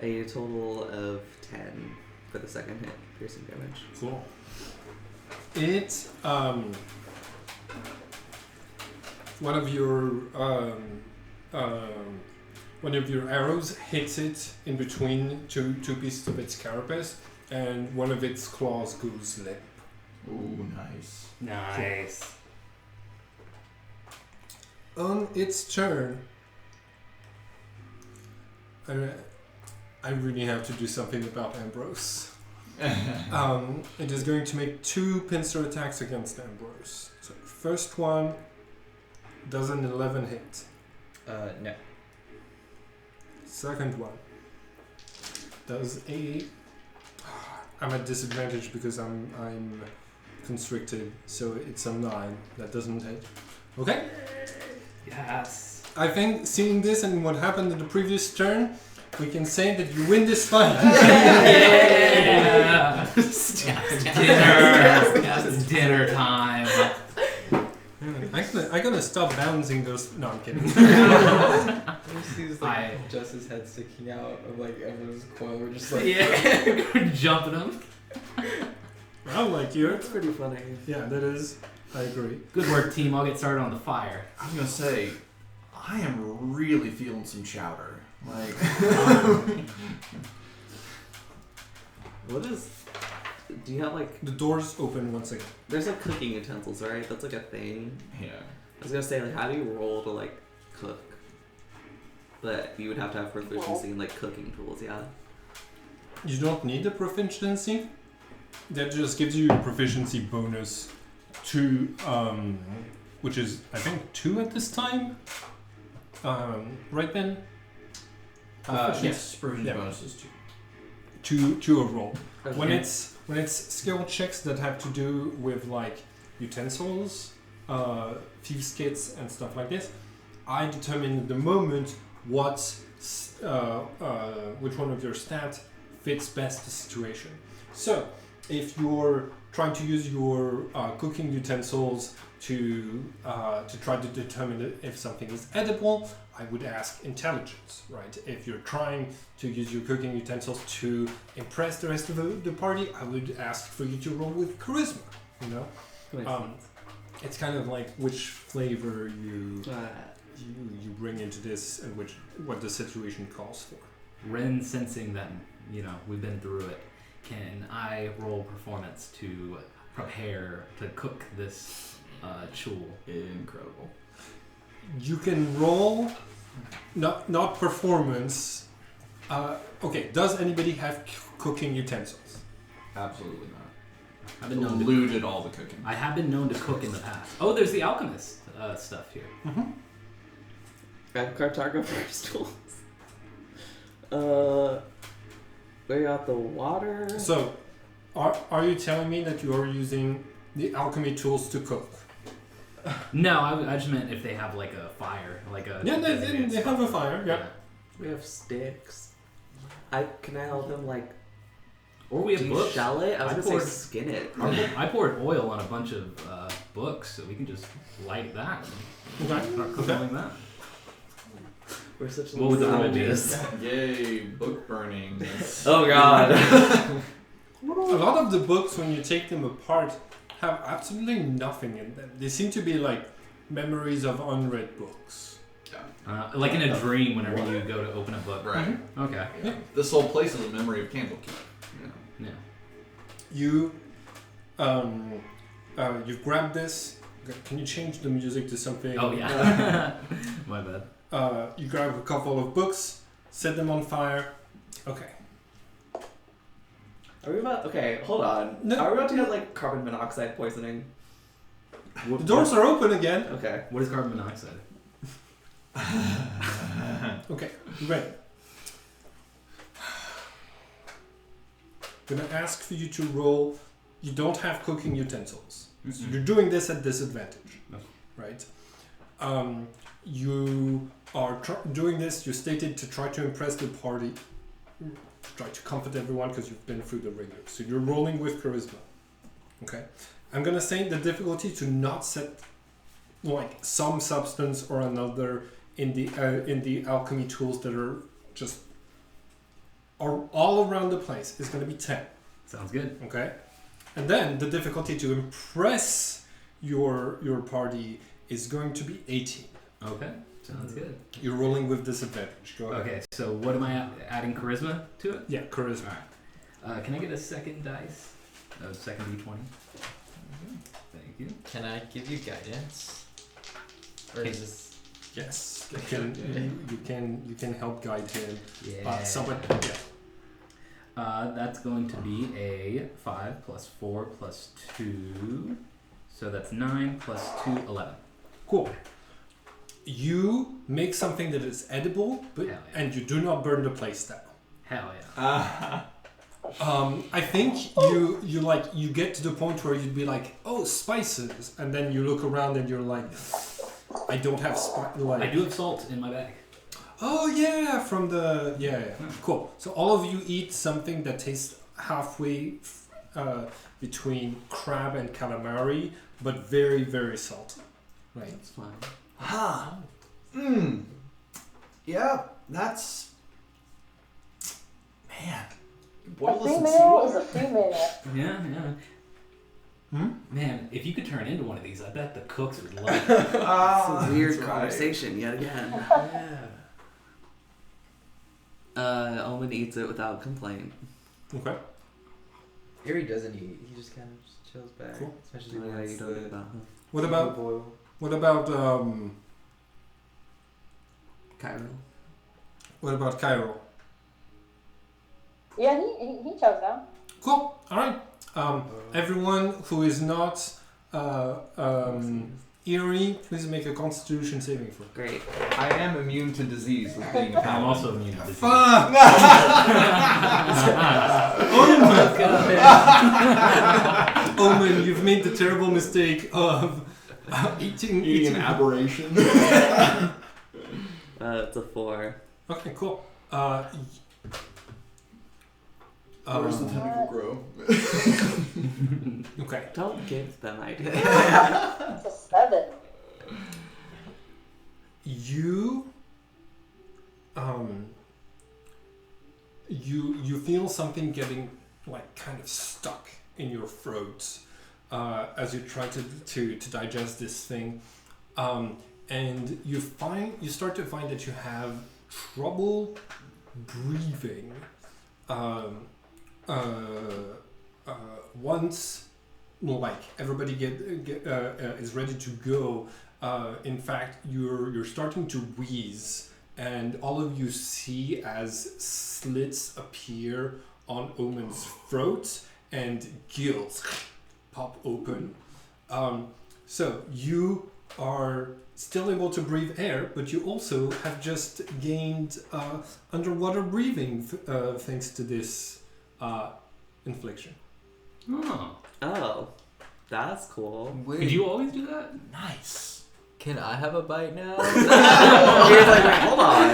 A total of 10 for the second hit, piercing damage. Cool. It one of your arrows hits it in between two pieces of its carapace, and one of its claws goes limp. Ooh, nice. Nice. On its turn, I really have to do something about Ambrose. It is going to make 2 pincer attacks against Ambrose. So first one does an 11 hit. No. Second one does a. I'm at disadvantage because I'm constricted, so it's a 9. That doesn't hit. Okay. Yes. I think seeing this and what happened in the previous turn, we can say that you win this fight. Yeah. Dinner time. I'm gonna stop bouncing those. No, I'm kidding. He sees like Jess's head sticking out of like everyone's coil. We're just like Yeah. Jumping them. I like you. That's pretty funny. Yeah, that is. I agree. Good work, team. I'll get started on the fire. I was gonna say, I am really feeling some chowder. Like, What is? Do you have like? The doors open once again. There's like cooking utensils, right? That's like a thing. yeah. I was gonna say, like, how do you roll to like cook? But you would have to have proficiency in like cooking tools, yeah. You don't need a proficiency. That just gives you a proficiency bonus to, which is I think 2 at this time. Right then. Yes, proficiency Yeah. bonus is 2. To a roll. Okay. When it's skill checks that have to do with like utensils, thieves' kits, and stuff like this, I determine at the moment which one of your stats fits best the situation. So, if you're trying to use your cooking utensils to try to determine if something is edible, I would ask intelligence, right? If you're trying to use your cooking utensils to impress the rest of the party, I would ask for you to roll with charisma, you know? Makes sense. It's kind of like which flavor you Ah. you bring into this and what the situation calls for. Ren sensing that, we've been through it. Can I roll performance to prepare to cook this chul? Incredible. You can roll, not performance. Okay, does anybody have cooking utensils? Absolutely not. I've been known to, Eluded all the cooking. I have been known to cook in the past. Oh, there's the alchemist stuff here. Mm-hmm. I have cartographer's tools. We got the water. So, are you telling me that you are using the alchemy tools to cook? No, I just meant if they have like a fire, like a Yeah, designated they have a fire. Yeah. We have sticks. Can I help him like? Or we have Do you books. shell it? I was I gonna poured- say skin it. I poured oil on a bunch of books, so we can just light that. Okay. Start cooking like that. We're such What would the little roll be? savages. Yay, book burning. Oh god. A lot of the books, when you take them apart, have absolutely nothing in them. They seem to be like memories of unread books. Like in a dream, whenever you go to open a book. Right. Okay. Yeah. This whole place is a memory of Candlekeep. Yeah. You, you've grabbed this. Can you change the music to something? Oh yeah. My bad. You grab a couple of books, set them on fire. Okay. Are we about? Okay, hold on. No. Are we about to get like carbon monoxide poisoning? The doors are open again. Okay. What is carbon monoxide? Okay, ready. Gonna ask for you to roll. You don't have cooking utensils. So you're doing this at disadvantage, right? You are doing this. You're stated to try to impress the party, try to comfort everyone because you've been through the rigor. So you're rolling with charisma. Okay, I'm gonna say the difficulty to not set like some substance or another in the alchemy tools that are just are all around the place is gonna be 10. Sounds good. Okay, and then the difficulty to impress your party is going to be 18. Okay. Sounds good. You're rolling with disadvantage. Go ahead. Okay. So what am I adding charisma to it? Yeah, charisma. Can I get a second dice? Second D20. Thank you. Can I give you guidance? Or is this... Yes, you can help guide him. Yeah. That's going to be a 5 plus 4 plus 2. So that's 9 plus 2, 11. Cool. You make something that is edible, but Hell yeah. and you do not burn the place down. Hell yeah. I think you get to the point where you'd be like, oh, spices, and then you look around and you're like, I don't have I do have salt in my bag. Oh yeah, from the cool. So all of you eat something that tastes halfway between crab and calamari, but very very salty. Right. That's fine. Yeah, that's... Man. A Boil us and female is see a female. Yeah. Man, if you could turn into one of these, I bet the cooks would love it. It's a weird that's right. conversation yet again. Yeah. Omen eats it without complaint. Okay. Erie doesn't eat. He just kind of just chills back. Cool. Especially Oh, when yeah, it's you don't the do that. What about boil. Cairo. what about Cairo? Yeah, he chows down. Cool. All right. Everyone who is not Eerie, please make a Constitution saving throw. Great. I am immune to disease with being a I'm paladin. also immune to disease. Fuck! Omen, you've made the terrible mistake of eating an aberration. It's a 4. Okay, cool. Where's the tentacle grow? Okay. Don't give them ideas. It's a 7. You feel something getting like kind of stuck in your throat as you try to digest this thing, and you start to find that you have trouble breathing. Once like everybody is ready to go, in fact you're starting to wheeze, and all of you see as slits appear on Omen's throat and gills pop open. So you are still able to breathe air, but you also have just gained underwater breathing thanks to this infliction. Oh, that's cool. Did you always do that? Nice. Can I have a bite now? He's like, wait, hold on.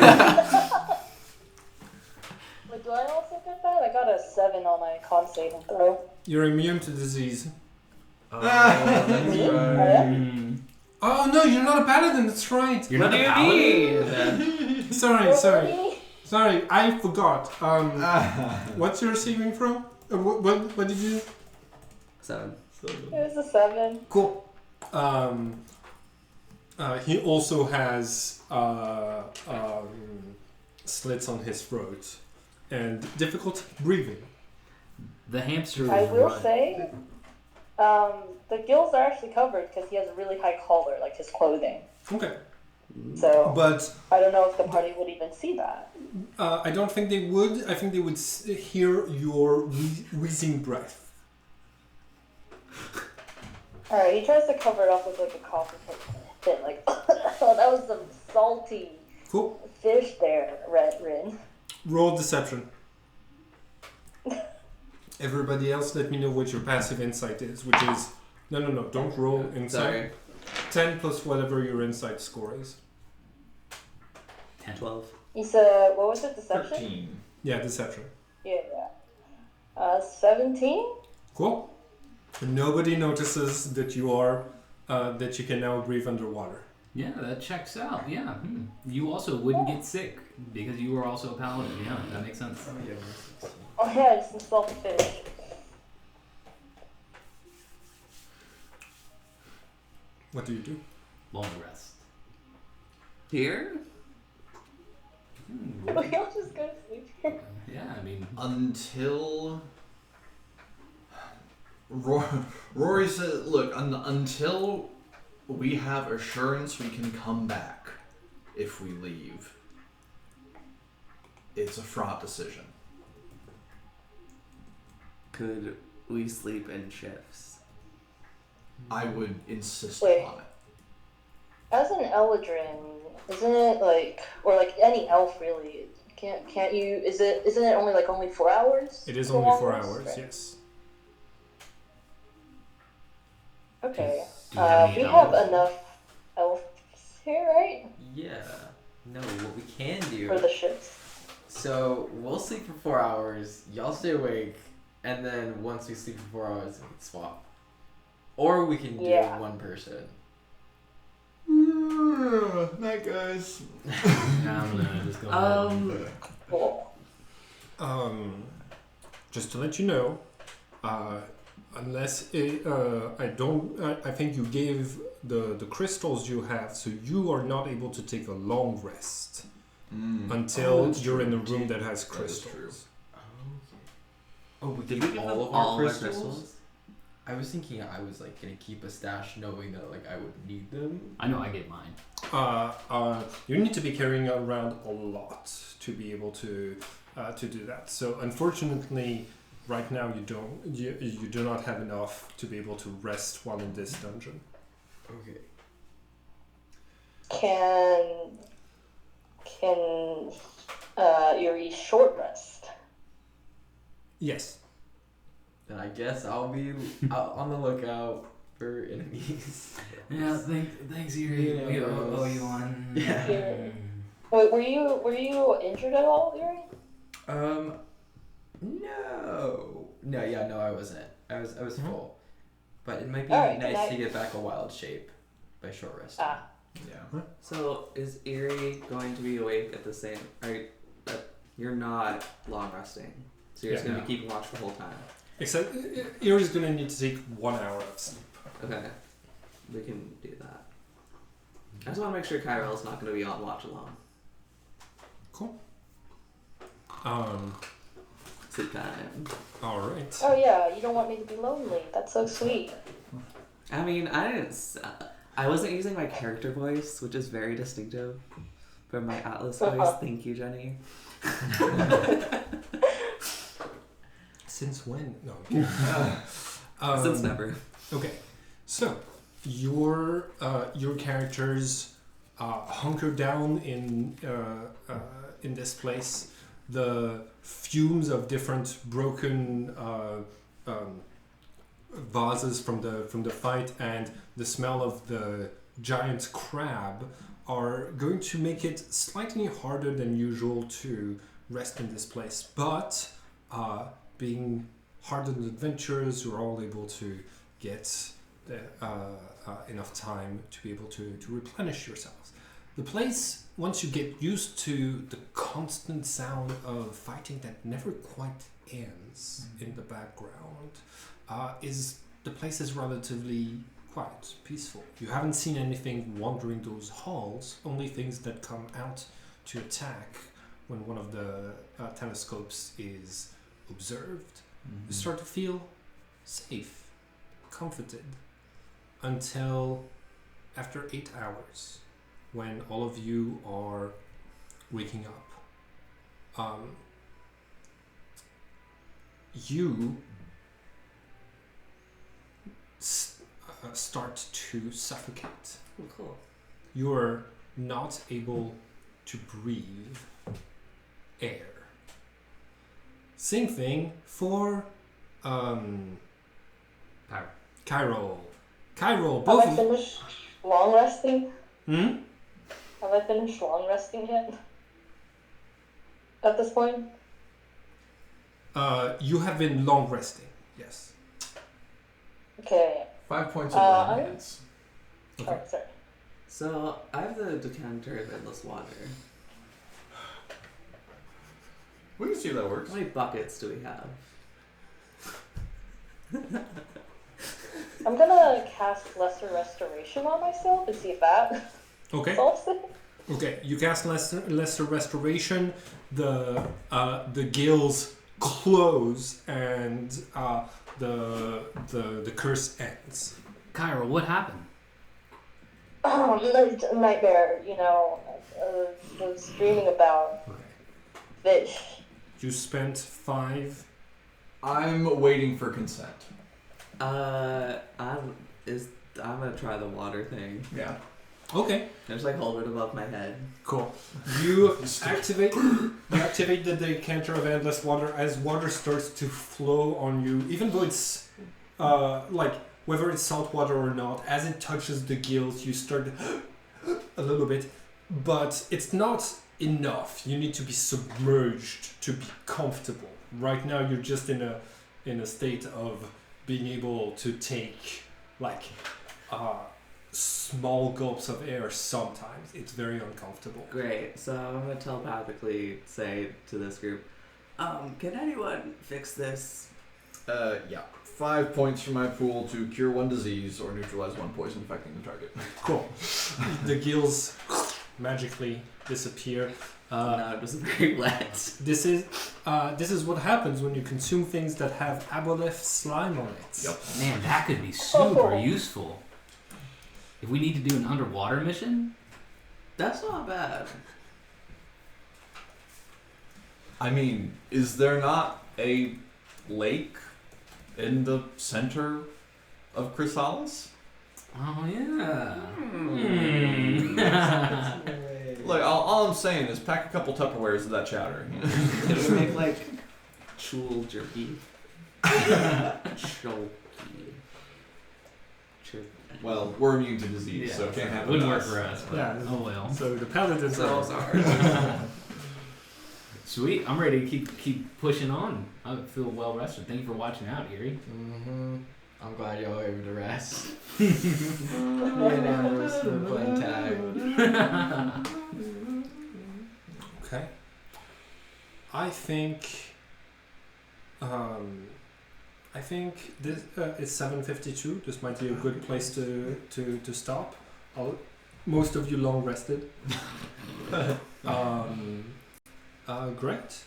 Wait, do I also get that? I got a 7 on my con saving throw. You're immune to disease. That's Mm. Oh no, you're not a paladin. That's right. You're not a paladin? Sorry, I forgot. What's your saving throw? What did you? 7. It was a 7. Cool. He also has slits on his throat and difficult breathing. The hamster. I will run. say, the gills are actually covered because he has a really high collar, like his clothing. Okay, So but I don't know if the party would even see that. I don't think they would. I think they would hear your wheezing breath. Alright, he tries to cover it up with like a coffee fit, like, oh, that was some salty Cool. fish there, Rin. Roll deception. Everybody else, let me know what your passive insight is, which is no. Don't roll insight. Sorry. 10 plus whatever your insight score is. 12. He said, what was it, deception? 13. Yeah, deception. Yeah. 17? Cool. Nobody notices that you are that you can now breathe underwater. Yeah, that checks out. Yeah. You also wouldn't get sick because you were also a paladin. Yeah, that makes sense. Oh yeah, just some salty fish. What do you do? Long rest. Here? We all just go to sleep here. Yeah, I mean, Until Rory said, "Look, until we have assurance we can come back if we leave, it's a fraught decision." Could we sleep in shifts? I would insist Wait. upon it. As an Eldrin, isn't it like, or like any elf really? Can't you? Isn't it only 4 hours? It is for only long 4 rest? hours, Right. yes. Okay. do you have any We have elves? enough elves here, right? Yeah. No, what we can do. For the ships. So we'll sleep for 4 hours. Y'all stay awake, and then once we sleep for 4 hours, we can swap. Or we can do Yeah. one person. Night, guys. yeah, I'm gonna just go ahead. Cool. Just to let you know, unless I think you gave the crystals you have, so you are not able to take a long rest until that's you're in a true. room that has That is crystals. Oh, we Did keep we give all them of all our our crystals? crystals? I was thinking I was gonna keep a stash, knowing that I would need them. I know I get mine. You need to be carrying around a lot to be able to do that. So unfortunately, right now you do not have enough to be able to rest while in this dungeon. Okay. Can Yuri short rest? Yes. Then I guess I'll be out on the lookout for enemies. Yeah, thanks, Yuri. Yeah, We bros. owe you one. Yeah. Wait, were you injured at all, Yuri? No, I wasn't. I was full. But it might be Alright, nice can I- to get back a wild shape by short rest. Ah. Yeah. So, is Eerie going to be awake at the same... you're not long resting. So you're just Yeah. going to be keeping watch the whole time. Except Yuri's going to need to take 1 hour of sleep. Okay. We can do that. I just want to make sure Kyrell's not going to be on watch alone. Cool. Sleep time. All right. Oh yeah, you don't want me to be lonely. That's so sweet. I mean, I wasn't using my character voice, which is very distinctive from my Atlas voice. Thank you, Jenny. Since when? No. Okay. Since never. Okay. So your characters hunker down in this place. The fumes of different broken vases from the fight and the smell of the giant crab are going to make it slightly harder than usual to rest in this place. But being hardened adventurers, you're all able to get enough time to be able to replenish yourselves. The place, once you get used to the constant sound of fighting that never quite ends in the background, the place is relatively quiet, peaceful. You haven't seen anything wandering those halls, only things that come out to attack when one of the telescopes is observed. You start to feel safe, comforted, until after 8 hours, when all of you are waking up. You start to suffocate. Oh, cool. You are not able to breathe air. Same thing for Cairo. Have Both I of finished long resting? Hmm? Have I finished long resting yet? At this point? You have been long resting, yes. Okay. 5 points of I'm- enhance. Okay. Oh, sorry. So I have the decanter of endless water. We can see if that works. How many buckets do we have? I'm gonna cast Lesser Restoration on myself and see if that Okay. solves it. Okay, you cast lesser restoration. The gills close and the curse ends. Cairo, what happened? Nightmare, I was dreaming about Okay. fish. You spent 5. I'm waiting for consent. I'm gonna try the water thing. Yeah. Okay. I just hold it above my head. Cool. You activate the decanter of endless water as water starts to flow on you, even though it's whether it's salt water or not. As it touches the gills, you start a little bit, but it's not enough. You need to be submerged to be comfortable. Right now, you're just in a state of being able to take small gulps of air. Sometimes it's very uncomfortable. Great. So I'm gonna telepathically say to this group, can anyone fix this? Yeah. 5 points from my pool to cure 1 disease or neutralize 1 poison affecting the target. Cool. The gills magically disappear. No, it was very wet. This is what happens when you consume things that have aboleth slime on it. Yep. Man, that could be super useful. If we need to do an underwater mission, That's not bad. I mean, is there not a lake in the center of Chrysalis? oh yeah. Look, all I'm saying is pack a couple Tupperwares of that chowder. Can we make chul jerky? Jerky. Well, we're immune to disease, so it can't happen. Wouldn't to work us. for us, but Yeah. oh well. So the paladins So are. sorry. Sweet, I'm ready to keep pushing on. I feel well rested. Thank you for watching out, Erie. Mm-hmm. I'm glad y'all were able to rest. Me and Ambrose were playing tag. Okay. I think this it's 7:52. This might be a good place to stop. Most of you long rested. Great.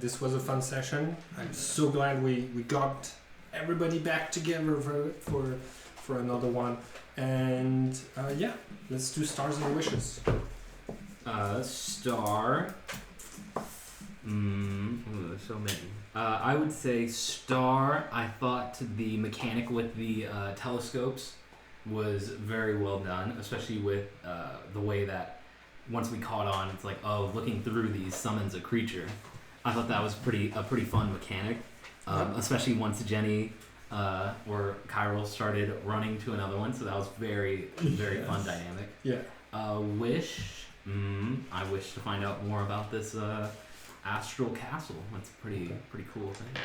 This was a fun session. I'm so glad we got everybody back together for another one. And yeah, let's do stars and wishes. Star. There's so many. I would say star. I thought the mechanic with the telescopes was very well done, especially with the way that once we caught on, it's like, oh, looking through these summons a creature. I thought that was a pretty fun mechanic, especially once Jenny or Cairo started running to another one, so that was very fun dynamic. Yeah. Wish. I wish to find out more about this Astral Castle. That's a pretty cool thing.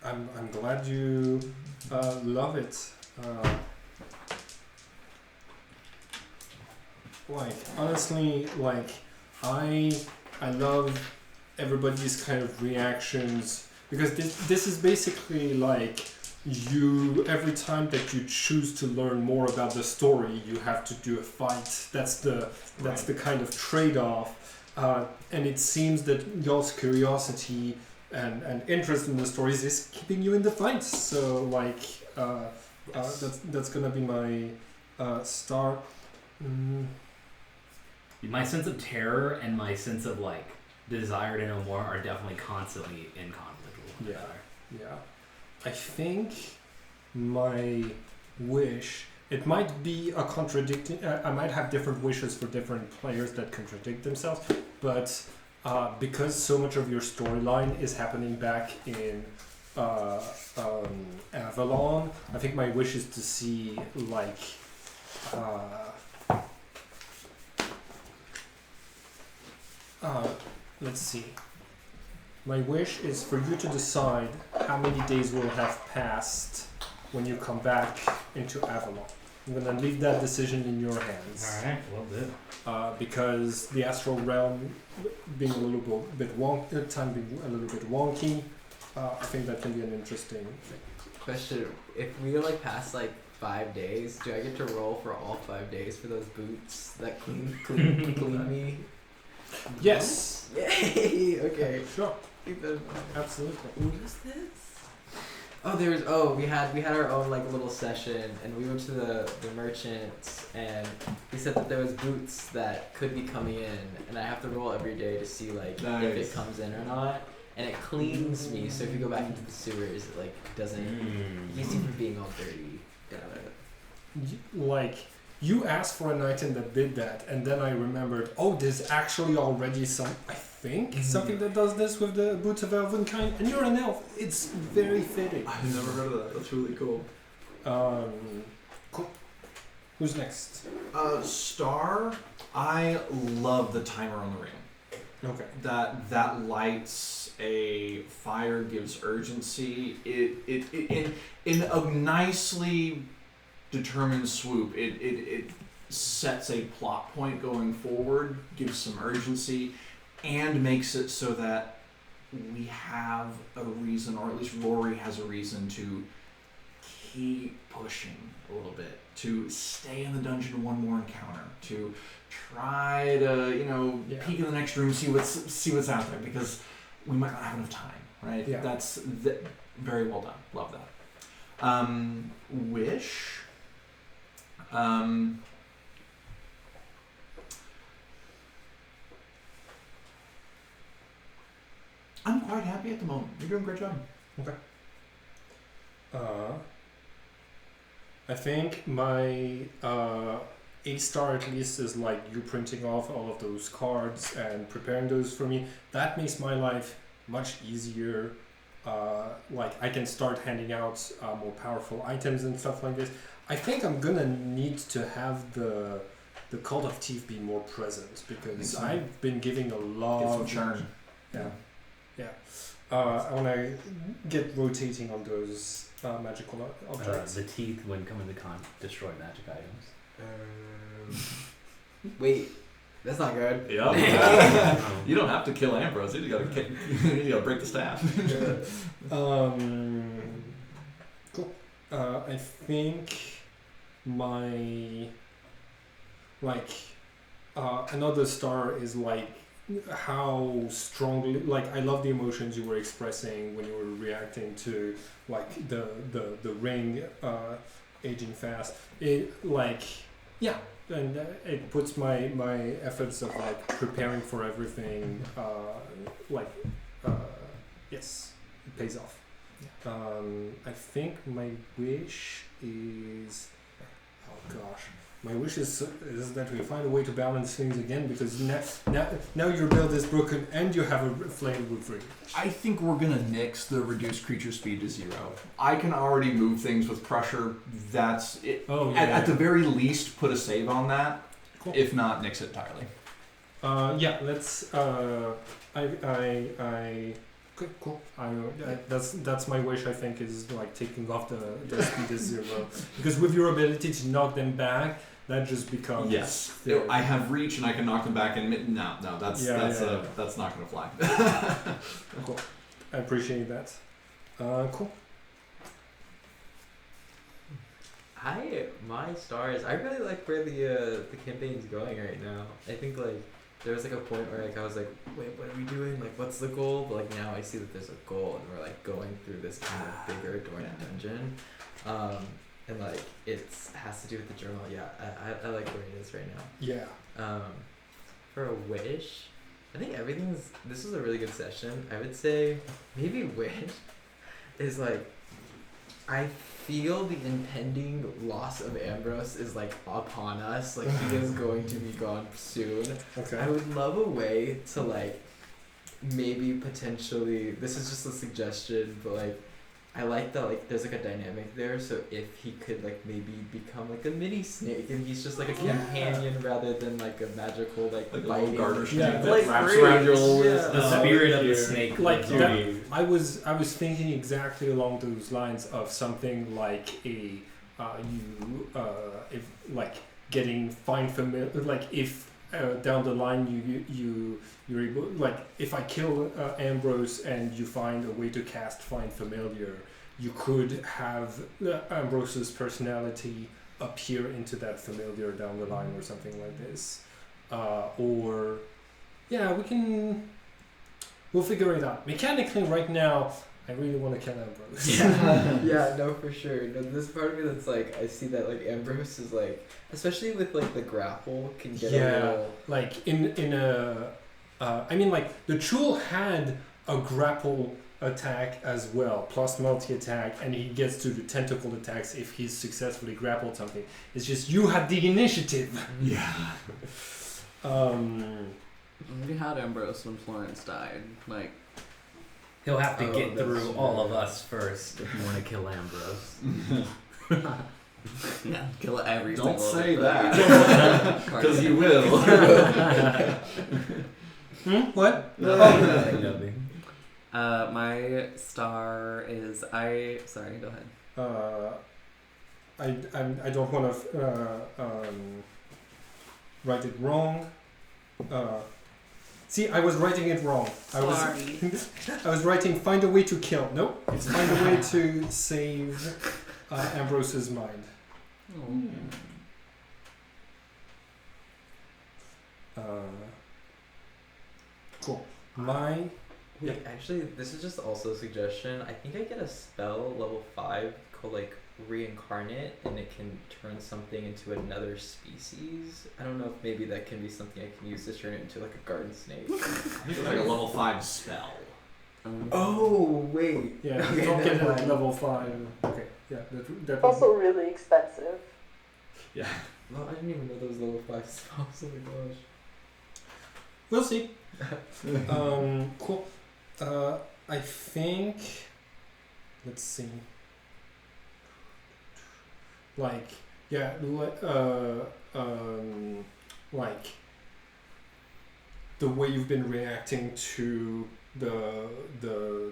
I'm glad you love it. like honestly, like I love everybody's kind of reactions because this is basically like you every time that you choose to learn more about the story, you have to do a fight. That's the kind of trade-off, and it seems that y'all's curiosity and interest in the stories is keeping you in the fight. So like that's gonna be my star. My sense of terror and my sense of like desire to know more are definitely constantly in conflict with one another. Yeah. I think my wish, it might be a contradicting, I might have different wishes for different players that contradict themselves, but because so much of your storyline is happening back in Avalon, I think my wish is to see like let's see. My wish is for you to decide how many days will have passed when you come back into Avalon. I'm gonna leave that decision in your hands. Alright, well good. Because the astral realm being a little bit wonky, time being a little bit wonky, I think that can be an interesting thing. Question: if we like pass like 5 days, do I get to roll for all 5 days for those boots that clean me? Yes. Yay! Okay. Sure. Keep that in mind. Absolutely. What is this? We had our own like little session, and we went to the merchant, and he said that there was boots that could be coming in, and I have to roll every day to see like if Nice. it comes in or not, and it cleans me. So if you go back into the sewers, it like doesn't keeps you from being all dirty. Got it. Like you asked for an item that did that, and then I remembered, oh, there's actually already something that does this with the boots of Elvenkind, and you're an elf. It's very fitting. I've never heard of that. That's really cool. Cool. Who's next? Star. I love the timer on the ring. Okay. That lights a fire, gives urgency. It in a nicely determined swoop. It sets a plot point going forward, gives some urgency, and makes it so that we have a reason, or at least Rory has a reason to keep pushing a little bit, to stay in the dungeon one more encounter, to try to peek in the next room, see what's out there, because we might not have enough time, right? Yeah. That's very well done. Love that. Wish. I'm quite happy at the moment. You're doing a great job. I think my A star at least is like you printing off all of those cards and preparing those for me. That makes my life much easier. Like I can start handing out more powerful items and stuff like this. I think I'm gonna need to have the Cult of Teeth be more present because I've been giving a lot of churn. Yeah. I want to get rotating on those magical objects. The teeth, when coming to destroy magic items. Wait, that's not good. Yeah. You don't have to kill Ambrose. You just gotta break the staff. Cool. I think my another star is like how strongly, like I love the emotions you were expressing when you were reacting to like the ring aging fast. It and it puts my efforts of like preparing for everything yes, it pays off. I think my wish is, oh gosh, my wish is that we find a way to balance things again, because now your build is broken and you have a flammable free. I think we're gonna nix the reduced creature speed to 0. I can already move things with pressure. That's it. Oh, yeah, at the very least, put a save on that. Cool. If not, nix it entirely. Let's. Okay, cool. That's my wish. I think is like taking off the speed to 0, because with your ability to knock them back, that just becomes Yes, their- I have reach and I can knock them back. And no, that's not gonna fly. Cool. I appreciate that. Cool. My stars. I really like where the campaign's going right now. I think like there was like a point where like I was like, wait, what are we doing? Like, what's the goal? But like now I see that there's a goal, and we're like going through this kind of bigger dormant dungeon, and like has to do with the journal. Yeah, I like where it is right now. Yeah. For a wish, I think this was a really good session. I would say maybe wish is like, I feel the impending loss of Ambrose is like upon us. Like he is going to be gone soon. Okay. I would love a way to like maybe potentially, this is just a suggestion, but like I like that like there's like a dynamic there. So if he could like maybe become like a mini snake and he's just like a companion rather than like a magical like Like a biting. little garter snake Yeah, that like wraps great. around your little wrist. Yeah. The spirit of the snake. Like would that- be- I was thinking exactly along those lines of something like if like getting find familiar, like if down the line you're able, like if I kill Ambrose and you find a way to cast find familiar, you could have Ambrose's personality appear into that familiar down the line or something like this, or yeah, we'll figure it out. Mechanically, right now, I really want to kill Ambrose. Yeah, no, for sure. No, this part of me that's like, I see that like Ambrose is like, especially with like the grapple, can get a little. Like in a, I mean, like the Chul had a grapple attack as well, plus multi-attack, and he gets to the tentacle attacks if he's successfully grappled something. It's just you had the initiative. Yeah. We had Ambrose when Florence died. Like, He'll have to Oh, get through that's all true. of us first if you want to kill Ambrose. yeah, kill every Don't single say thing. that, because you will. What? My star is Sorry, go ahead. I don't want to write it wrong. See, I was writing it wrong. I was writing find a way to kill. Nope, it's find a way to save Ambrose's mind. Cool. My Wait, actually, this is just also a suggestion. I think I get a spell level 5 called like reincarnate, and it can turn something into another species. I don't know if maybe that can be something I can use to turn it into like a garden snake. I think it's like a level 5 spell. Oh wait. yeah, you Okay, don't get it never at mind. level 5. Okay, yeah, that Also really expensive. Yeah. Well, I didn't even know those level 5 spells. Oh my gosh. We'll see. Cool. I think. Let's see. Like, yeah, like the way you've been reacting to the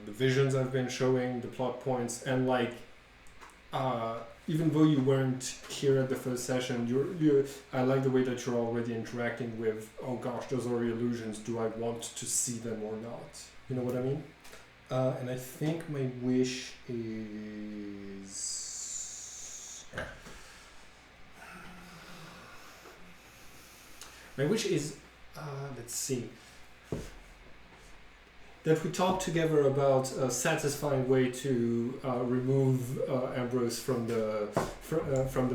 visions I've been showing, the plot points, and like, even though you weren't here at the first session, I like the way that you're already interacting with, oh gosh, those are illusions, do I want to see them or not? You know what I mean? And I think my wish is... My wish is, let's see, that we talk together about a satisfying way to remove Ambrose from the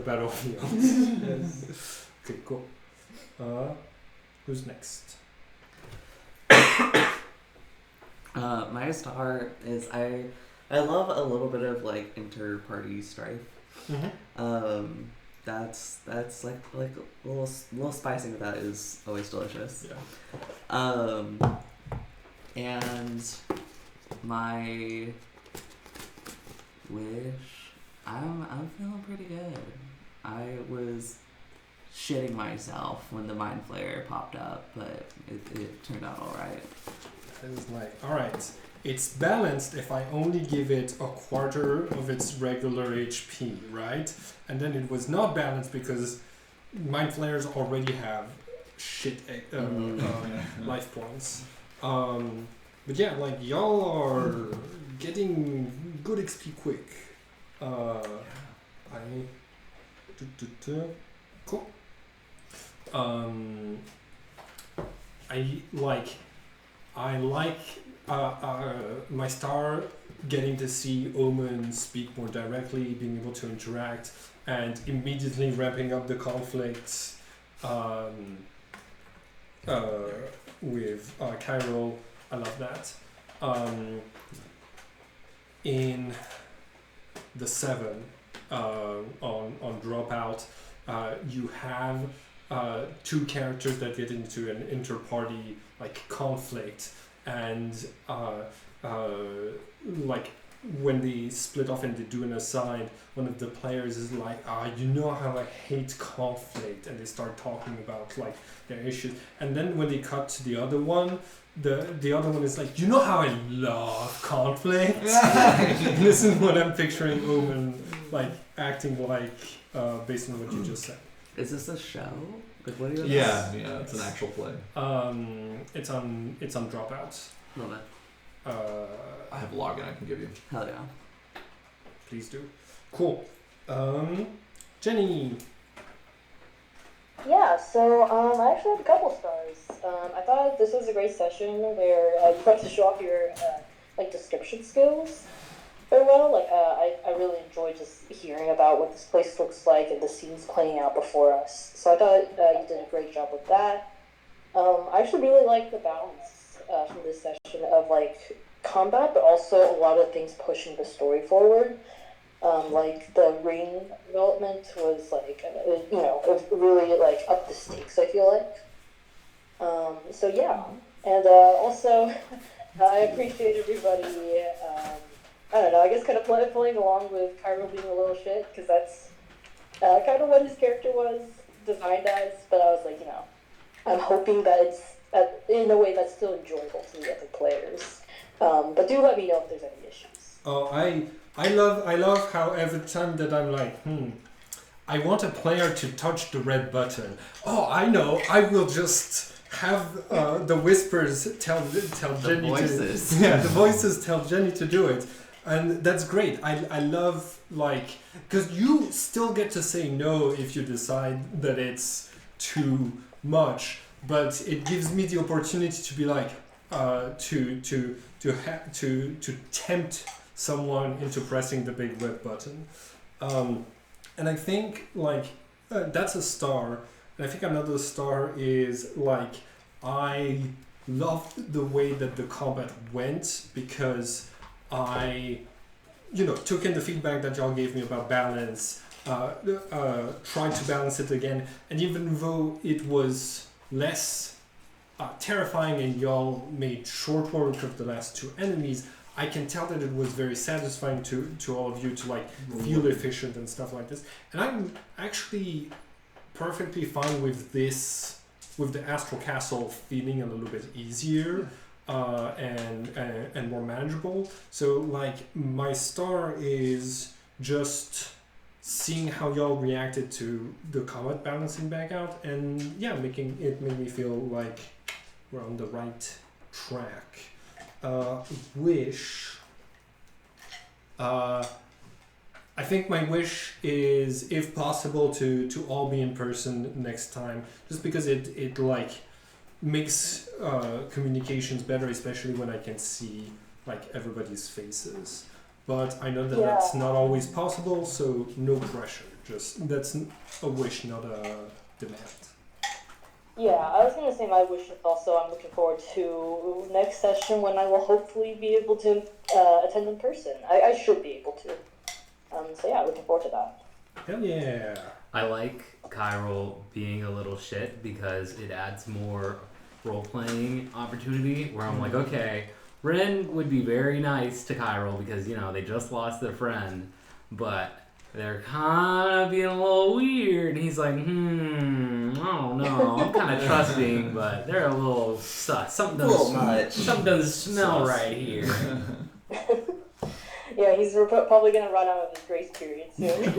battlefield. Yes. Okay, cool. Who's next? My star is I love a little bit of like inter-party strife. Mm-hmm. That's like a little spicing of that is always delicious. Yeah. And my wish, I'm feeling pretty good. I was shitting myself when the Mind Flayer popped up, but it turned out all right. That is like, all right. It's balanced if I only give it a quarter of its regular HP, right? And then it was not balanced because mind flayers already have shit life points. But yeah, like y'all are getting good XP quick. Cool. I like my star getting to see Omen speak more directly, being able to interact, and immediately ramping up the conflict with Cairo. I love that. In the 7 on Dropout, you have two characters that get into an inter-party like conflict, and like when they split off and they do an aside, one of the players is like, you know how I hate conflict, and they start talking about like their issues, and then when they cut to the other one, the other one is like, you know how I love conflict. This is what I'm picturing Omen like acting like based on what you just said. Is this a show? Like, what are you? Yeah, it's an actual play. It's on Dropouts. Love it. I have a login I can give you. Hell yeah. Please do. Cool. Jenny. Yeah, so I actually have a couple stars. I thought this was a great session where you got to show off your like description skills very well. Like I really enjoyed just hearing about what this place looks like and the scenes playing out before us. So I thought you did a great job with that. I actually really liked the balance from this session of like combat, but also a lot of things pushing the story forward. Like the ring development was like, it was really like up the stakes, I feel like. So yeah, and also I appreciate everybody. I don't know, I guess kind of playing along with Cairo being a little shit, because that's kind of what his character was designed as. But I was like, I'm hoping that it's in a way that's still enjoyable to the other players. But do let me know if there's any issues. Oh, I love how every time that I'm like, I want a player to touch the red button. Oh, I know. I will just have the whispers tell Jenny voices. to. Yeah, the voices tell Jenny to do it, and that's great. I love because you still get to say no if you decide that it's too much, but it gives me the opportunity to be like to tempt someone into pressing the big red button, and I think that's a star. And I think another star is like I loved the way that the combat went, because I took in the feedback that y'all gave me about balance, tried to balance it again, and even though it was less terrifying and y'all made short work of the last two enemies, I can tell that it was very satisfying to all of you to feel efficient and stuff like this. And I'm actually perfectly fine with this, with the Astral Castle feeling a little bit easier and more manageable. So my star is just seeing how y'all reacted to the combat balancing back out, and yeah, it made me feel like we're on the right track. Wish. I think my wish is, if possible, to all be in person next time, just because it makes communications better, especially when I can see everybody's faces. But I know that that's not always possible, so no pressure. Just that's a wish, not a demand. Yeah, I was going to say my wish is also I'm looking forward to next session when I will hopefully be able to attend in person. I should be able to. So yeah, looking forward to that. Hell yeah. I like Cairo being a little shit because it adds more role-playing opportunity where I'm like, okay, Ren would be very nice to Cairo because, they just lost their friend, but they're kind of being a little weird. And he's like, I don't know. I'm kind of trusting, but they're a little sus. Something doesn't smell right here. Yeah, he's probably going to run out of his grace period soon.